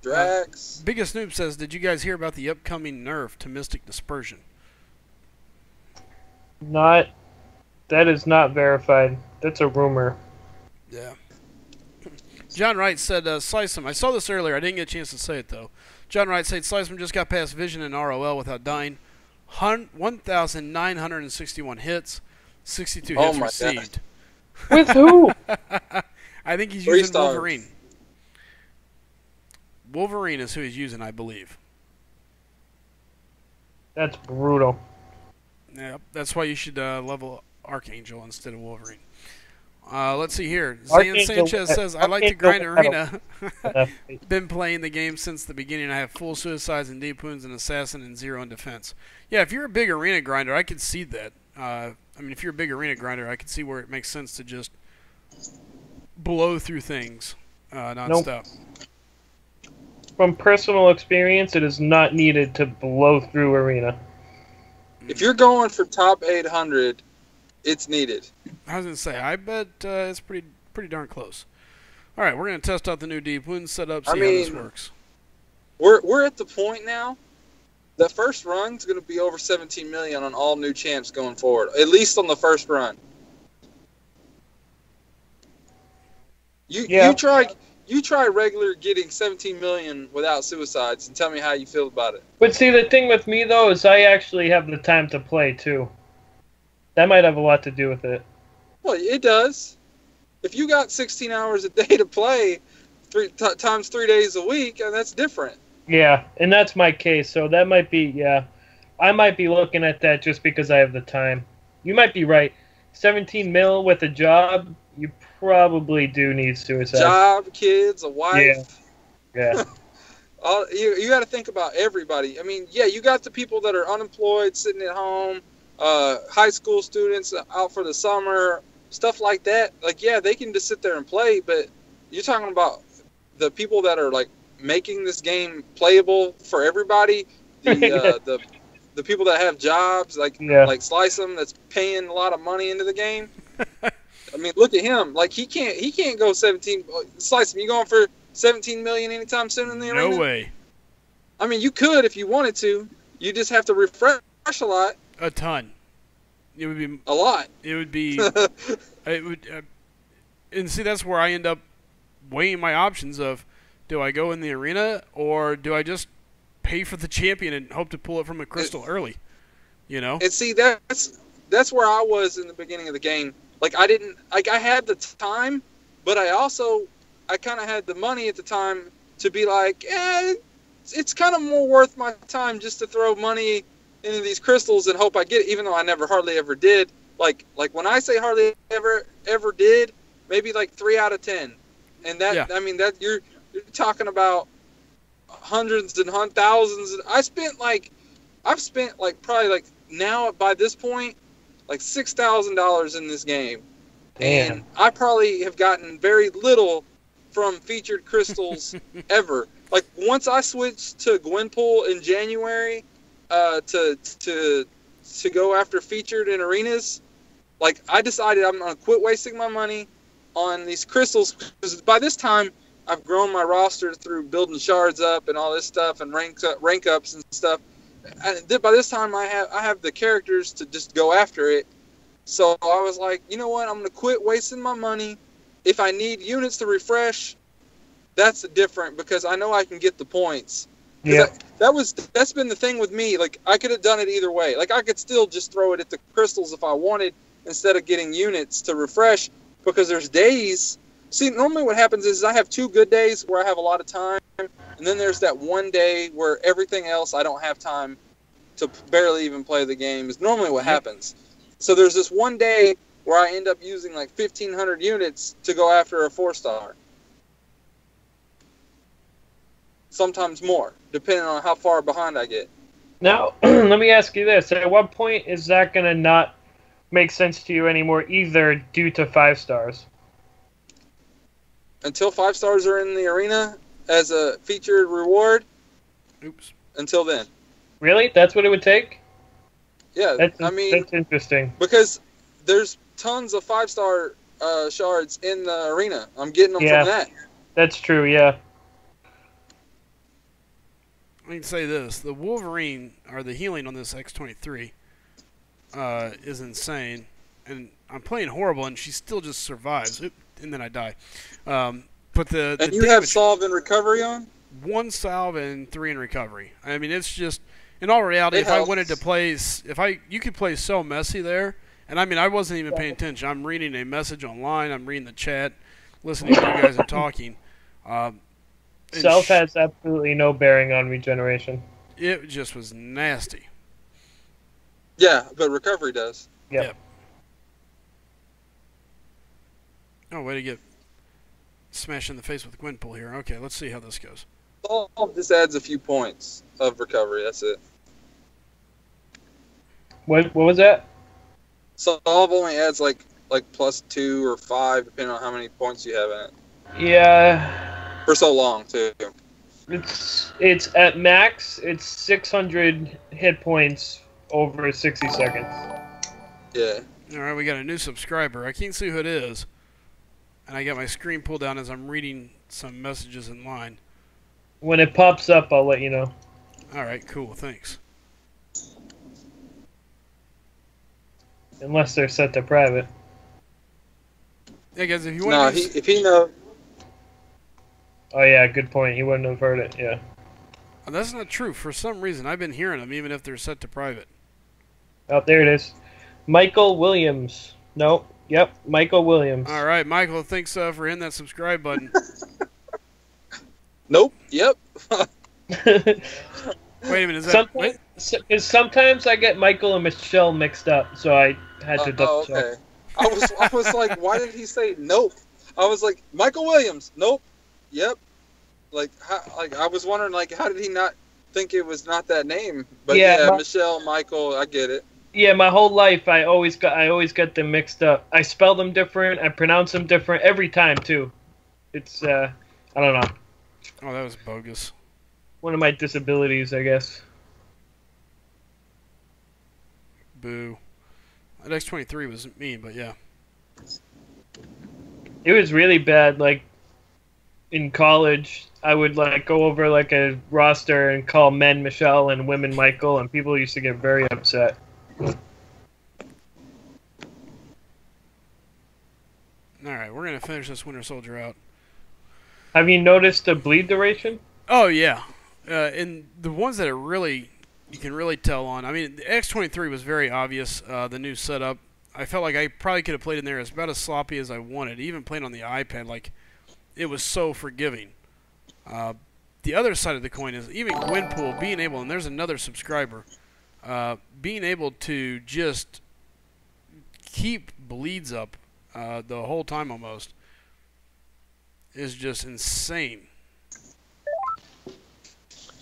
Drax. Biggest Noob says, did you guys hear about the upcoming nerf to Mystic Dispersion? That is not verified. That's a rumor. Yeah. John Wright said, SlycM. I saw this earlier. I didn't get a chance to say it, though. John Wright said, SlycM just got past Vision and ROL without dying. 1,961 hits. 62 hits received. With who? I think he's 3 using stars. Wolverine. Wolverine is who he's using, I believe. That's brutal. Yeah, that's why you should level Archangel instead of Wolverine. Let's see here. Zayn Sanchez says, I like to grind arena. Been playing the game since the beginning. I have full suicides and deep wounds and assassin and 0 in defense. Yeah, if you're a big arena grinder, I could see that. I mean, if you're a big arena grinder, I could see where it makes sense to just blow through things nonstop. Nope. From personal experience, it is not needed to blow through arena. If you're going for top 800, it's needed. I was going to say, I bet it's pretty darn close. All right, we're gonna test out the new deep wound setup. See I how this mean, works. We're at the point now. The first run's going to be over 17 million on all new champs going forward. At least on the first run. You try regular getting 17 million without suicides and tell me how you feel about it. But see, the thing with me though is I actually have the time to play too. That might have a lot to do with it. Well, it does. If you got 16 hours a day to play, times 3 days a week, and that's different. Yeah, and that's my case. So that might be, yeah. I might be looking at that just because I have the time. You might be right. 17 mil with a job, you probably do need suicide. Job, kids, a wife. Yeah. You got to think about everybody. I mean, yeah, you got the people that are unemployed, sitting at home, high school students out for the summer, stuff like that. Like, yeah, they can just sit there and play, but you're talking about the people that are, like, making this game playable for everybody. The people that have jobs, like Slycem, that's paying a lot of money into the game. I mean, look at him. Like, he can't go 17. Slycem, you going for 17 million anytime soon in the arena? No way. I mean, you could if you wanted to. You just have to refresh a lot. A ton. It would be a lot. It would be. It would. And see, that's where I end up weighing my options of, do I go in the arena or do I just pay for the champion and hope to pull it from a crystal early? You know. And see, that's where I was in the beginning of the game. Like, I had the time, but I kind of had the money at the time to be like, it's kind of more worth my time just to throw money into these crystals and hope I get it, even though I never hardly ever did. Like when I say hardly ever did, maybe like 3 out of 10. And that, yeah. I mean, that you're talking about hundreds and thousands. I've spent probably now by this point, like $6,000 in this game. Damn. And I probably have gotten very little from featured crystals ever. Like, once I switched to Gwenpool in January to go after featured in arenas, like, I decided I'm going to quit wasting my money on these crystals, because by this time I've grown my roster through building shards up and all this stuff and rank ups and stuff. And by this time I have the characters to just go after it. So I was like, you know what? I'm going to quit wasting my money. If I need units to refresh, that's different, because I know I can get the points. Yeah. That's been the thing with me. Like, I could have done it either way. Like, I could still just throw it at the crystals if I wanted, instead of getting units to refresh, because there's days. See, normally what happens is I have 2 good days where I have a lot of time, and then there's that one day where everything else I don't have time to barely even play the game, is normally what happens. So there's this one day where I end up using like 1,500 units to go after a 4-star. Sometimes more, depending on how far behind I get. Now, let me ask you this. At what point is that going to not make sense to you anymore, either due to 5 stars? Until 5 stars are in the arena as a featured reward. Oops. Until then. Really? That's what it would take? Yeah, that's interesting. Because there's tons of 5-star shards in the arena. I'm getting them from that. That's true, yeah. I can say this. The Wolverine, or the healing on this X-23, is insane. And I'm playing horrible, and she still just survives. Oop, and then I die. But the and you have salve and recovery on? 1 salve and 3 in recovery. I mean, it's just... In all reality, if I wanted to play... You could play so messy there. And, I mean, I wasn't even paying attention. I'm reading a message online. I'm reading the chat, listening to you guys and talking. Self has absolutely no bearing on regeneration. It just was nasty. Yeah, but recovery does. Yep. Oh, way to get smashed in the face with Gwenpool here. Okay, let's see how this goes. Salve just adds a few points of recovery. That's it. What was that? Salve only adds like +2 or 5, depending on how many points you have in it. Yeah. For so long too. It's at max. It's 600 hit points over 60 seconds. Yeah. All right, we got a new subscriber. I can't see who it is. and I got my screen pulled down as I'm reading some messages in line. When it pops up, I'll let you know. All right, cool, thanks. Unless they're set to private. Yeah, guys, if you No, want to... if he know. Oh yeah, good point. He wouldn't have heard it. Yeah. Oh, that's not true. For some reason, I've been hearing them, even if they're set to private. Oh, there it is. Michael Williams. Nope. Yep. Michael Williams. All right, Michael, thanks for hitting that subscribe button. Nope. Yep. Wait a minute, is that... Wait. Sometimes I get Michael and Michelle mixed up, so I had to double check. Okay. I was like, why did he say nope? I was like, Michael Williams. Nope. Yep. Like I was wondering, like, how did he not think it was not that name? But yeah, Michelle, Michael, I get it. Yeah, my whole life I always got them mixed up. I spell them different, I pronounce them different every time too. It's I don't know. Oh, that was bogus. One of my disabilities, I guess. Boo. That X23 was me, but yeah. It was really bad. Like in college, I would like go over like a roster and call men Michelle and women Michael, and people used to get very upset. Alright, we're going to finish this Winter Soldier out. Have you noticed the bleed duration? Oh, yeah. And the ones that are really, you can really tell on, I mean, the X23 was very obvious, the new setup. I felt like I probably could have played in there. It's about as sloppy as I wanted. Even playing on the iPad, like, it was so forgiving. The other side of the coin is even Gwenpool being able, and there's another subscriber, being able to just keep bleeds up the whole time almost is just insane.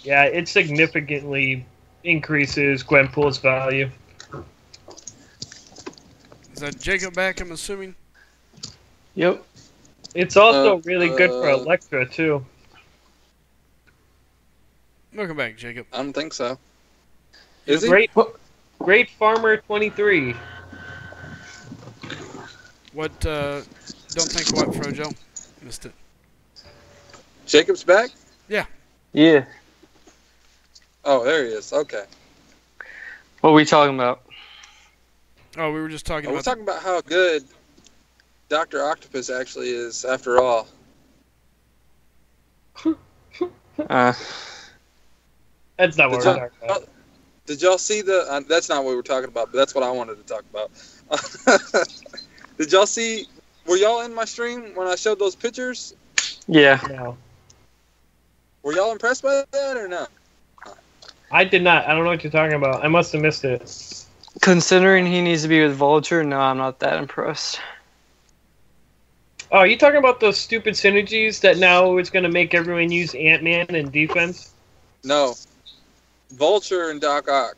Yeah, it significantly increases Gwenpool's value. Is that Jacob back, I'm assuming? Yep. It's also really good for Electra, too. Welcome back, Jacob. I don't think so. Is he? Great Farmer 23. What, don't think what, Frojo? Missed it. Jacob's back? Yeah. Yeah. Oh, there he is. Okay. What are we talking about? Oh, we were just talking We're about... talking about how good Dr. Octopus actually is, after all. That's not what we're talking about. Did y'all see the... that's not what we were talking about, but that's what I wanted to talk about. Did y'all see... Were y'all in my stream when I showed those pictures? Yeah. No. Were y'all impressed by that or no? I did not. I don't know what you're talking about. I must have missed it. Considering he needs to be with Vulture, no, I'm not that impressed. Oh, are you talking about those stupid synergies that now it's going to make everyone use Ant-Man in defense? No. Vulture and Doc Ock.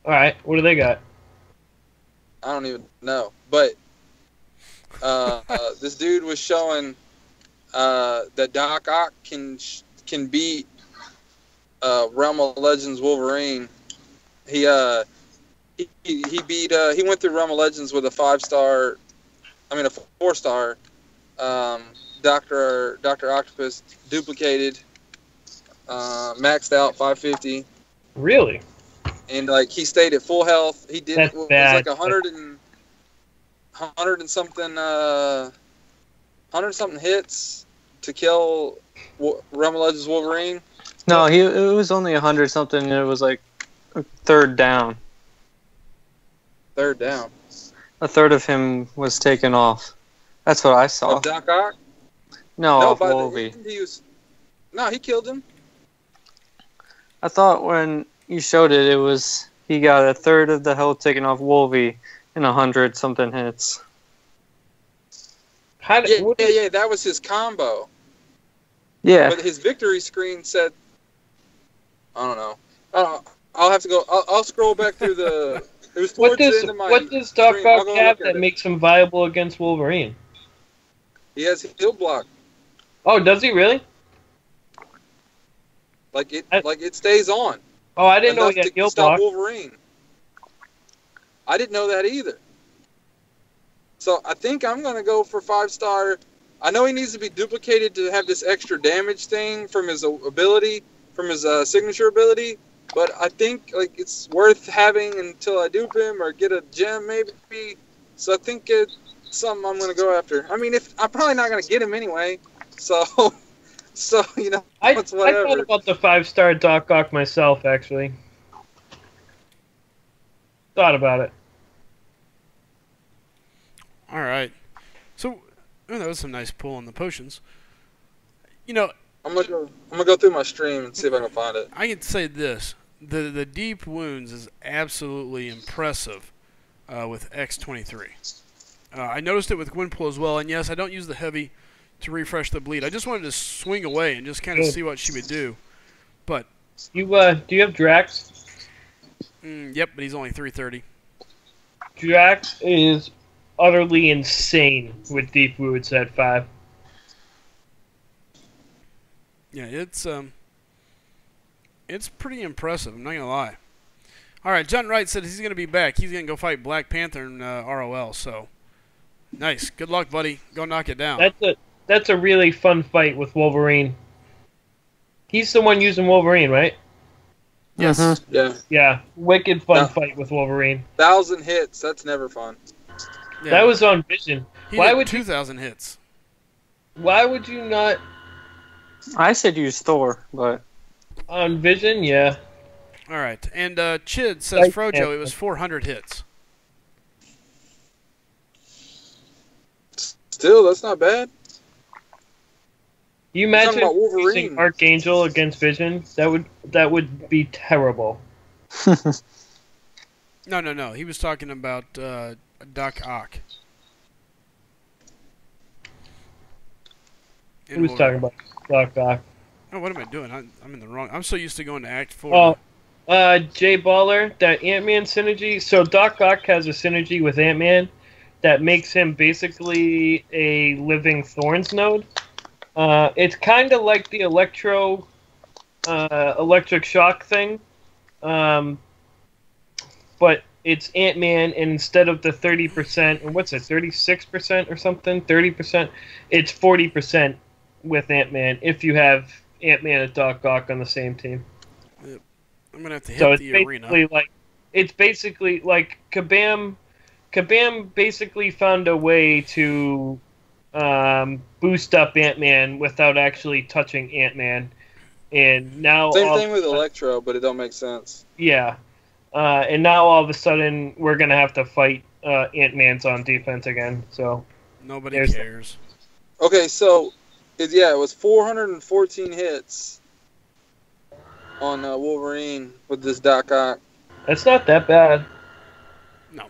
Alright, what do they got? I don't even know. But this dude was showing that Doc Ock can beat Realm of Legends Wolverine. He beat he went through Realm of Legends with a 4-star Dr. Octopus duplicated, maxed out 550. Really? And like he stayed at full health. He did That's it was bad. like 100 and something hits to kill Realm of Legends Wolverine. No, it was only 100 something, and it was like a third down. Third down. A third of him was taken off. That's what I saw. Of Doc Ock? No, No, off by the Wolvie. end he killed him. I thought when you showed it, it was he got a third of the health taken off Wolvie in 100 something hits. How did, Yeah, that was his combo. Yeah. But his victory screen said, I don't know. I'll have to go. I'll scroll back through the. It was towards the end of my. What does Doc stream. I'll Ock go have look at that it. makes him viable against Wolverine? He has heal block. Oh, does he really? Like it stays on. Oh, I didn't know enough he had to heal stop block. Wolverine. I didn't know that either. So I think I'm going to go for 5-star. I know he needs to be duplicated to have this extra damage thing from his ability, from his signature ability. But I think like it's worth having until I dupe him or get a gem maybe. So I think it's something I'm going to go after. I mean, if I'm probably not going to get him anyway. So you know, it's whatever. I thought about the 5-star Doc Ock myself, actually. Thought about it. All right. So, that was some nice pull on the potions. You know, I'm gonna go through my stream and see if I can find it. I can say this: the deep wounds is absolutely impressive with X23. I noticed it with Gwynpool as well, and yes, I don't use the heavy to refresh the bleed. I just wanted to swing away and just kind of see what she would do. But you do you have Drax? Yep, but he's only 330. Drax is utterly insane with deep wounds at 5. Yeah, it's pretty impressive. I'm not gonna lie. All right, John Wright said he's gonna be back. He's gonna go fight Black Panther in ROL. So nice. Good luck, buddy. Go knock it down. That's a really fun fight with Wolverine. He's the one using Wolverine, right? Yes. Yeah. Yeah. Wicked fun fight with Wolverine. 1,000 hits. That's never fun. Yeah. That was on Vision. Why would 2,000 hits? Why would you not I said use Thor, but on Vision? Yeah. All right. And Chid says Frojo, it was 400 hits. Still, that's not bad. You imagine about Wolverine. using Archangel against Vision? That would be terrible. No. He was talking about Doc Ock. He was talking about Doc Ock. Oh, what am I doing? I'm in the wrong. I'm so used to going to Act 4. Oh, Jay Baller, that Ant-Man synergy. So Doc Ock has a synergy with Ant-Man that makes him basically a living Thorns node. It's kind of like the electric shock thing, but it's Ant-Man, and instead of the 30%, and what's it, 36% or something, 30%, it's 40% with Ant-Man if you have Ant-Man and Doc Ock on the same team. Yep. I'm gonna have to hit the arena. It's basically like Kabam. Kabam basically found a way to boost up Ant-Man without actually touching Ant-Man, and now same thing with Electro, but it don't make sense. Yeah, and now all of a sudden we're gonna have to fight Ant-Man's on defense again. So nobody cares. Okay, so it was 414 hits on Wolverine with this Doc Ock. That's not that bad. No.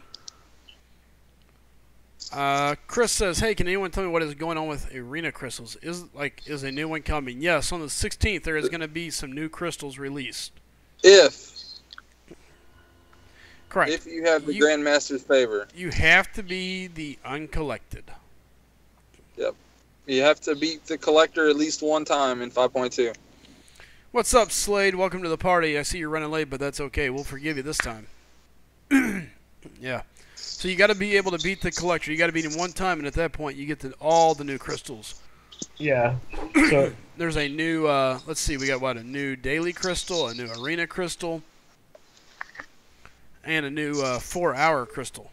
Chris says, "Hey, can anyone tell me what is going on with arena crystals? Is a new one coming?" Yes, on the 16th there is going to be some new crystals released. Correct. If you have the Grandmaster's favor. You have to be the uncollected. Yep. You have to beat the collector at least one time in 5.2. What's up, Slade? Welcome to the party. I see you're running late, but that's okay. We'll forgive you this time. Yeah. So you got to be able to beat the collector. You got to beat him one time, and at that point, you get all the new crystals. Yeah. So there's a new. Let's see. We got what? A new daily crystal, a new arena crystal, and a new 4-hour crystal.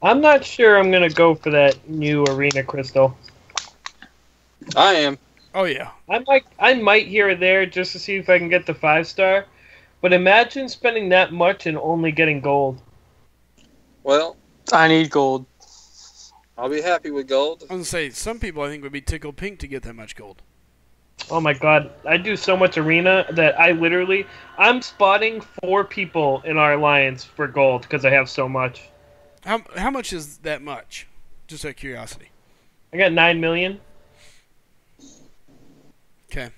I'm not sure I'm gonna go for that new arena crystal. I am. Oh yeah. I might here or there just to see if I can get the 5-star. But imagine spending that much and only getting gold. Well, I need gold. I'll be happy with gold. I was gonna say some people I think would be tickled pink to get that much gold. Oh my god, I do so much arena that I'm spotting 4 people in our alliance for gold because I have so much. How much is that much? Just out of curiosity. I got 9 million. Okay.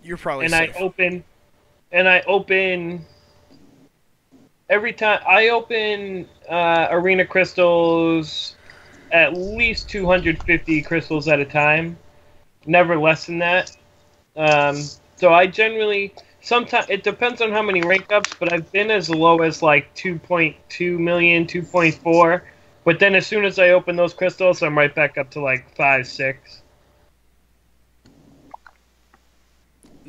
You're probably and safe. I open every time I open arena crystals, at least 250 crystals at a time, never less than that. So I generally, sometimes it depends on how many rank ups, but I've been as low as like 2.2 million, 2.4. But then as soon as I open those crystals, I'm right back up to like 5, 6.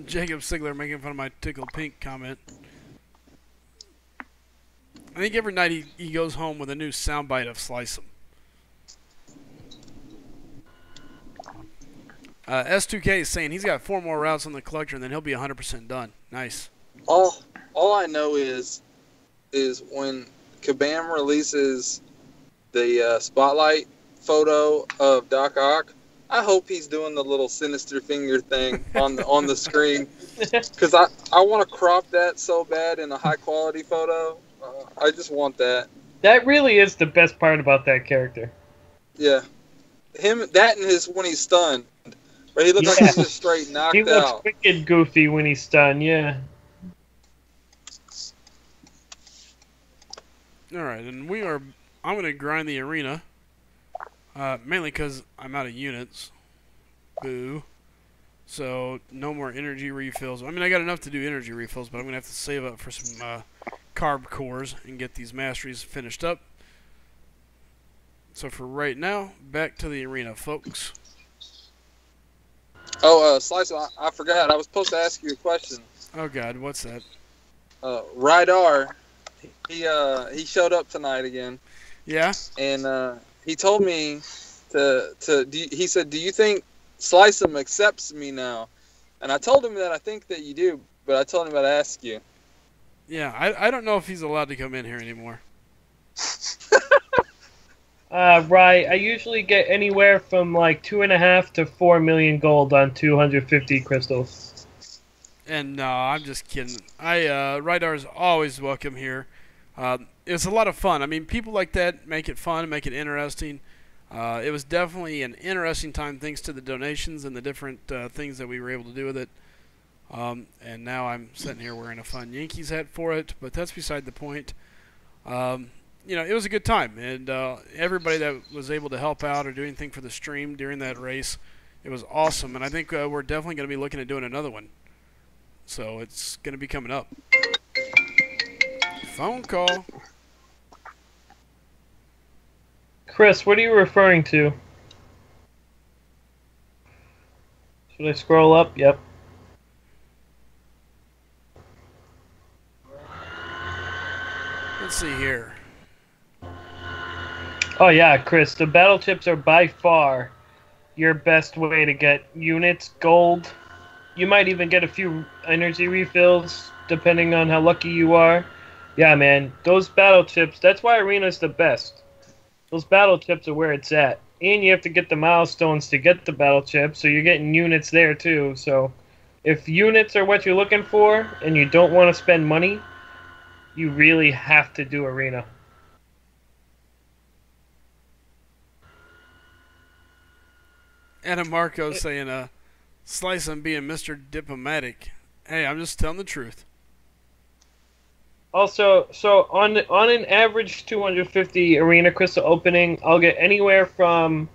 Jacob Sigler making fun of my tickle pink comment. I think every night he goes home with a new soundbite of Slice 'em. S2K is saying he's got 4 more routes on the collector and then he'll be 100% done. Nice. All I know is when Kabam releases the spotlight photo of Doc Ock, I hope he's doing the little sinister finger thing on the screen, because I want to crop that so bad in a high quality photo. I just want that. That really is the best part about that character. Yeah, that and his when he's stunned, where he looks like he's just straight knocked he looks out. wicked goofy when he's stunned. Yeah. All right, and I'm going to grind the arena, mainly because I'm out of units. Boo. So, no more energy refills. I mean, I got enough to do energy refills, but I'm going to have to save up for some carb cores and get these masteries finished up. So, for right now, back to the arena, folks. Oh, Slice, I forgot. I was supposed to ask you a question. Oh, God, what's that? Rydar, he showed up tonight again. Yeah? And he told me he said, do you think SlycemGaming accepts me now? And I told him that I think that you do, but I told him I'd ask you. Yeah, I don't know if he's allowed to come in here anymore. Right. I usually get anywhere from like 2.5 to 4 million gold on 250 crystals. And no, I'm just kidding. Rydar's always welcome here. It's a lot of fun. I mean, people like that make it fun, make it interesting. It was definitely an interesting time thanks to the donations and the different things that we were able to do with it. And now I'm sitting here wearing a fun Yankees hat for it, but that's beside the point. You know, it was a good time, and everybody that was able to help out or do anything for the stream during that race, it was awesome. And I think we're definitely going to be looking at doing another one. So it's going to be coming up. Phone call. Chris, what are you referring to? Should I scroll up? Yep. Let's see here. Oh yeah, Chris, the battle chips are by far your best way to get units, gold. You might even get a few energy refills, depending on how lucky you are. Yeah, man, those battle chips, that's why Arena's the best. Those battle chips are where it's at. And you have to get the milestones to get the battle chips, so you're getting units there too. So if units are what you're looking for, and you don't want to spend money, you really have to do Arena. Adam Marco saying, Slice I'm being Mr. Diplomatic. Hey, I'm just telling the truth. Also, so on an average 250 Arena Crystal opening, I'll get anywhere from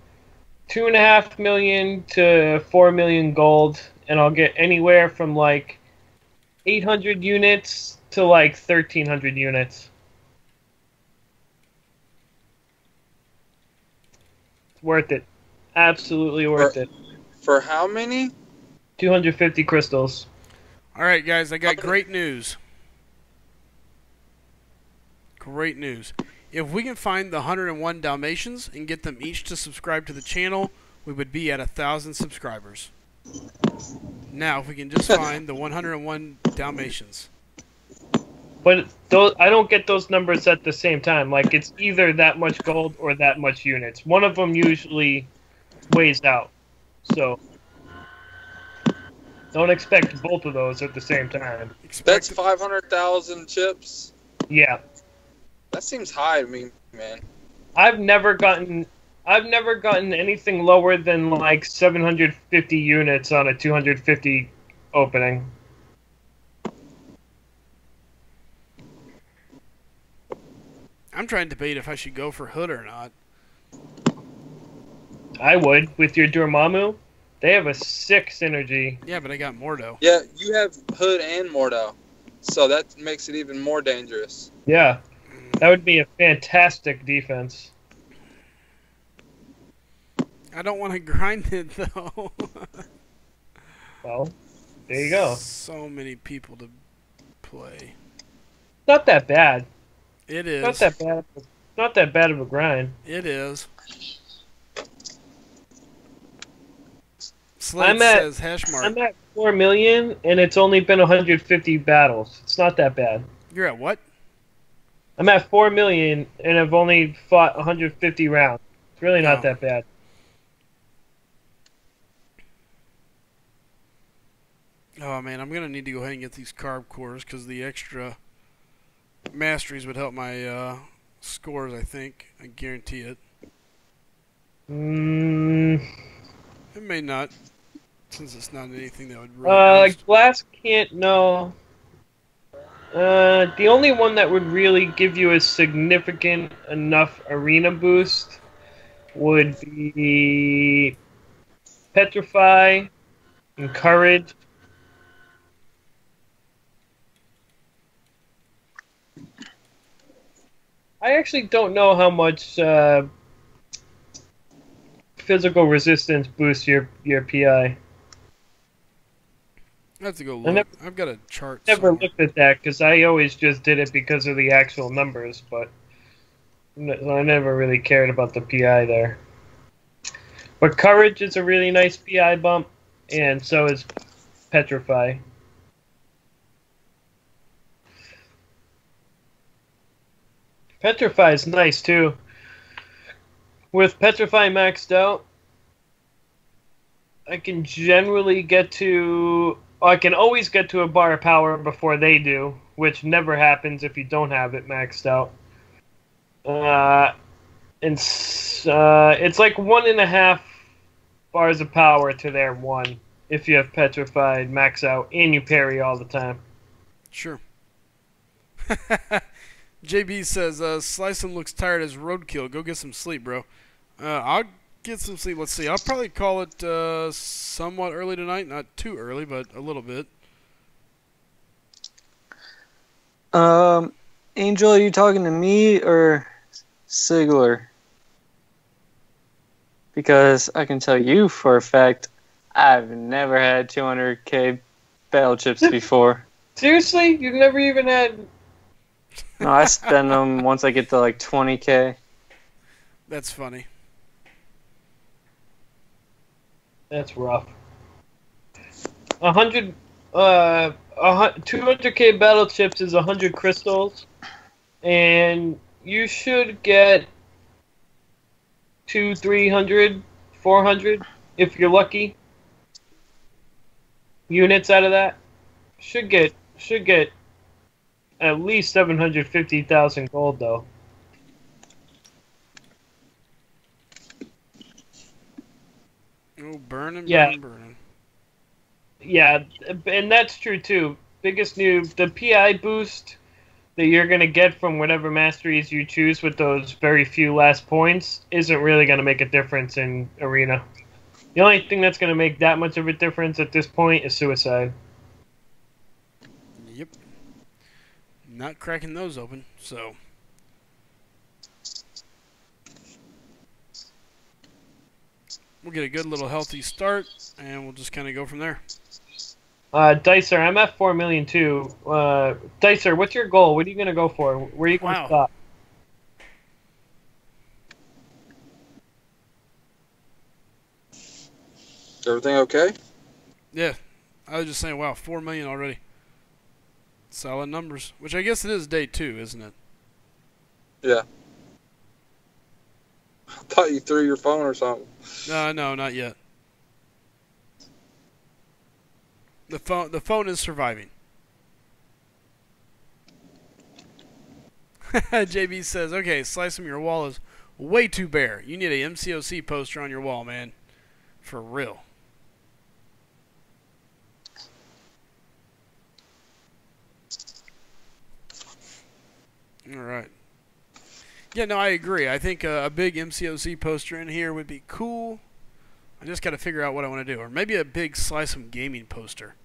2.5 million to 4 million gold, and I'll get anywhere from like 800 units to like 1,300 units. It's worth it. Absolutely worth it. For how many? 250 crystals. All right, guys, I got great news. Great news. If we can find the 101 Dalmatians and get them each to subscribe to the channel, we would be at 1,000 subscribers. Now, if we can just find the 101 Dalmatians. But those, I don't get those numbers at the same time. Like, it's either that much gold or that much units. One of them usually weighs out. So, don't expect both of those at the same time. That's 500,000 chips? Yeah. That seems high to me, man. I've never gotten anything lower than like 750 units on a 250 opening. I'm trying to debate if I should go for Hood or not. I would with your Dormammu. They have a 6 synergy. Yeah, but I got Mordo. Yeah, you have Hood and Mordo, so that makes it even more dangerous. Yeah, that would be a fantastic defense. I don't want to grind it, though. Well, there you go. So many people to play. Not that bad. It is. Not that bad. Not that bad of a grind. It is. Slate I'm at- says hash mark. I'm at 4 million, and it's only been 150 battles. It's not that bad. You're at what? I'm at 4 million, and I've only fought 150 rounds. It's really not Oh. that bad. Oh man, I'm gonna need to go ahead and get these carb cores because the extra masteries would help my scores. I think I guarantee it. It may not, since it's not anything that would really boost. Glass can't know. The only one that would really give you a significant enough arena boost would be Petrify and Courage. I actually don't know how much physical resistance boosts your PI. I have to go look. I've got a chart. Never somewhere. looked at that because I always just did it because of the actual numbers, but I never really cared about the PI there. But Courage is a really nice PI bump, and so is Petrify. Petrify is nice too. With Petrify maxed out, I can generally get to... I can always get to a bar of power before they do, which never happens if you don't have it maxed out. It's like 1.5 bars of power to their 1 if you have Petrified max out and you parry all the time. Sure. JB says, Slicem looks tired as roadkill. Go get some sleep, bro. I'll get some sleep. Let's see. I'll probably call it somewhat early tonight. Not too early, but a little bit. Angel, are you talking to me or Sigler? Because I can tell you for a fact, I've never had 200k battle chips before. Seriously? You've never even had... No, I spend them once I get to like 20k. That's funny. That's rough. 200k battle chips is 100 crystals, and you should get 200, 300, 400 if you're lucky. Units out of that should get at least 750,000 gold though. Oh, burning, Yeah. burning. Yeah, and that's true too. Biggest the PI boost that you're going to get from whatever masteries you choose with those very few last points isn't really going to make a difference in Arena. The only thing that's going to make that much of a difference at this point is Suicide. Yep. Not cracking those open, so... We'll get a good little healthy start, and we'll just kind of go from there. Dicer, I'm at 4 million too. Dicer, what's your goal? What are you going to go for? Where are you going to stop? Everything okay? Yeah. I was just saying, wow, 4 million already. Solid numbers. Which I guess it is day 2, isn't it? Yeah. I thought you threw your phone or something. No, not yet. The phone is surviving. JB says, okay, Slicem, your wall is way too bare. You need a MCOC poster on your wall, man. For real. Alright. Yeah, no, I agree. I think a big MCOC poster in here would be cool. I just got to figure out what I want to do. Or maybe a big SlycemGaming poster.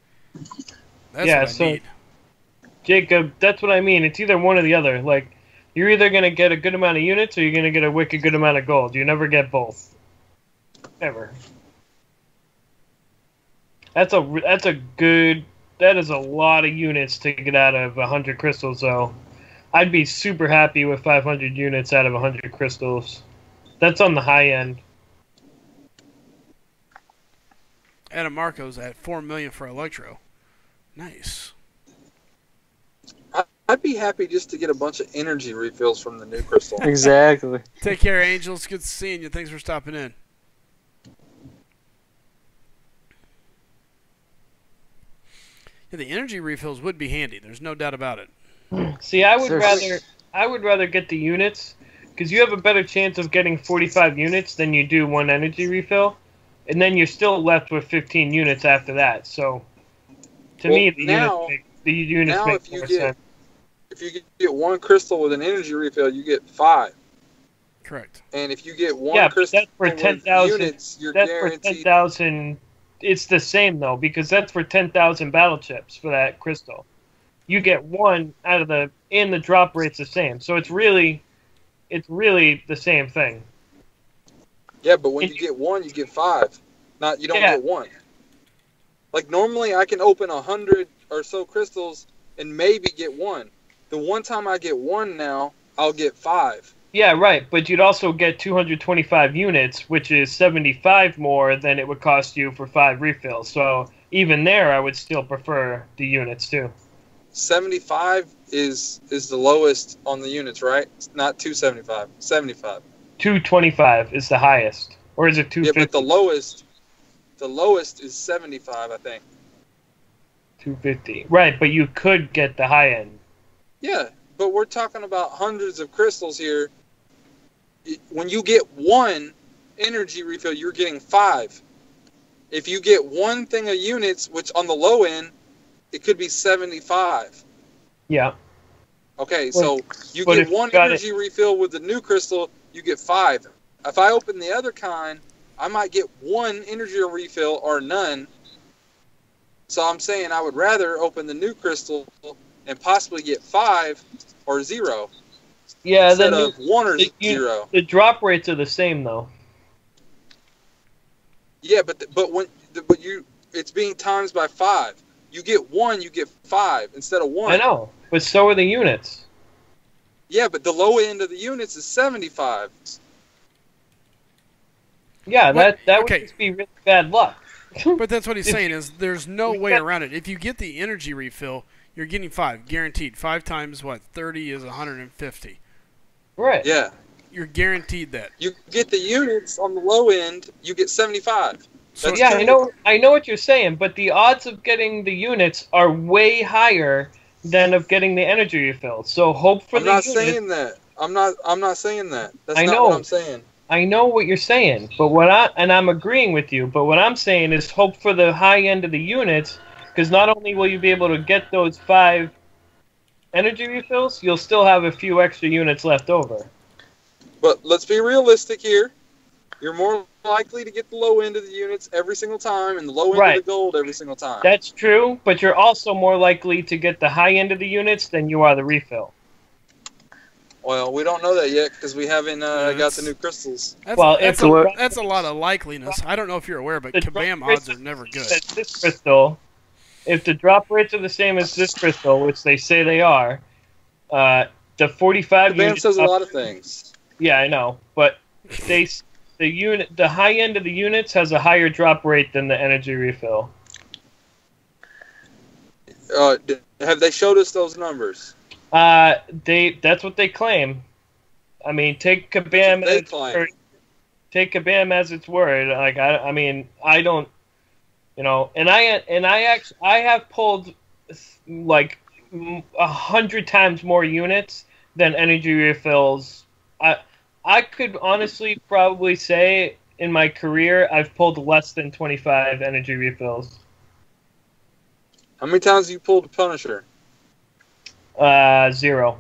That's Yeah, what I so- need. Jacob, that's what I mean. It's either one or the other. Like, you're either going to get a good amount of units or you're going to get a wicked good amount of gold. You never get both. Ever. That is a lot of units to get out of 100 crystals, though. I'd be super happy with 500 units out of 100 crystals. That's on the high end. Adam Marco's at 4 million for Electro. Nice. I'd be happy just to get a bunch of energy refills from the new crystal. Exactly. Take care, Angels. Good seeing you. Thanks for stopping in. Yeah, the energy refills would be handy. There's no doubt about it. See, I would Seriously. rather get the units because you have a better chance of getting 45 units than you do one energy refill, and then you're still left with 15 units after that. So, to me, the units now make if you more get sense. if you get one crystal with an energy refill, you get 5. Correct. And if you get one Yeah, but crystal that's for with 10,000. units, you're That's for guaranteed. 10,000. It's the same though because that's for 10,000 battle chips for that crystal. You get one out of and the drop rate's the same. So it's really the same thing. Yeah, but when you get one, you get 5. You don't Yeah. get one. Like normally, I can open 100 or so crystals and maybe get one. The one time I get one now, I'll get 5. Yeah, right. But you'd also get 225 units, which is 75 more than it would cost you for 5 refills. So even there, I would still prefer the units too. 75 is the lowest on the units, right? It's not 275. 75. 225 is the highest, or is it Yeah, 250? but the lowest is 75, I think. 250. Right, but you could get the high end. Yeah, but we're talking about hundreds of crystals here. When you get one energy refill, you're getting 5. If you get one thing of units, which on the low end, it could be 75. Yeah. Okay, so you but get if you one got energy refill with the new crystal, you get 5. If I open the other kind, I might get one energy refill or none. So I'm saying I would rather open the new crystal and possibly get 5 or 0 Yeah, instead then of 1 or the- 0. the drop rates are the same though. Yeah, but it's being times by 5. You get 1, you get 5 instead of 1. I know, but so are the units. Yeah, but the low end of the units is 75. Yeah, What? that Okay. would just be really bad luck. But that's what he's If- saying is there's no if way that- around it. If you get the energy refill, you're getting 5, guaranteed. 5 times what? 30 is 150. Right. Yeah. You're guaranteed that. You get the units on the low end, you get 75. So That's Yeah, true. I know what you're saying, but the odds of getting the units are way higher than of getting the energy refill. So hope for I'm the not units. saying that. I'm not saying that. That's I not know. what I'm saying. I know what you're saying, but I'm agreeing with you. But what I'm saying is hope for the high end of the units, because not only will you be able to get those 5 energy refills, you'll still have a few extra units left over. But let's be realistic here. You're more likely to get the low end of the units every single time and the low end Right. of the gold every single time. That's true, but you're also more likely to get the high end of the units than you are the refill. Well, we don't know that yet because we haven't got that's- the new crystals. That's, Well, that's, if a, the- that's a lot of likeliness. I don't know if you're aware, but The Kabam drop odds rates are never good. That this crystal, if the drop rates are the same as this crystal, which they say they are, the 45 The band units says a up- lot of things. Yeah, I know, but the high end of the units has a higher drop rate than the energy refill. Have they showed us those numbers? That's what they claim. I mean, take Kabam They as its claim. word. Take Kabam as its word. Like I mean, I don't, and I have pulled like 100 times more units than energy refills. I could honestly probably say in my career I've pulled less than 25 energy refills. How many times have you pulled the Punisher? 0.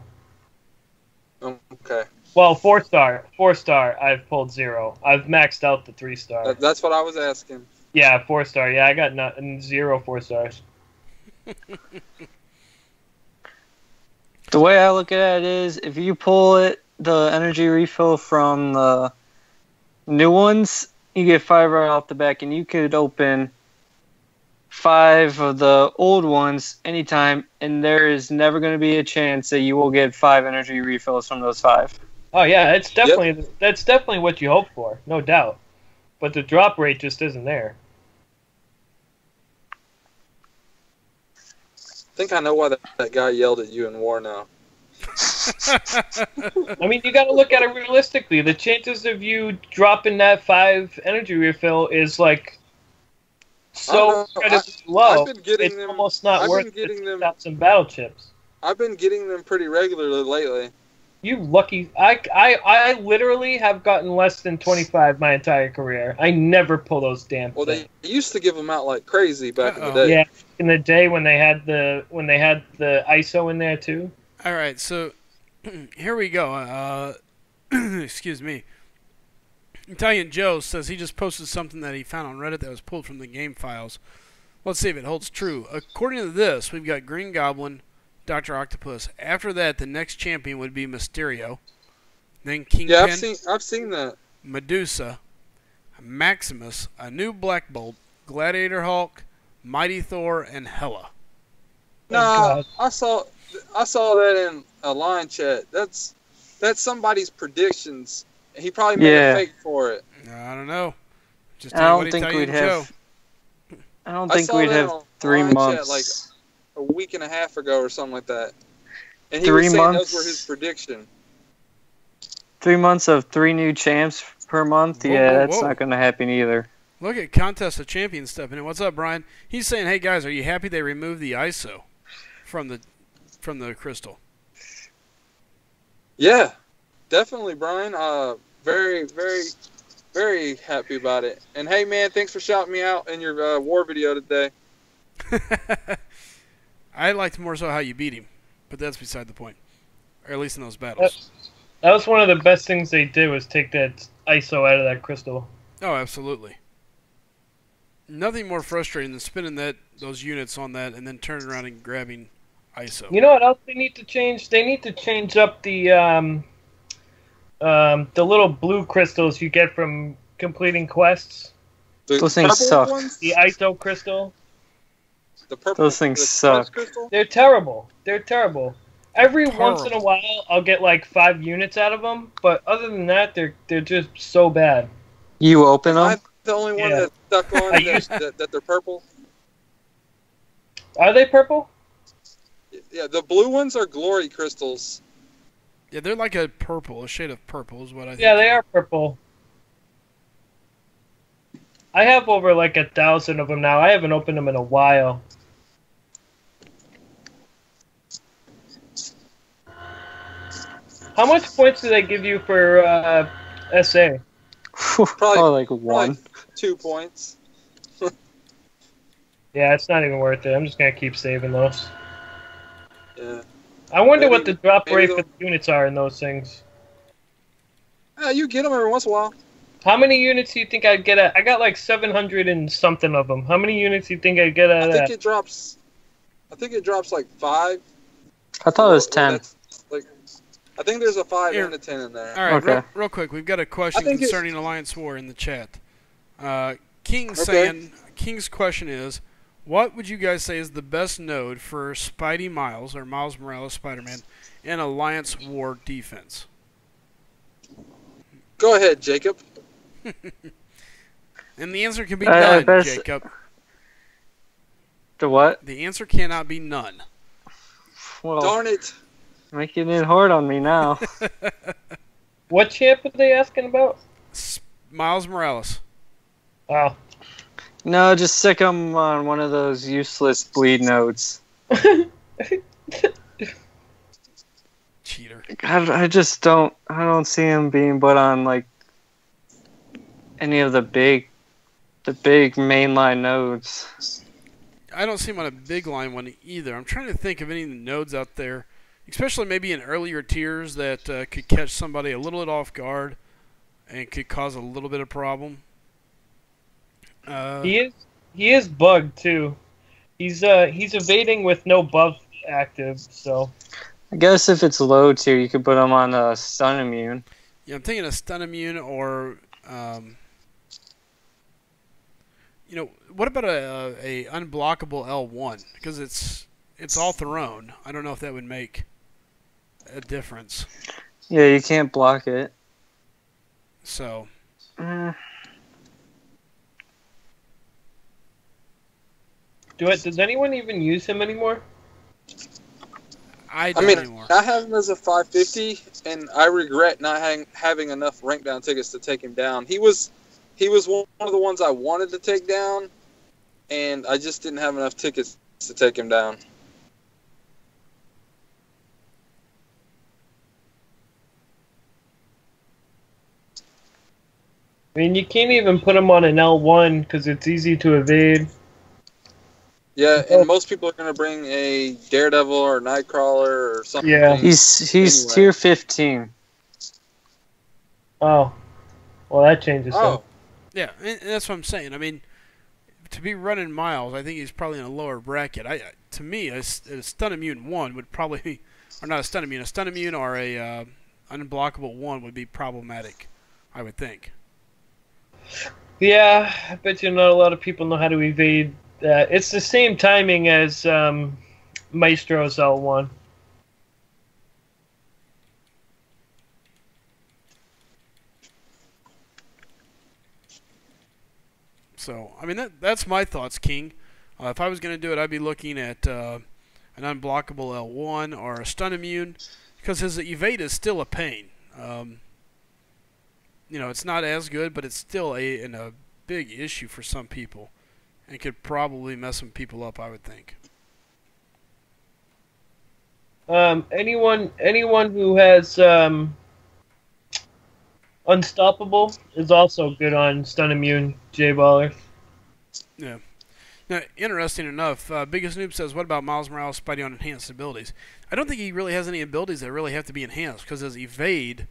Okay. Well, 4-star. 4-star, I've pulled 0. I've maxed out the 3-star. That's what I was asking. Yeah, 4-star. Yeah, I got 0 4-stars. The way I look at it is, if you pull the energy refill from the new ones, you get 5 right off the back, and you could open 5 of the old ones anytime, and there is never going to be a chance that you will get 5 energy refills from those 5. Oh yeah, that's definitely what you hope for, no doubt. But the drop rate just isn't there. I think I know why that guy yelled at you in war now. I mean, you got to look at it realistically. The chances of you dropping that 5 energy refill is like so incredibly low. It's almost not worth the 2,000 battle chips. I've been getting them pretty regularly lately. You lucky! I literally have gotten less than 25 my entire career. I never pull those damn. Well, things. they used to give them out like crazy back in the day. Yeah, in the day when they had the ISO in there too. All right, so here we go. Excuse me. Italian Joe says he just posted something that he found on Reddit that was pulled from the game files. Let's see if it holds true. According to this, we've got Green Goblin, Dr. Octopus. After that, the next champion would be Mysterio. Then Kingpin. Yeah, I've seen that. Medusa, Maximus, a new Black Bolt, Gladiator Hulk, Mighty Thor, and Hela. No, I saw that in a line chat. That's somebody's predictions. He probably made a fake for it. I don't know. Just I don't think we'd have 3 months. Chat like a week and a half ago or something like that. And he 3 was saying months. those were his prediction. 3 months of 3 new champs per month. That's not going to happen either. Look at Contest of Champions stepping in. What's up, Brian? He's saying, "Hey guys, are you happy they removed the ISO from the crystal?" Yeah, definitely, Brian. Very, very, very happy about it. And hey, man, thanks for shouting me out in your war video today. I liked more so how you beat him, but that's beside the point. Or at least in those battles. That was one of the best things they did, was take that ISO out of that crystal. Oh, absolutely. Nothing more frustrating than spinning those units on that and then turning around and grabbing ISO. You know what else they need to change? They need to change up the little blue crystals you get from completing quests. Those things suck. The ISO crystal. The purple. Those things suck. Crystal? They're terrible. They're terrible. Every once in a while, I'll get like 5 units out of them, but other than that, they're just so bad. You open them? I'm the only one that's stuck on that they're purple. Are they purple? Yeah, the blue ones are glory crystals. Yeah, they're like a shade of purple is what I think. Yeah, they are purple. I have over like 1,000 of them now. I haven't opened them in a while. How much points do they give you for SA? Probably like 1. 2 points. Yeah, it's not even worth it. I'm just gonna keep saving those. Yeah. I wonder what the drop rate for the units are in those things. You get them every once in a while. How many units do you think I'd get at? I got like 700 and something of them. How many units do you think I'd get out of that? I think it drops like 5. I thought it was 10. I think there's a 5 and a 10 in there. All right, Okay. real quick, we've got a question concerning Alliance War in the chat. King's question is, what would you guys say is the best node for Spidey Miles, or Miles Morales Spider-Man, in Alliance War defense? Go ahead, Jacob. And the answer can be none, Jacob. The what? The answer cannot be none. Well, darn it. Making it hard on me now. What champ are they asking about? Miles Morales. Oh. No, just stick him on one of those useless bleed nodes. Cheater. God, I don't see him being put on like any of the big mainline nodes. I don't see him on a big line one either. I'm trying to think of any of the nodes out there especially maybe in earlier tiers that could catch somebody a little bit off guard and could cause a little bit of problem. He is bugged too. He's evading with no buff active, so. I guess if it's low tier, you could put him on a stun immune. Yeah, I'm thinking a stun immune or, what about a unblockable L1? Because it's all thrown. I don't know if that would make a difference. Yeah, you can't block it. So. Does anyone even use him anymore? I don't anymore. I have him as a 550, and I regret not having enough rank down tickets to take him down. He was one of the ones I wanted to take down, and I just didn't have enough tickets to take him down. I mean, you can't even put him on an L1 because it's easy to evade. Yeah, and most people are going to bring a Daredevil or Nightcrawler or something. Yeah. He's anyway. tier 15. Oh. Well, that changes things. Yeah, and that's what I'm saying. I mean, to be running Miles, I think he's probably in a lower bracket. To me, a stun immune 1 would probably be, or not a stun immune or a unblockable 1 would be problematic, I would think. Yeah, I bet you not a lot of people know how to evade that. It's the same timing as Maestro's L1. So, I mean, that's my thoughts, King. If I was going to do it, I'd be looking at an unblockable L1 or a stun immune, because his evade is still a pain. It's not as good, but it's still a big issue for some people, and could probably mess some people up, I would think. Anyone who has Unstoppable is also good on stun immune J-Baller. Yeah. Now, interesting enough, Biggest Noob says, what about Miles Morales' Spidey on enhanced abilities? I don't think he really has any abilities that really have to be enhanced, because his evade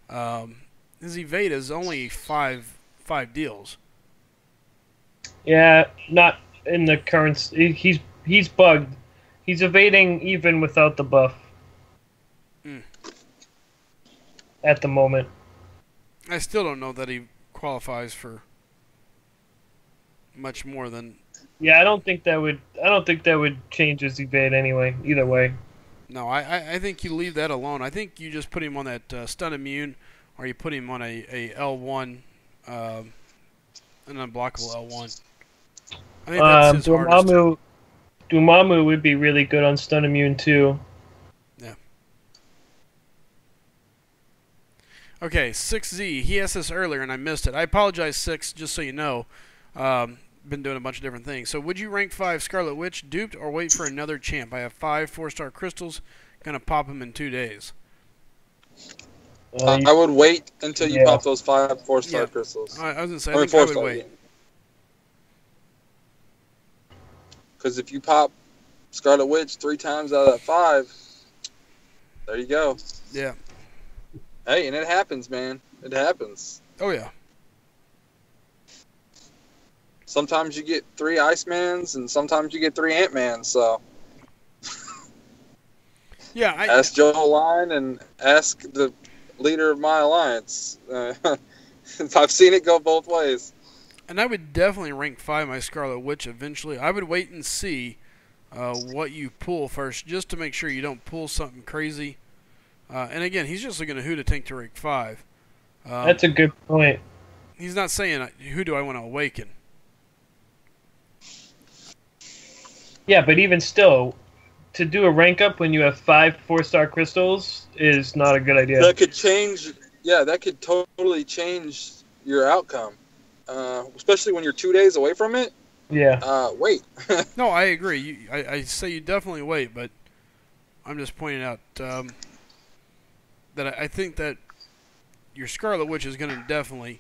is only five deals. Yeah, not in the current. He's bugged. He's evading even without the buff. At the moment. I still don't know that he qualifies for much more than. Yeah, I don't think that would change his evade anyway. Either way. No, I think you leave that alone. I think you just put him on that stun immune, or you put him on a L1, an unblockable L1. I think that's his hardest. Dormammu would be really good on stun immune too. Yeah. Okay, 6Z. He asked this earlier and I missed it. I apologize, 6, just so you know. Been doing a bunch of different things. So would you rank 5 Scarlet Witch duped or wait for another champ? I have 5 4-star crystals. Gonna pop them in 2 days. I would wait until you pop those 5 4-star crystals. I was gonna say, I think I would wait. Because if you pop Scarlet Witch 3 times out of that 5, there you go. Yeah. Hey, and it happens, man. It happens. Oh, yeah. Sometimes you get 3 Icemans, and sometimes you get 3 Ant-Mans, so... Yeah, ask Joe Line and ask the leader of my alliance. I've seen it go both ways. And I would definitely rank 5 my Scarlet Witch eventually. I would wait and see what you pull first, just to make sure you don't pull something crazy. And again, he's just looking at who to tank to rank 5. That's a good point. He's not saying, who do I want to awaken? Yeah, but even still, to do a rank up when you have 5 4-star crystals is not a good idea. That could change. Yeah, that could totally change your outcome. Especially when you're 2 days away from it. Yeah. Wait. No, I agree. I say you definitely wait, but I'm just pointing out that I think that your Scarlet Witch is going to definitely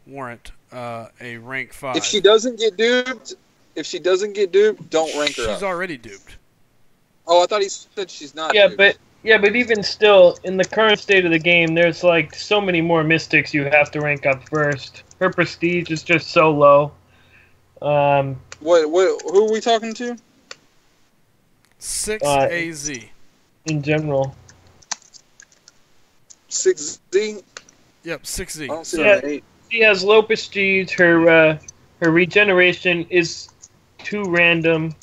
warrant a rank 5. If she doesn't get duped, don't rank her up. She's already duped. Oh, I thought he said she's not. Yeah, duped. but Yeah, but even still, in the current state of the game, there's like so many more mystics you have to rank up first. Her prestige is just so low. Who are we talking to? 6AZ. In general. 6Z? Yep, 6Z. I don't see Yeah. an 8. She has low prestige. Her regeneration is too random.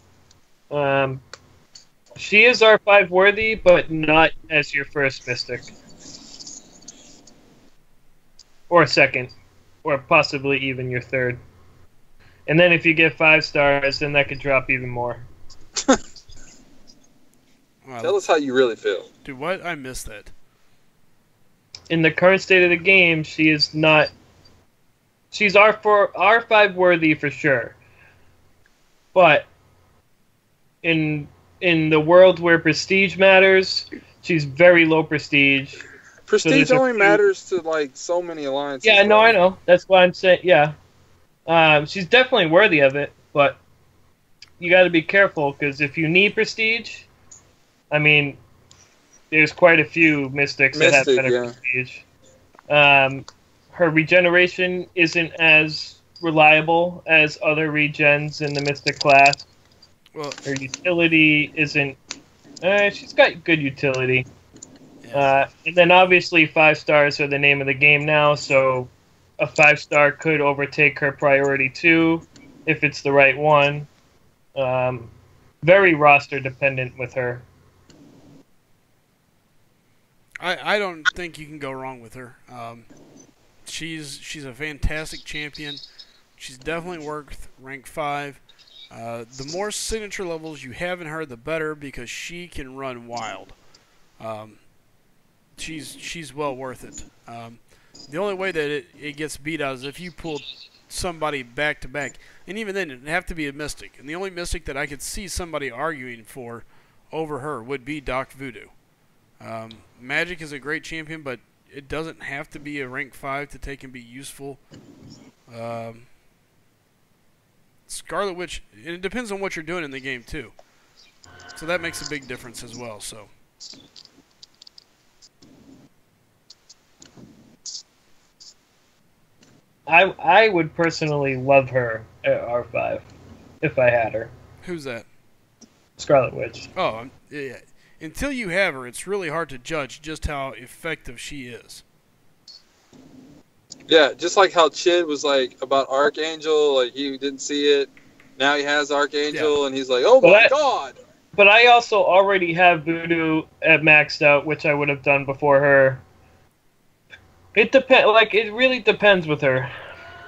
She is R5 worthy, but not as your first mystic. Or second. Or possibly even your third. And then if you get 5 stars, then that could drop even more. Tell us how you really feel. Dude, what? I missed that. In the current state of the game, she is not... She's R5 worthy for sure. But in the world where prestige matters, she's very low prestige. Prestige only matters to like so many alliances. Yeah, no, I know. That's why I'm saying, yeah. She's definitely worthy of it, but you got to be careful because if you need prestige, I mean, there's quite a few mystics that have better prestige. Her regeneration isn't as reliable as other regens in the mystic class. Well, her utility isn't... she's got good utility. yeah. And then obviously 5 stars are the name of the game now, so a 5-star could overtake her priority 2 if it's the right one. Very roster dependent with her. I don't think you can go wrong with her. She's a fantastic champion. She's definitely worth rank 5. The more signature levels you have in her, the better, because she can run wild. She's well worth it. The only way that it gets beat out is if you pull somebody back to back, and even then it'd have to be a mystic. And the only mystic that I could see somebody arguing for over her would be Doc Voodoo. Magic is a great champion, but it doesn't have to be a rank 5 to take and be useful. Scarlet Witch, and it depends on what you're doing in the game too. So that makes a big difference as well. So I would personally love her at R5 if I had her. who's that? Scarlet Witch. Oh, yeah. Until you have her, it's really hard to judge just how effective she is. Yeah, just like how Chid was like about Archangel, like he didn't see it. Now he has Archangel, and he's like, "Oh my god!" But I also already have Voodoo at maxed out, which I would have done before her. It depends. Like it really depends with her.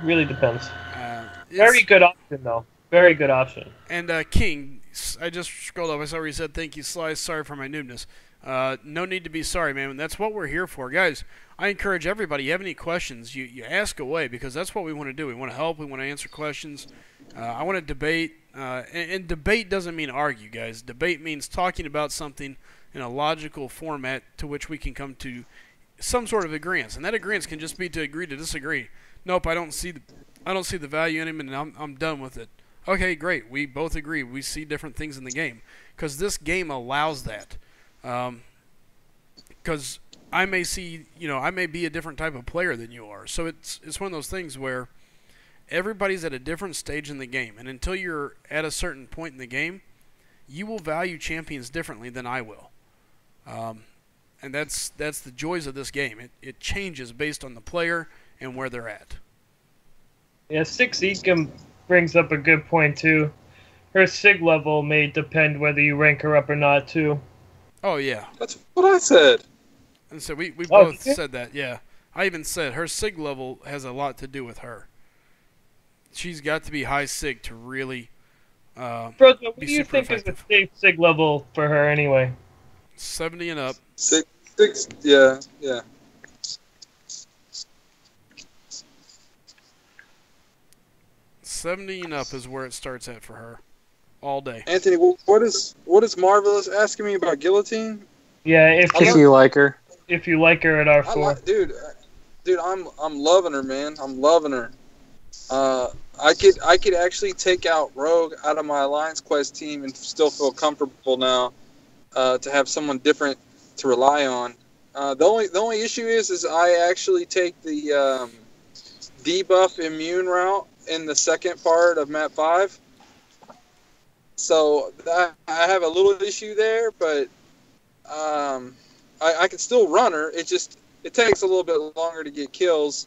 Really depends. Very good option though. Very good option. And King, I just scrolled up. I saw where he said, "Thank you, Sly. Sorry for my noobness." No need to be sorry, man. That's what we're here for, guys. I encourage everybody. You have any questions? You ask away, because that's what we want to do. We want to help. We want to answer questions. I want to debate. And debate doesn't mean argue, guys. Debate means talking about something in a logical format to which we can come to some sort of agreement. And that agreement can just be to agree to disagree. Nope, I don't see the value in him, and I'm done with it. Okay, great. We both agree. We see different things in the game because this game allows that. Because I may see, I may be a different type of player than you are. So it's one of those things where everybody's at a different stage in the game, and until you're at a certain point in the game, you will value champions differently than I will. And that's the joys of this game. It changes based on the player and where they're at. Yeah, SlycemGaming brings up a good point too. Her sig level may depend whether you rank her up or not too. Oh yeah, that's what I said. And so we both said that. Yeah, I even said her sig level has a lot to do with her. She's got to be high sig to really. Bro, what do you think effective. is a safe sig level for her anyway? 70 and up. Six, yeah. 70 and up is where it starts at for her, all day. Anthony, what is Marvelous asking me about Guillotine? Yeah, if you like her. If you like her at R4. Dude, I'm loving her, man. I'm loving her. I could actually take out Rogue out of my Alliance Quest team and still feel comfortable now to have someone different to rely on. The only issue is I actually take the debuff immune route in the second part of map 5. So I have a little issue there, but I can still run her. It takes a little bit longer to get kills.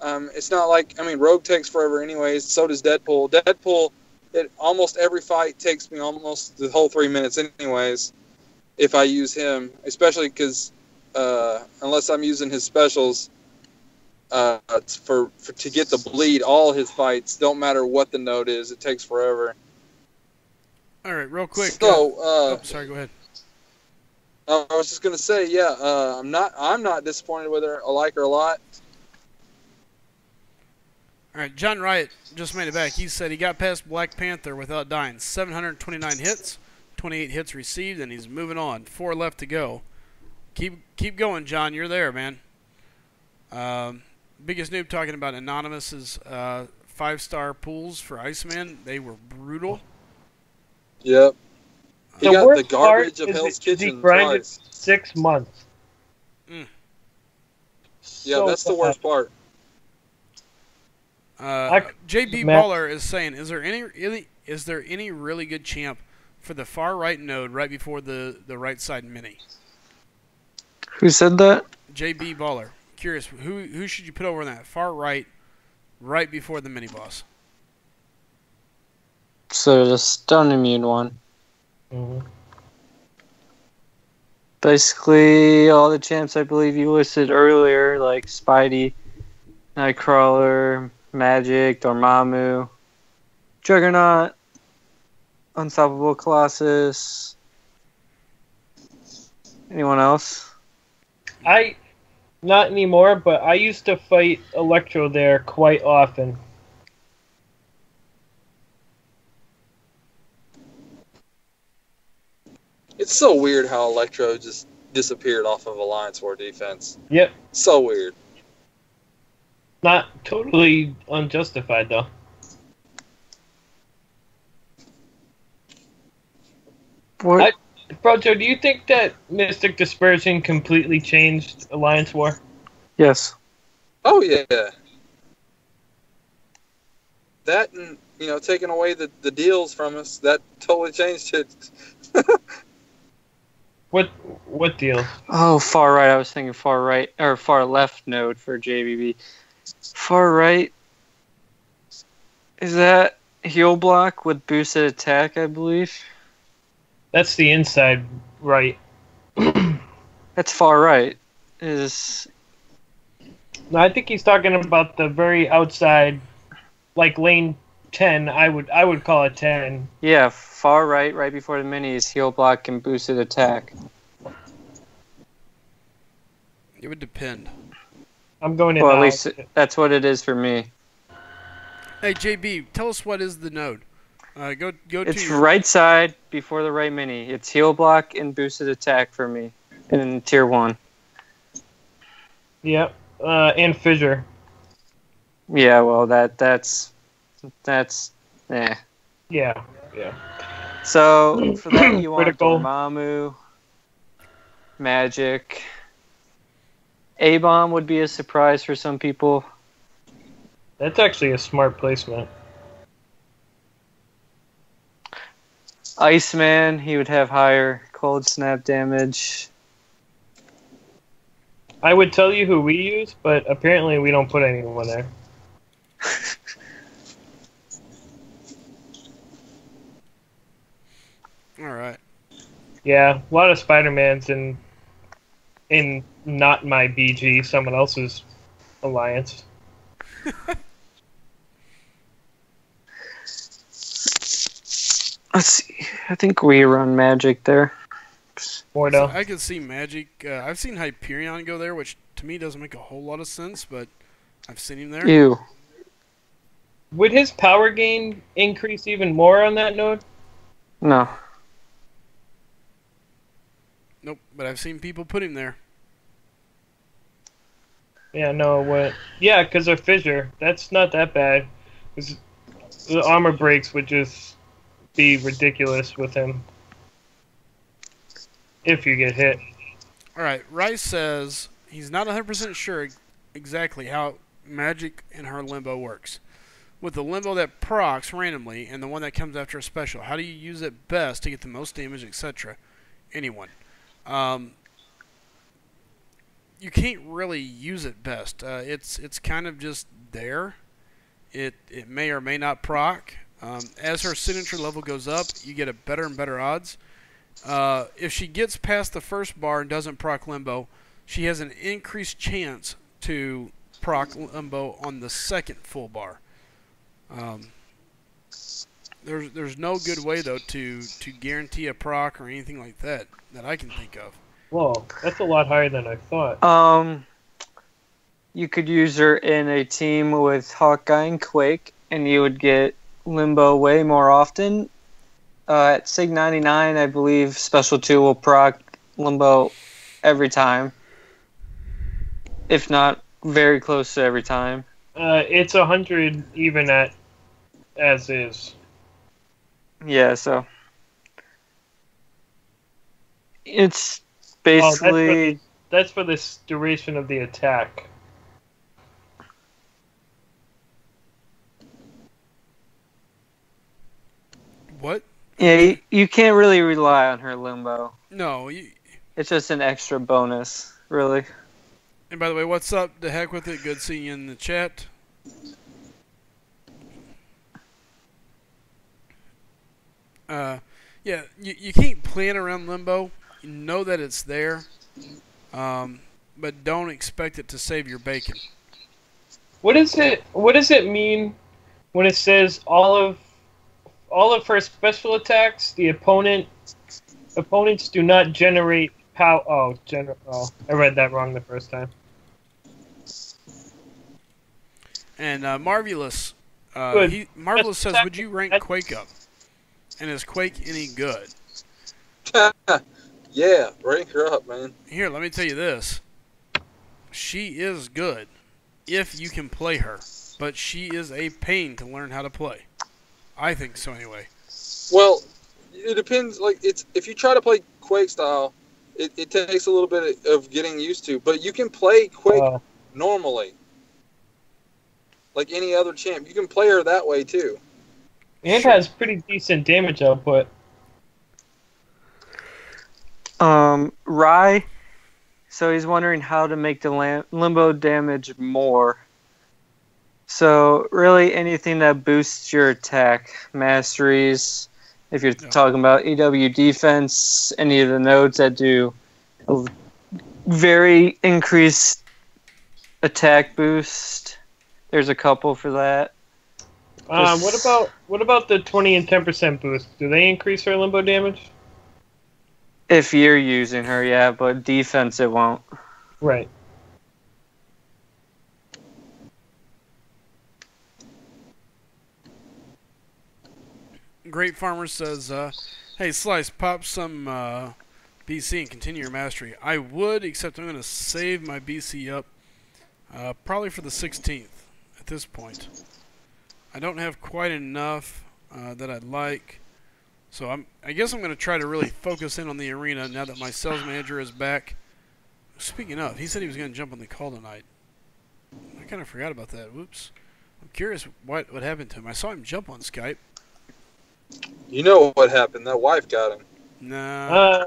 It's not like, I mean, Rogue takes forever anyways. So does Deadpool. Deadpool, almost every fight takes me almost the whole 3 minutes anyways if I use him, especially because unless I'm using his specials to get the bleed, all his fights, don't matter what the node is, it takes forever. All right, real quick. So, sorry, go ahead. I was just gonna say, yeah, I'm not disappointed with her. I like her a lot. All right, John Wright just made it back. He said he got past Black Panther without dying. 729 hits, 28 hits received, and he's moving on. 4 left to go. Keep going, John. You're there, man. Biggest noob talking about Anonymous's 5-star pools for Iceman. They were brutal. Yep. He got worst the garbage of part Hell's is Kitchen he grinded twice. 6 months. Mm. Yeah, that's the worst part. JB Baller is saying, is there any really good champ for the far right node right before the right side mini? Who said that? JB Baller. Curious, who should you put over on that far right before the mini boss? So the stun immune one. Mm-hmm. Basically, all the champs I believe you listed earlier, like Spidey, Nightcrawler, Magic, Dormammu, Juggernaut, Unstoppable Colossus. Anyone else? Not anymore, but I used to fight Electro there quite often. It's so weird how Electro just disappeared off of Alliance War defense. Yep. So weird. Not totally unjustified, though. What? Brojo, do you think that Mystic Dispersion completely changed Alliance War? Yes. Oh yeah. That and taking away the deals from us, that totally changed it. What deal? Oh, far right. I was thinking far right or far left node for JBB. Far right. Is that heal block with boosted attack? I believe. That's the inside right. That's far right. Is No, I think he's talking about the very outside, like lane 10. I would call it 10. yeah, far right, right before the mini is heal block and boosted attack. It would depend. I'm going in. Well, at now. least that's what it is for me. Hey JB, tell us what is the node. Go It's to your, right side before the right mini. It's heal block and boosted attack for me in tier 1. Yep. And Fissure. Yeah, well that's eh. Yeah. So for that you want Critical. Dormammu, Magic. A-bomb would be a surprise for some people. That's actually a smart placement. Iceman, he would have higher cold snap damage. I would tell you who we use, but apparently we don't put anyone there. all right. Yeah, a lot of Spider-Mans in not my BG, someone else's alliance. Let's see. I think we run Magic there. Mordo. So I can see Magic. I've seen Hyperion go there, which to me doesn't make a whole lot of sense, but I've seen him there. Ew. Would his power gain increase even more on that node? No. Nope, but I've seen people put him there. Yeah, no, what? Yeah, because of Fissure. That's not that bad. 'Cause the armor breaks would just be ridiculous with him. If you get hit. All right, Rice says he's not 100% sure exactly how magic in her limbo works. With the limbo that procs randomly and the one that comes after a special, how do you use it best to get the most damage, etc.? Anyone. You can't really use it best. It's kind of just there. It may or may not proc. As her signature level goes up, you get a better and better odds. If she gets past the first bar and doesn't proc limbo, she has an increased chance to proc limbo on the second full bar. There's no good way though to guarantee a proc or anything like that I can think of. Whoa, that's a lot higher than I thought. You could use her in a team with Hawkeye and Quake, and you would get limbo way more often. At Sig 99, I believe Special 2 will proc limbo every time, if not very close to every time. It's 100 even at as is. Yeah, so it's basically that's for this duration of the attack. What? Yeah, you can't really rely on her limbo. No. It's just an extra bonus, really. And by the way, what's up? The heck with it. Good seeing you in the chat. Yeah, you can't plan around limbo. You know that it's there, but don't expect it to save your bacon. What does it mean when it says all of her special attacks, the opponents do not generate power? Oh, I read that wrong the first time. And Marvelous, Good. says, would you rank Quake up? And is Quake any good? Yeah, rank her up, man. Here, let me tell you this. She is good if you can play her, but she is a pain to learn how to play. I think so, anyway. Well, it depends. Like, it's if you try to play Quake style, it takes a little bit of getting used to. But you can play Quake normally, like any other champ. You can play her that way too. And has pretty decent damage output. Rye. So he's wondering how to make the limbo damage more. So really anything that boosts your attack, masteries, if you're talking about EW defense, any of the nodes that do a very increased attack boost, there's a couple for that. What about the 20 and 10% boost? Do they increase her limbo damage? If you're using her, yeah, but defense it won't. Right. Great Farmer says, hey, Slice, pop some BC and continue your mastery. I would, except I'm going to save my BC up probably for the 16th at this point. I don't have quite enough that I'd like. So I guess I'm going to try to really focus in on the arena now that my sales manager is back. Speaking of, he said he was going to jump on the call tonight. I kind of forgot about that. Whoops. I'm curious what happened to him. I saw him jump on Skype. You know what happened. That wife got him. Nah.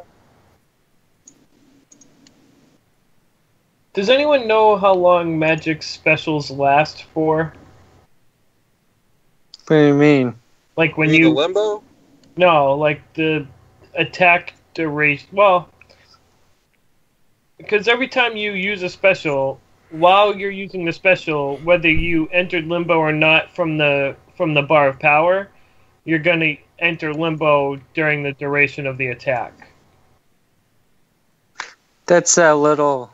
Does anyone know how long Magic specials last for? What do you mean? Like when you mean the limbo? No, like the attack duration. Well, because every time you use a special, while you're using the special, whether you entered limbo or not from the bar of power, you're going to enter limbo during the duration of the attack. That's a little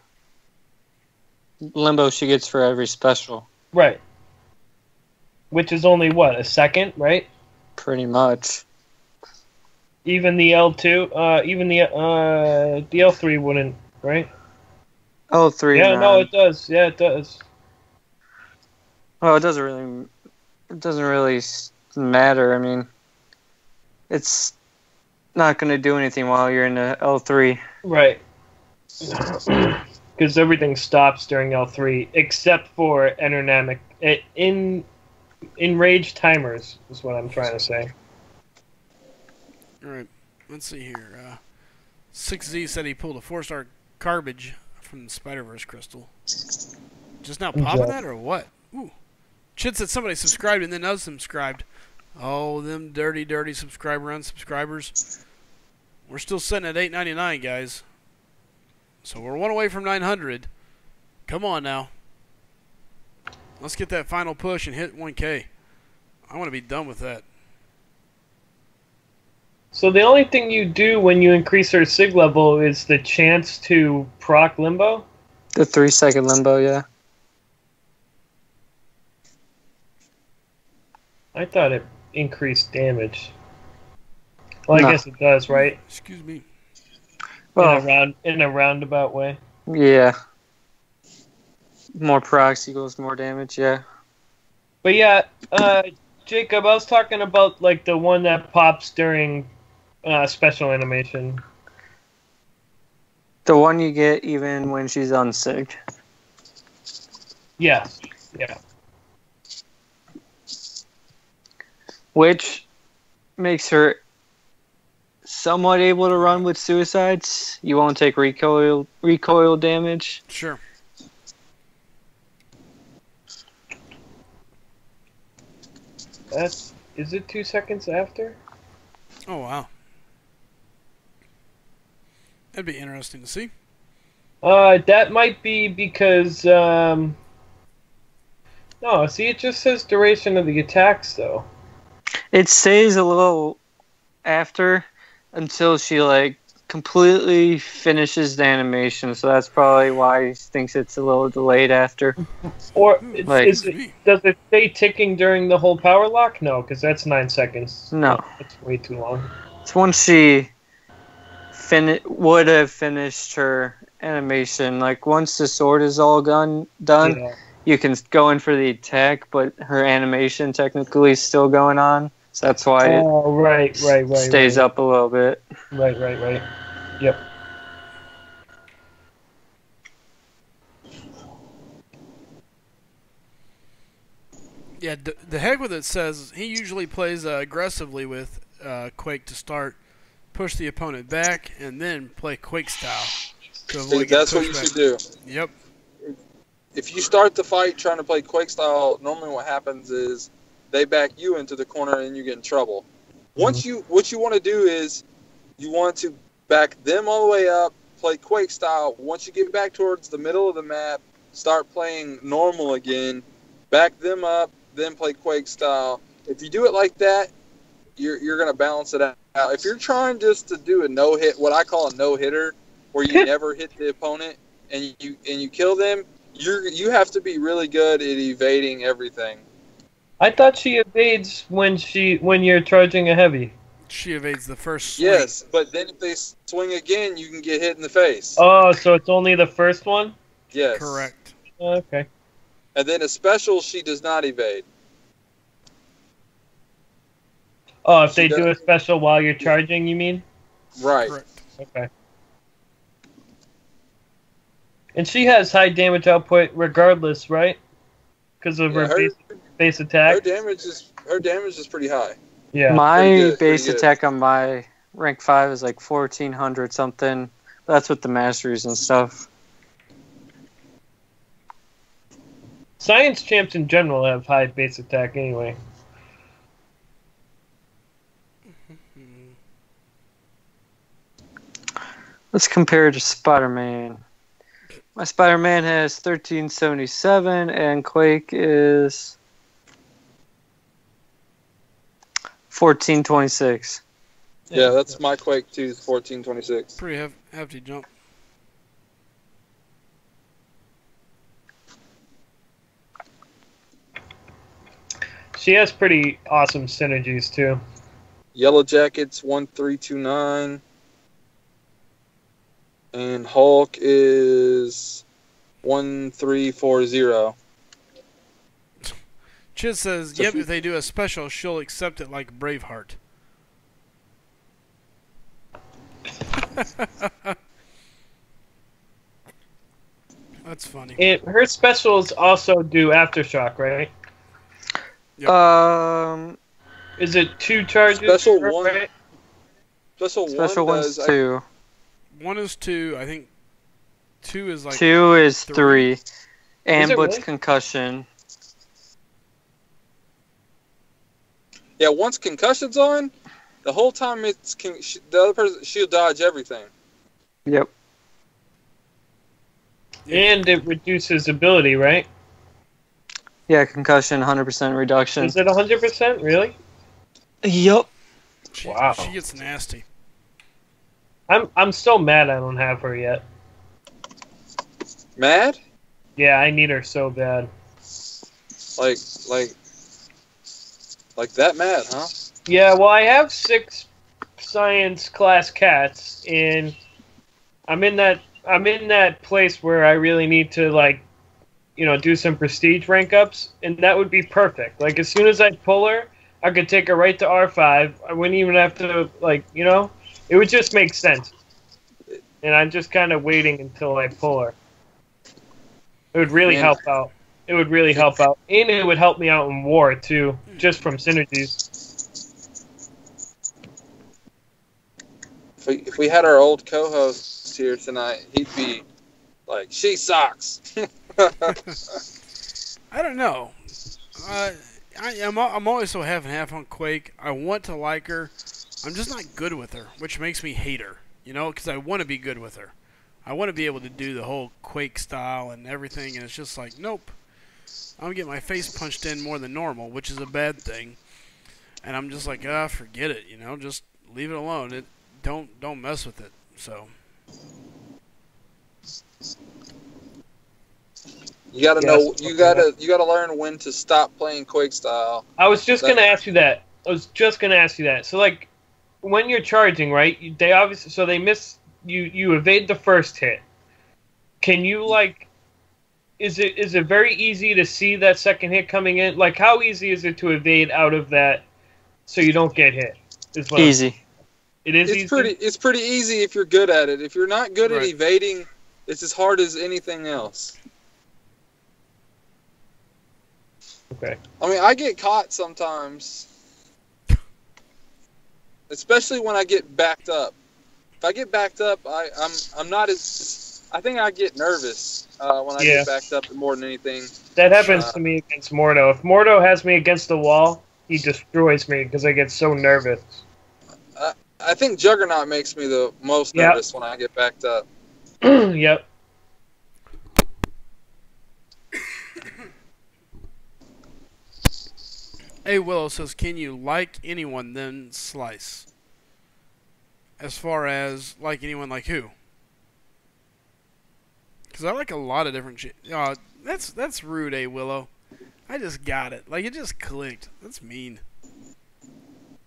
limbo she gets for every special. Right. Which is only, what, a second, right? Pretty much. Even the L2, even the L3 wouldn't, right? L3, yeah, no, it does. Yeah, it does. Well, it doesn't really matter. I mean, it's not going to do anything while you're in the L3. Right. Because everything stops during L3 except for enraged timers is what I'm trying to say. All right, let's see here. 6Z said he pulled a 4-star garbage from the Spider-Verse crystal. Just now popping that or what? Ooh. Chid said somebody subscribed and then unsubscribed. Oh, them dirty, dirty unsubscribers. We're still sitting at $8.99, guys. So we're one away from 900. Come on now. Let's get that final push and hit 1K. I want to be done with that. So the only thing you do when you increase her sig level is the chance to proc limbo? The 3-second limbo, yeah. I thought it increased damage. Well, I guess it does, right? Excuse me. Well, In a roundabout way. yeah. More procs equals more damage, yeah. But yeah, Jacob, I was talking about like the one that pops during special animation. The one you get even when she's unsig. Yeah. Yeah. Which makes her somewhat able to run with suicides. You won't take recoil damage. Sure. Is it 2 seconds after? Oh, wow. That'd be interesting to see. That might be because no, see, it just says duration of the attacks though. It stays a little after until she like completely finishes the animation, so that's probably why he thinks it's a little delayed after. Or Like- does it stay ticking during the whole power lock? No, because that's 9 seconds. No. That's way too long. It's once she would have finished her animation. Like once the sword is all done, Yeah. you can go in for the attack, but her animation technically is still going on. So that's why it right. stays up a little bit. Right. Yep. Yeah, the heck with it says he usually plays aggressively with Quake to start, push the opponent back, and then play Quake style. To avoid That's what you pushback. should do. Yep. If you start the fight trying to play Quake style, normally what happens is they back you into the corner and you get in trouble. What you want to do is you want to back them all the way up, play Quake style. Once you get back towards the middle of the map, start playing normal again, back them up, then play Quake style. If you do it like that, you're going to balance it out. If you're trying just to do a no-hit, what I call a no-hitter, where you never hit the opponent and you kill them, you have to be really good at evading everything. I thought she evades when you're charging a heavy. She evades the first swing. Yes, but then if they swing again, you can get hit in the face. Oh, so it's only the first one? Yes. Correct. Okay. And then a special, she does not evade. Oh, if they do a special while you're charging, you mean? Right. Correct. Okay. And she has high damage output regardless, right? Because of Yeah, her base attack. Her damage is pretty high. Yeah. My Pretty base good. attack on my rank 5 is like 1400 something. That's with the masteries and stuff. Science champs in general have high base attack anyway. Let's compare to Spider-Man. My Spider-Man has 1377 and Quake is 1426. Yeah, that's my Quake 2's 1426. Pretty hefty jump. She has pretty awesome synergies too. Yellow Jackets 1329. And Hulk is 1340. Chiz says, yep, if they do a special, she'll accept it like Braveheart. That's funny. Her specials also do aftershock, right? Yep. Is it 2 charges? Special one. Right? Special one one's does 2. 1 is 2. I think 2 is like 2 is 3. And it Blitz really? concussion. Yeah, once concussion's on, the whole time the other person, she'll dodge everything. Yep. And it reduces ability, right? Yeah, concussion 100% reduction. Is it 100%? Really? Yep. Wow. She gets nasty. I'm still mad I don't have her yet. Mad? Yeah, I need her so bad. Like that mad, huh? Yeah, well, I have 6 science class cats, and I'm in that place where I really need to, like, you know, do some prestige rank ups, and that would be perfect. Like, as soon as I pull her, I could take her right to R5. I wouldn't even have to, like, you know, it would just make sense. And I'm just kind of waiting until I pull her. It would really help out. It would really help out. And it would help me out in war, too, just from synergies. If we had our old co-host here tonight, he'd be like, she sucks. I don't know. I'm always so half and half on Quake. I want to like her. I'm just not good with her, which makes me hate her. You know, because I want to be good with her. I want to be able to do the whole Quake style and everything, and it's just like, nope. I'm going to get my face punched in more than normal, which is a bad thing. And I'm just like, forget it, you know, just leave it alone. Don't mess with it. So you gotta know. You gotta learn when to stop playing Quake style. I was just gonna ask you that. So, like, when you're charging, right? They obviously they miss you. You evade the first hit. Can you, like? Is it very easy to see that second hit coming in? Like, how easy is it to evade out of that so you don't get hit? Easy. It is easy? It's pretty easy if you're good at it. If you're not good at Right. evading, it's as hard as anything else. Okay. I mean, I get caught sometimes, especially when I get backed up. If I get backed up, I'm not as. I think I get nervous when I get backed up more than anything. That happens to me against Mordo. If Mordo has me against the wall, he destroys me because I get so nervous. I think Juggernaut makes me the most nervous when I get backed up. Yep. Hey, Willow says, can you like anyone then Slice? As far as like anyone, like who? Because I like a lot of different shit. That's rude, Willow. I just got it. Like, it just clicked. That's mean.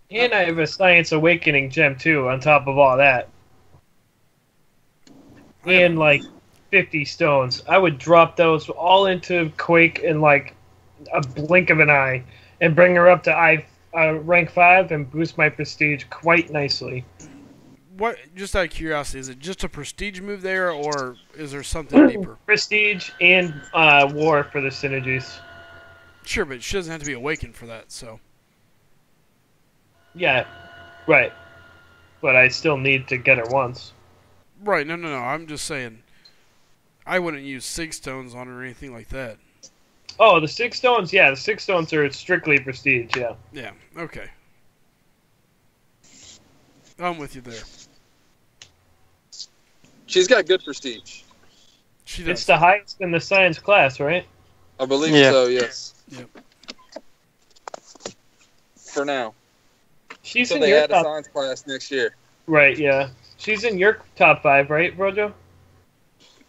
And I have a Science Awakening gem, too, on top of all that. And, like, 50 stones. I would drop those all into Quake in, like, a blink of an eye. And bring her up to rank 5 and boost my prestige quite nicely. What? Just out of curiosity, is it just a prestige move there, or is there something deeper? Prestige and war for the synergies. Sure, but she doesn't have to be awakened for that, so. Yeah, right. But I still need to get her once. Right, no. I'm just saying, I wouldn't use 6 stones on her or anything like that. Oh, the 6 stones? Yeah, the 6 stones are strictly prestige, yeah. Yeah, okay. I'm with you there. She's got good prestige. She does. It's the highest in the science class, right? I believe so, yes. Yep. For now. She's So in they your add a top... science class next year. Right, yeah. She's in your top 5, right, Rojo?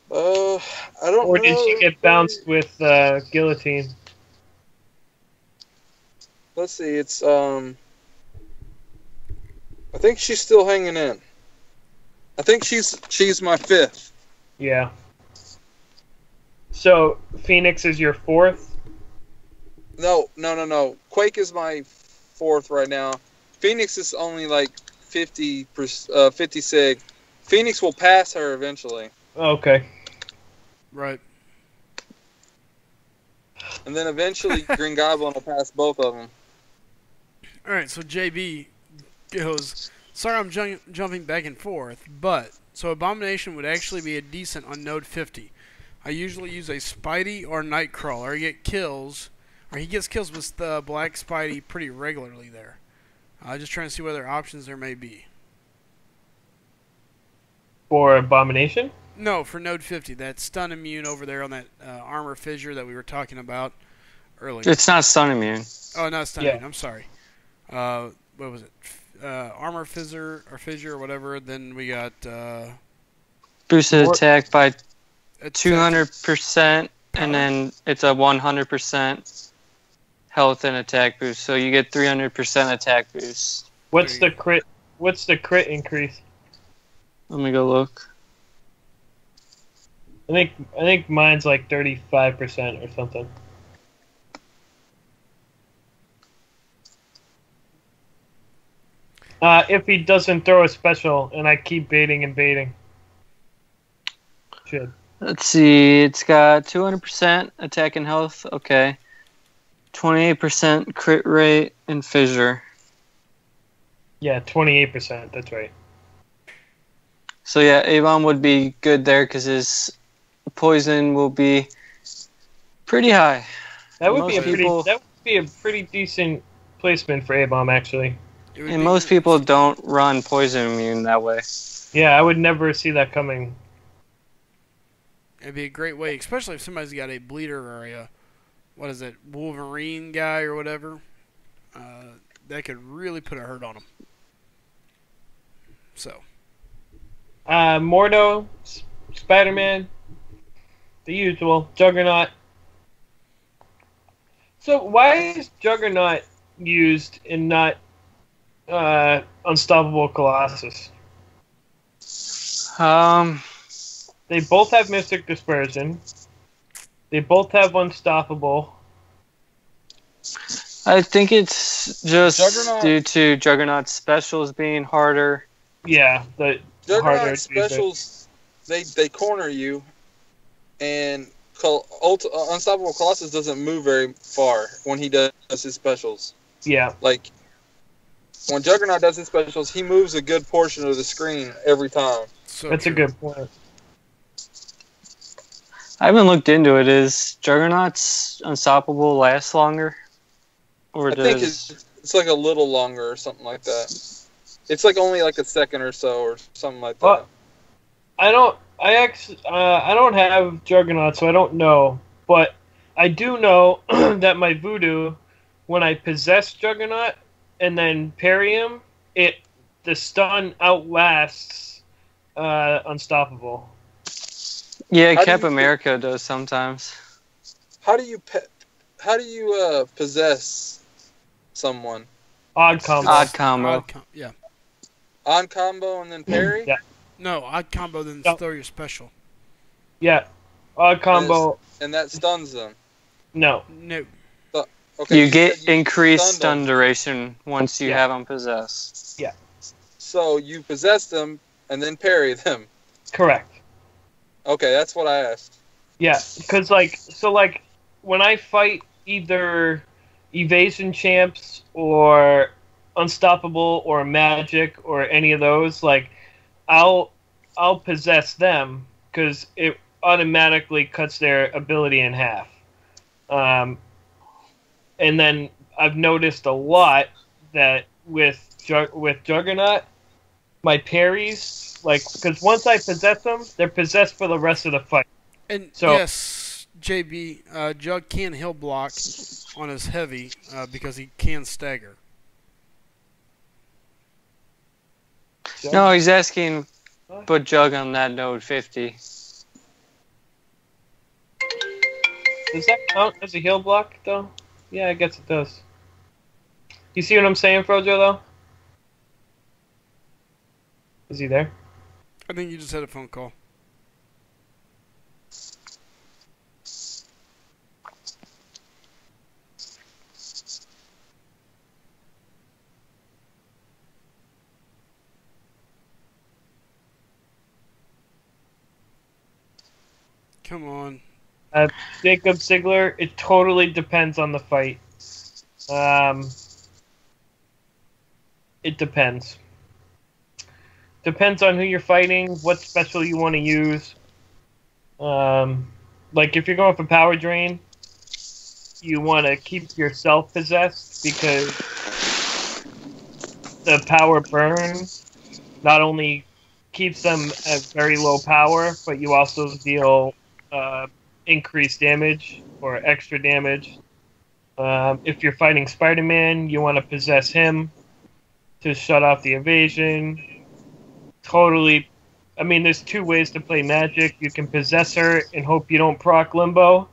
I don't know. Or did she get bounced with Guillotine? Let's see, it's, I think she's still hanging in. I think she's my 5th. Yeah. So, Phoenix is your 4th? No. Quake is my 4th right now. Phoenix is only like 50 sig. Phoenix will pass her eventually. Okay. Right. And then eventually Green Goblin will pass both of them. All right, so JB goes, sorry I'm jumping back and forth, but so Abomination would actually be a decent on node 50. I usually use a Spidey or Nightcrawler. He gets kills with the Black Spidey pretty regularly there. Just trying to see what other options there may be. For Abomination? No, for node 50, that stun immune over there on that armor fissure that we were talking about earlier. It's not stun immune. Oh, not stun immune. I'm sorry. What was it? Armor fissure or whatever. Then we got boosted attack by 200%, and then it's a 100% health and attack boost. So you get 300% attack boost. What's the crit? What's the crit increase? Let me go look. I think mine's like 35% or something. If he doesn't throw a special, and I keep baiting and baiting. Should. Let's see. It's got 200% attack and health. Okay. 28% crit rate and fissure. Yeah, 28%. That's right. So yeah, A-Bomb would be good there because his poison will be pretty high. That would be a pretty decent placement for A-Bomb, actually. And most people don't run poison immune that way. Yeah, I would never see that coming. It'd be a great way, especially if somebody's got a bleeder or a, what is it, Wolverine guy or whatever. That could really put a hurt on them. So. Mordo, Spider-Man, the usual, Juggernaut. So why is Juggernaut used and not Unstoppable Colossus? They both have Mystic Dispersion. They both have Unstoppable. I think it's just due to Juggernaut's specials being harder. Yeah, the Juggernaut specials, they corner you, and Unstoppable Colossus doesn't move very far when he does his specials. Yeah. Like, when Juggernaut does his specials, he moves a good portion of the screen every time. So that's true. a good point. I haven't looked into it. Is Juggernaut's Unstoppable last longer? Or I think it's like a little longer or something like that. It's like only like a second or so or something like that. Well, I don't have Juggernaut, so I don't know. But I do know that my voodoo, when I possess Juggernaut and then parry him, the stun outlasts Unstoppable. Yeah, Cap America does sometimes. How do you possess someone? Odd combo. Odd combo. Yeah. On combo and then parry? Yeah. No, odd combo, then throw your special. Yeah. Odd combo. And that stuns them. No. No. Okay, you get increased stun duration once you have them possessed. Yeah. So you possess them and then parry them. Correct. Okay, that's what I asked. Yeah, because when I fight either evasion champs or Unstoppable or Magic or any of those, I'll possess them because it automatically cuts their ability in half. And then I've noticed a lot that with Juggernaut, my parries, because once I possess them, they're possessed for the rest of the fight. And yes, JB, Jug can heal block on his heavy because he can stagger. No, he's asking put Jug on that node 50. Does that count as a heal block, though? Yeah, I guess it does. You see what I'm saying, Frojo, though? Is he there? I think you just had a phone call. Come on. Jacob Sigler, it totally depends on the fight. It depends. Depends on who you're fighting, what special you want to use. Like if you're going for power drain, you want to keep yourself possessed because the power burn not only keeps them at very low power, but you also deal increased damage or extra damage. If you're fighting Spider-Man, you want to possess him to shut off the evasion. Totally. I mean, there's two ways to play Magic. You can possess her and hope you don't proc Limbo,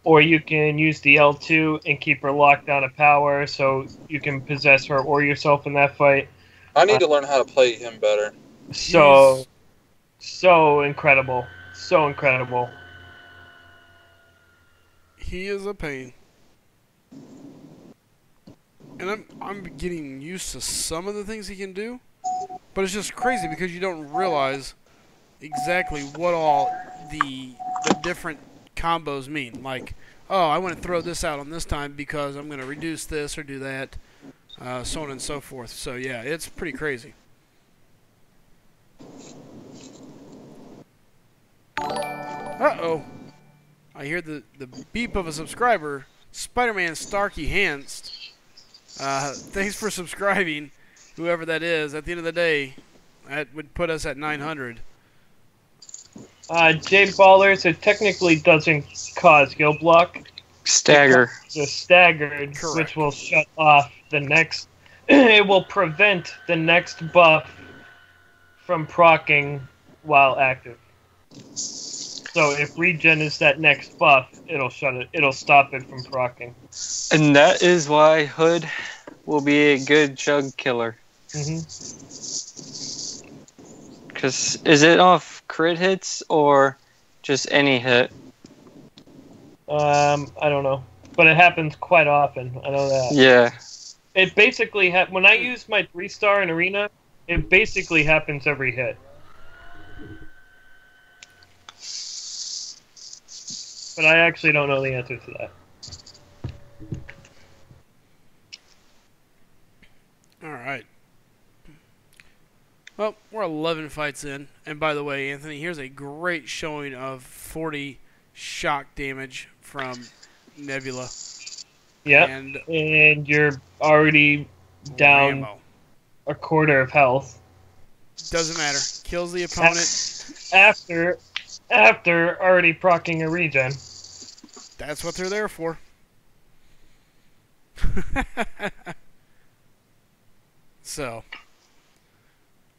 or you can use the L2 and keep her locked down at power so you can possess her or yourself in that fight. I need to learn how to play him better. So incredible. So incredible. He is a pain. And I'm getting used to some of the things he can do, but it's just crazy because you don't realize exactly what all the different combos mean. Like, oh, I want to throw this out on this time because I'm going to reduce this or do that, so on and so forth. So yeah, it's pretty crazy. Uh-oh. I hear the beep of a subscriber. Spider-Man Starkey Hanst. Thanks for subscribing, whoever that is. At the end of the day, that would put us at 900. J Ballers, it technically doesn't cause skill block. Stagger. The staggered, Correct. which will shut off the next. It will prevent the next buff from proccing while active. So if regen is that next buff, it'll shut it. It'll stop it from proccing. And that is why Hood will be a good jug killer. Because is it off crit hits or just any hit? I don't know, but it happens quite often. I know that. Yeah. It basically when I use my 3-star in arena, it basically happens every hit. But I actually don't know the answer to that. Alright. Well, we're 11 fights in. And by the way, Anthony, here's a great showing of 40 shock damage from Nebula. Yeah, And you're already down Rambo. a quarter of health. Doesn't matter. Kills the opponent. After already proccing a regen. That's what they're there for. So.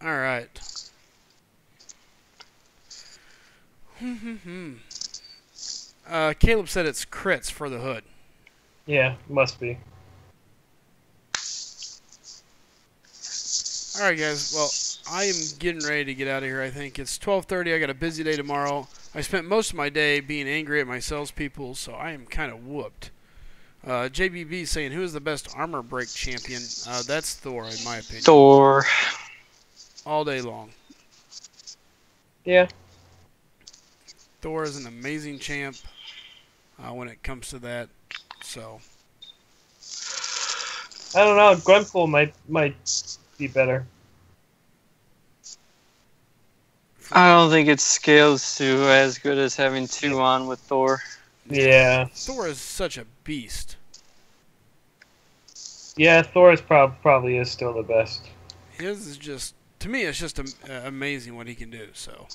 Alright. Caleb said it's crits for the Hood. Yeah, must be. Alright guys, well, I am getting ready to get out of here, I think. It's 12:30, I got a busy day tomorrow. I spent most of my day being angry at my salespeople, so I am kind of whooped. JBB saying, who is the best armor break champion? That's Thor, in my opinion. Thor. All day long. Yeah. Thor is an amazing champ when it comes to that, so... I don't know, Gwenpool might be better. I don't think it scales to as good as having 2 on with Thor. Yeah. Thor is such a beast. Yeah, Thor is probably is still the best. His is just, to me, it's just amazing what he can do, so...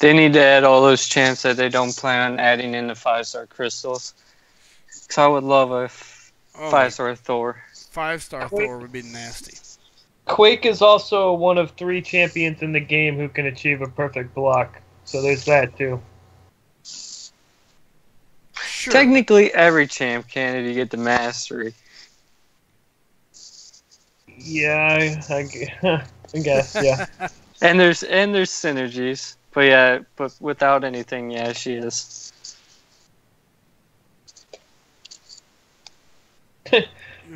They need to add all those champs that they don't plan on adding in the 5-star crystals. Because I would love a 5-star Thor. 5-star Thor would be nasty. Quake is also one of 3 champions in the game who can achieve a perfect block. So there's that too. Sure. Technically, every champ can if you get the mastery. Yeah, I guess, yeah. And there's synergies. But yeah, but without anything, yeah, she is.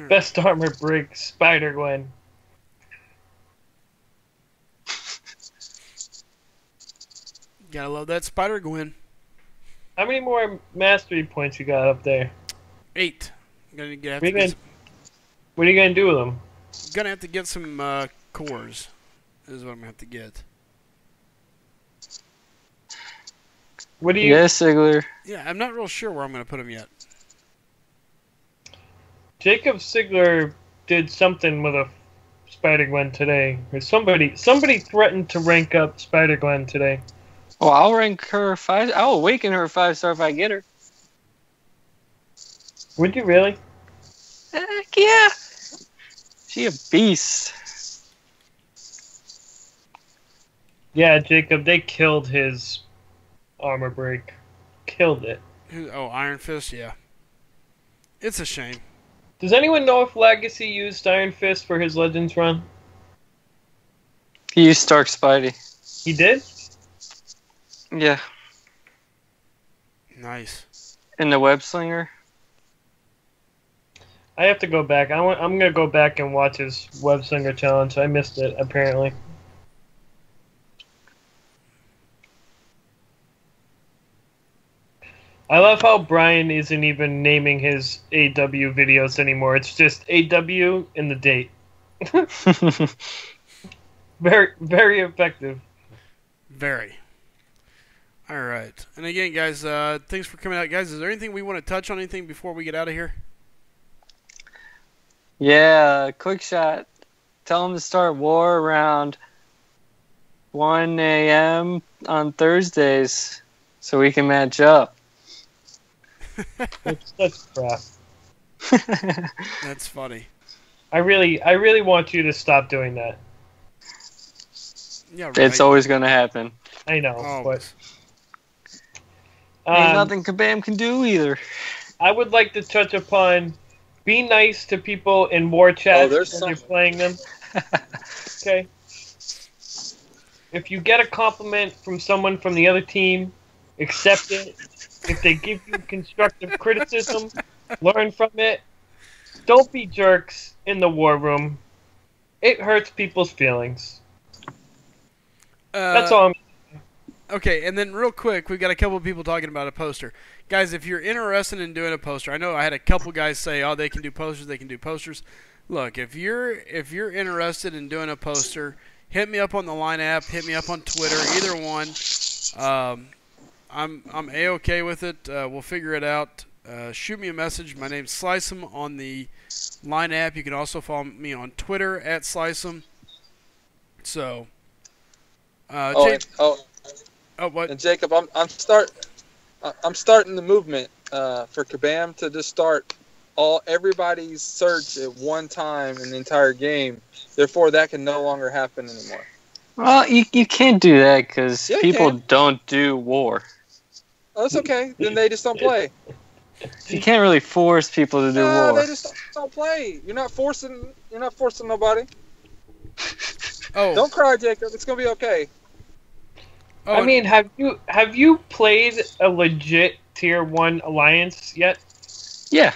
Best armor break, Spider-Gwen. Gotta love that Spider-Gwen. How many more mastery points you got up there? 8. I'm gonna get. What are you gonna do with them? Gonna have to get some cores. Is what I'm gonna have to get. What do you? Yes, Sigler. Yeah, I'm not real sure where I'm gonna put them yet. Jacob Sigler did something with a Spider-Gwen today. Or somebody threatened to rank up Spider-Gwen today. Well, I'll rank her 5. I'll awaken her 5-star if I get her. Would you really? Heck yeah. She a beast. Yeah, Jacob, they killed his armor break. Killed it. Oh, Iron Fist, yeah. It's a shame. Does anyone know if Legacy used Iron Fist for his Legends run? He used Stark Spidey. He did? Yeah. Nice. And the Web Slinger. I have to go back. I'm gonna go back and watch his Web Slinger challenge. I missed it, apparently. I love how Brian isn't even naming his AW videos anymore. It's just AW and the date. Very, very effective. Very. All right. And again, guys, thanks for coming out. Guys, is there anything we want to touch on, anything before we get out of here? Yeah, quick shot. Tell him to start war around 1 a.m. on Thursdays so we can match up. That's crap. That's funny. I really want you to stop doing that. Yeah, right. It's always going to happen. I know, Always. but Ain't nothing Kabam can do either. I would like to touch upon be nice to people in war chats when you're playing them. Okay? If you get a compliment from someone from the other team, accept it. If they give you constructive criticism, learn from it. Don't be jerks in the war room. It hurts people's feelings. That's all I'm... Okay, and then real quick, we've got a couple of people talking about a poster. Guys, if you're interested in doing a poster, I know I had a couple guys say, "Oh, they can do posters." Look, if you're interested in doing a poster, hit me up on the Line app, hit me up on Twitter, either one. I'm A-okay with it. We'll figure it out. Shoot me a message. My name's SlycM on the Line app. You can also follow me on Twitter at SlycM. So, what? And Jacob, I'm starting the movement for Kabam to just start everybody's search at one time in the entire game. Therefore, that can no longer happen anymore. Well, you can't do that because Yeah, people don't do war. Oh, that's okay. Then they just don't play. You can't really force people to do No, war. they just don't play. You're not forcing nobody. Oh, Don't cry, Jacob. It's gonna be okay. oh, I mean, have you played a legit Tier 1 Alliance yet? Yeah.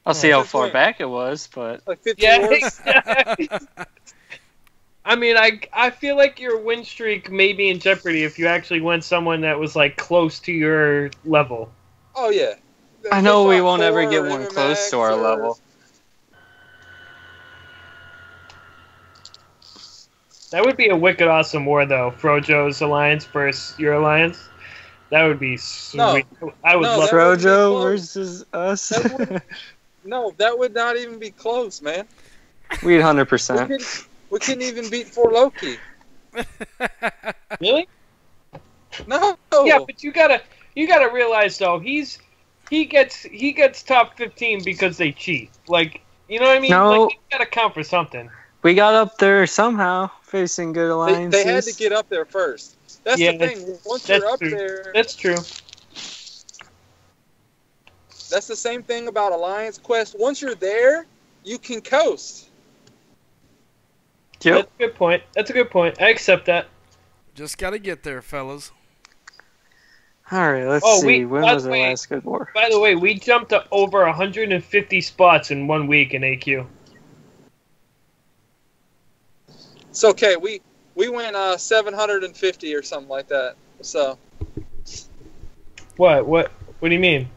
I'll see how Since far when? back it was, but Like 50 Yeah. wars. I mean, I feel like your win streak may be in jeopardy if you actually went someone that was like close to your level. Oh yeah. I know we They won't fought ever Thor get or one MMX close to our or- level. That would be a wicked awesome war, though. Frojo's alliance versus your alliance. That would be sweet. No. I would No, love that would be Frojo close. versus us. That wouldn't- No, that would not even be close, man. We'd 100%. We couldn't even beat 4 Loki. Really? No. Yeah, but you gotta realize though, he gets top 15 because they cheat. Like, you know what I mean? No. Like, you gotta count for something. We got up there somehow, facing good alliances. They had to get up there first. That's Yeah, the thing. Once that's you're up true. there, That's true. that's the same thing about Alliance Quest. Once you're there, you can coast. Yep. That's a good point. That's a good point. I accept that. just gotta get there, fellas. Alright, let's Oh, see. When by was the our way- last good war? By the way, we jumped to over 150 spots in 1 week in AQ. It's okay. We went 750 or something like that. So What? What do you mean?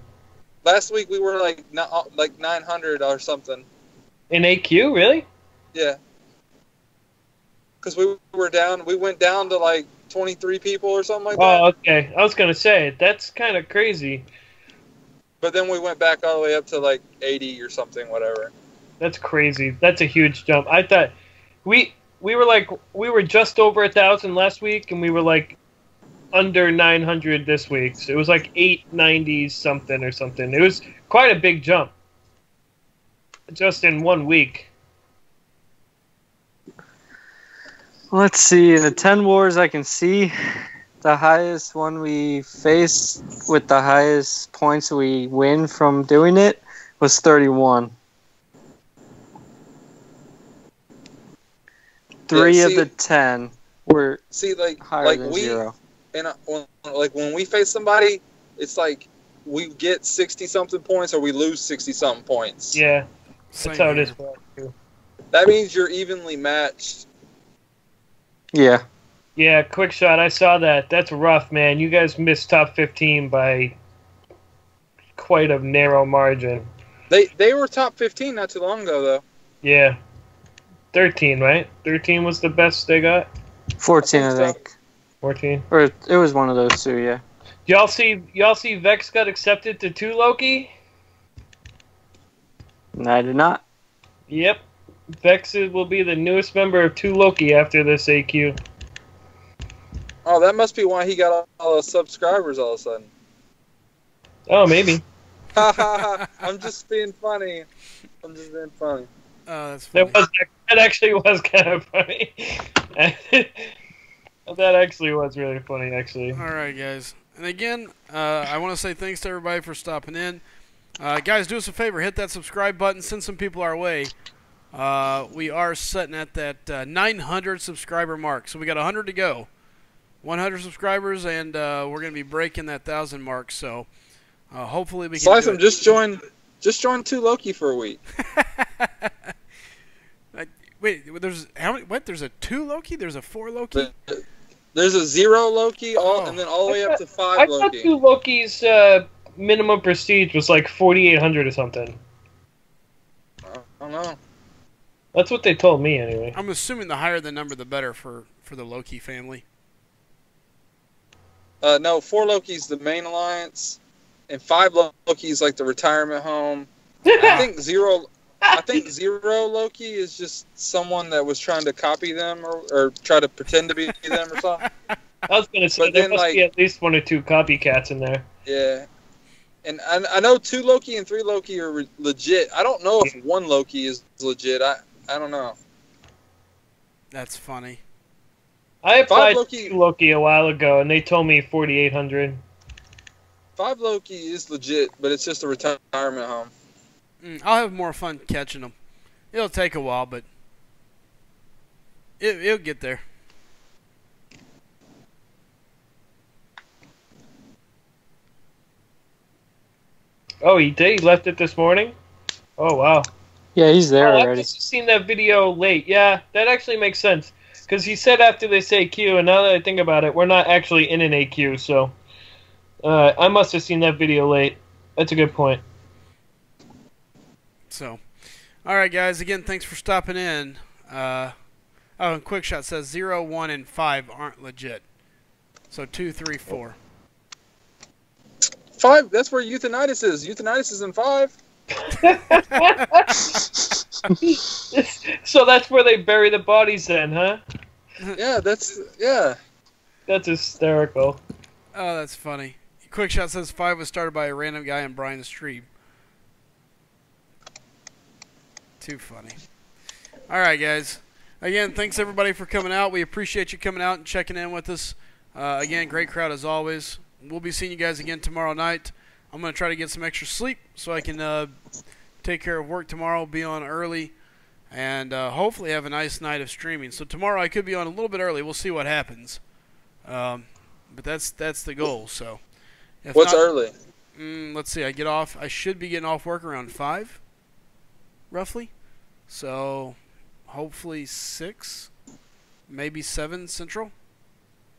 Last week we were like 900 or something. In AQ, really? Yeah. Because we went down to like 23 people or something like that. Oh, okay. I was gonna say that's kind of crazy. But then we went back all the way up to like 80 or something, whatever. That's crazy. That's a huge jump. I thought we were just over 1,000 last week, and we were like under 900 this week. So it was like 890 something or something. It was quite a big jump just in 1 week. Let's see. In the 10 wars, I can see the highest one we faced with the highest points we win from doing it was 31. Three of the 10 were higher than 0. And when we face somebody, it's like we get 60-something points or we lose 60-something points. Yeah, that's how it is. That means you're evenly matched. Yeah. Yeah, quick shot. I saw that. That's rough, man. You guys missed top 15 by quite a narrow margin. They were top 15 not too long ago, though. Yeah. 13, right? 13 was the best they got? 14, I think. 14? Or it was one of those two, yeah. Y'all see Vex got accepted to 2 Loki? I did not. Yep. Vex will be the newest member of 2 Loki after this AQ. Oh, that must be why he got all those subscribers all of a sudden. Oh, maybe. I'm just being funny. I'm just being funny. Oh, that's funny. That actually was kind of funny. That actually was really funny, actually. All right, guys. And again, I want to say thanks to everybody for stopping in. Guys, do us a favor. Hit that subscribe button. Send some people our way. We are sitting at that 900 subscriber mark. So we got 100 to go. 100 subscribers, and we're going to be breaking that 1,000 mark. So hopefully we can Slice them. Just join 2 Loki for a week. Wait, there's how many? What? There's a 2 Loki? There's a 4 Loki? There's a 0 Loki, and then all the way up to 5 Loki. I thought 2 Loki's minimum prestige was like 4,800 or something. I don't know. That's what they told me, anyway. I'm assuming the higher the number, the better for the Loki family. No, 4 Loki's the main alliance, and 5 Loki's like the retirement home. I think 0 Loki is just someone that was trying to copy them or try to pretend to be them or something. I was going to say, there must be at least 1 or 2 copycats in there. Yeah. And I know 2 Loki and 3 Loki are legit. I don't know if 1 Loki is legit. I don't know. That's funny. I applied to Loki a while ago, and they told me 4,800. 5 Loki is legit, but it's just a retirement home. I'll have more fun catching them. It'll take a while, but it'll get there. Oh, he did? He left it this morning? Oh, wow. Yeah, he's there already. I've just seen that video late. Yeah, that actually makes sense. Because he said after this AQ, and now that I think about it, we're not actually in an AQ, so I must have seen that video late. That's a good point. So, all right, guys. Again, thanks for stopping in. And Quickshot says 0, 1, and 5 aren't legit. So 2, 3, 4. 5. That's where Euthanitis is. Euthanitis is in 5. So that's where they bury the bodies then, huh? Yeah, that's hysterical. Oh, that's funny. Quickshot says 5 was started by a random guy in Brian's stream. Too funny. All right, guys. Again, thanks everybody for coming out. We appreciate you coming out and checking in with us. Again, great crowd as always. We'll be seeing you guys again tomorrow night. I'm going to try to get some extra sleep so I can take care of work tomorrow, be on early, and hopefully have a nice night of streaming. So tomorrow I could be on a little bit early. We'll see what happens. But that's the goal. So what's early? Let's see. I should be getting off work around 5, roughly. So hopefully 6, maybe 7 Central,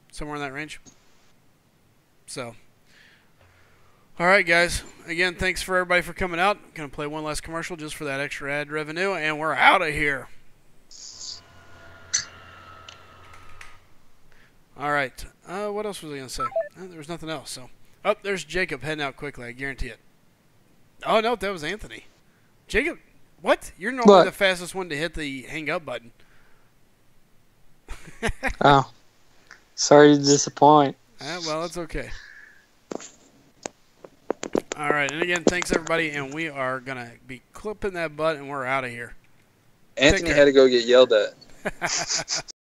somewhere in that range. So All right, guys. Again, thanks for everybody for coming out. I'm going to play one last commercial just for that extra ad revenue, and we're out of here. All right. What else was I going to say? There was nothing else. So, oh, there's Jacob heading out quickly. I guarantee it. Oh, no, that was Anthony. Jacob, what? You're normally the fastest one to hit the hang up button. Oh. Sorry to disappoint. Well, that's okay. All right, and again, thanks everybody, and we are gonna be clipping that butt, and we're out of here. Anthony had to go get yelled at.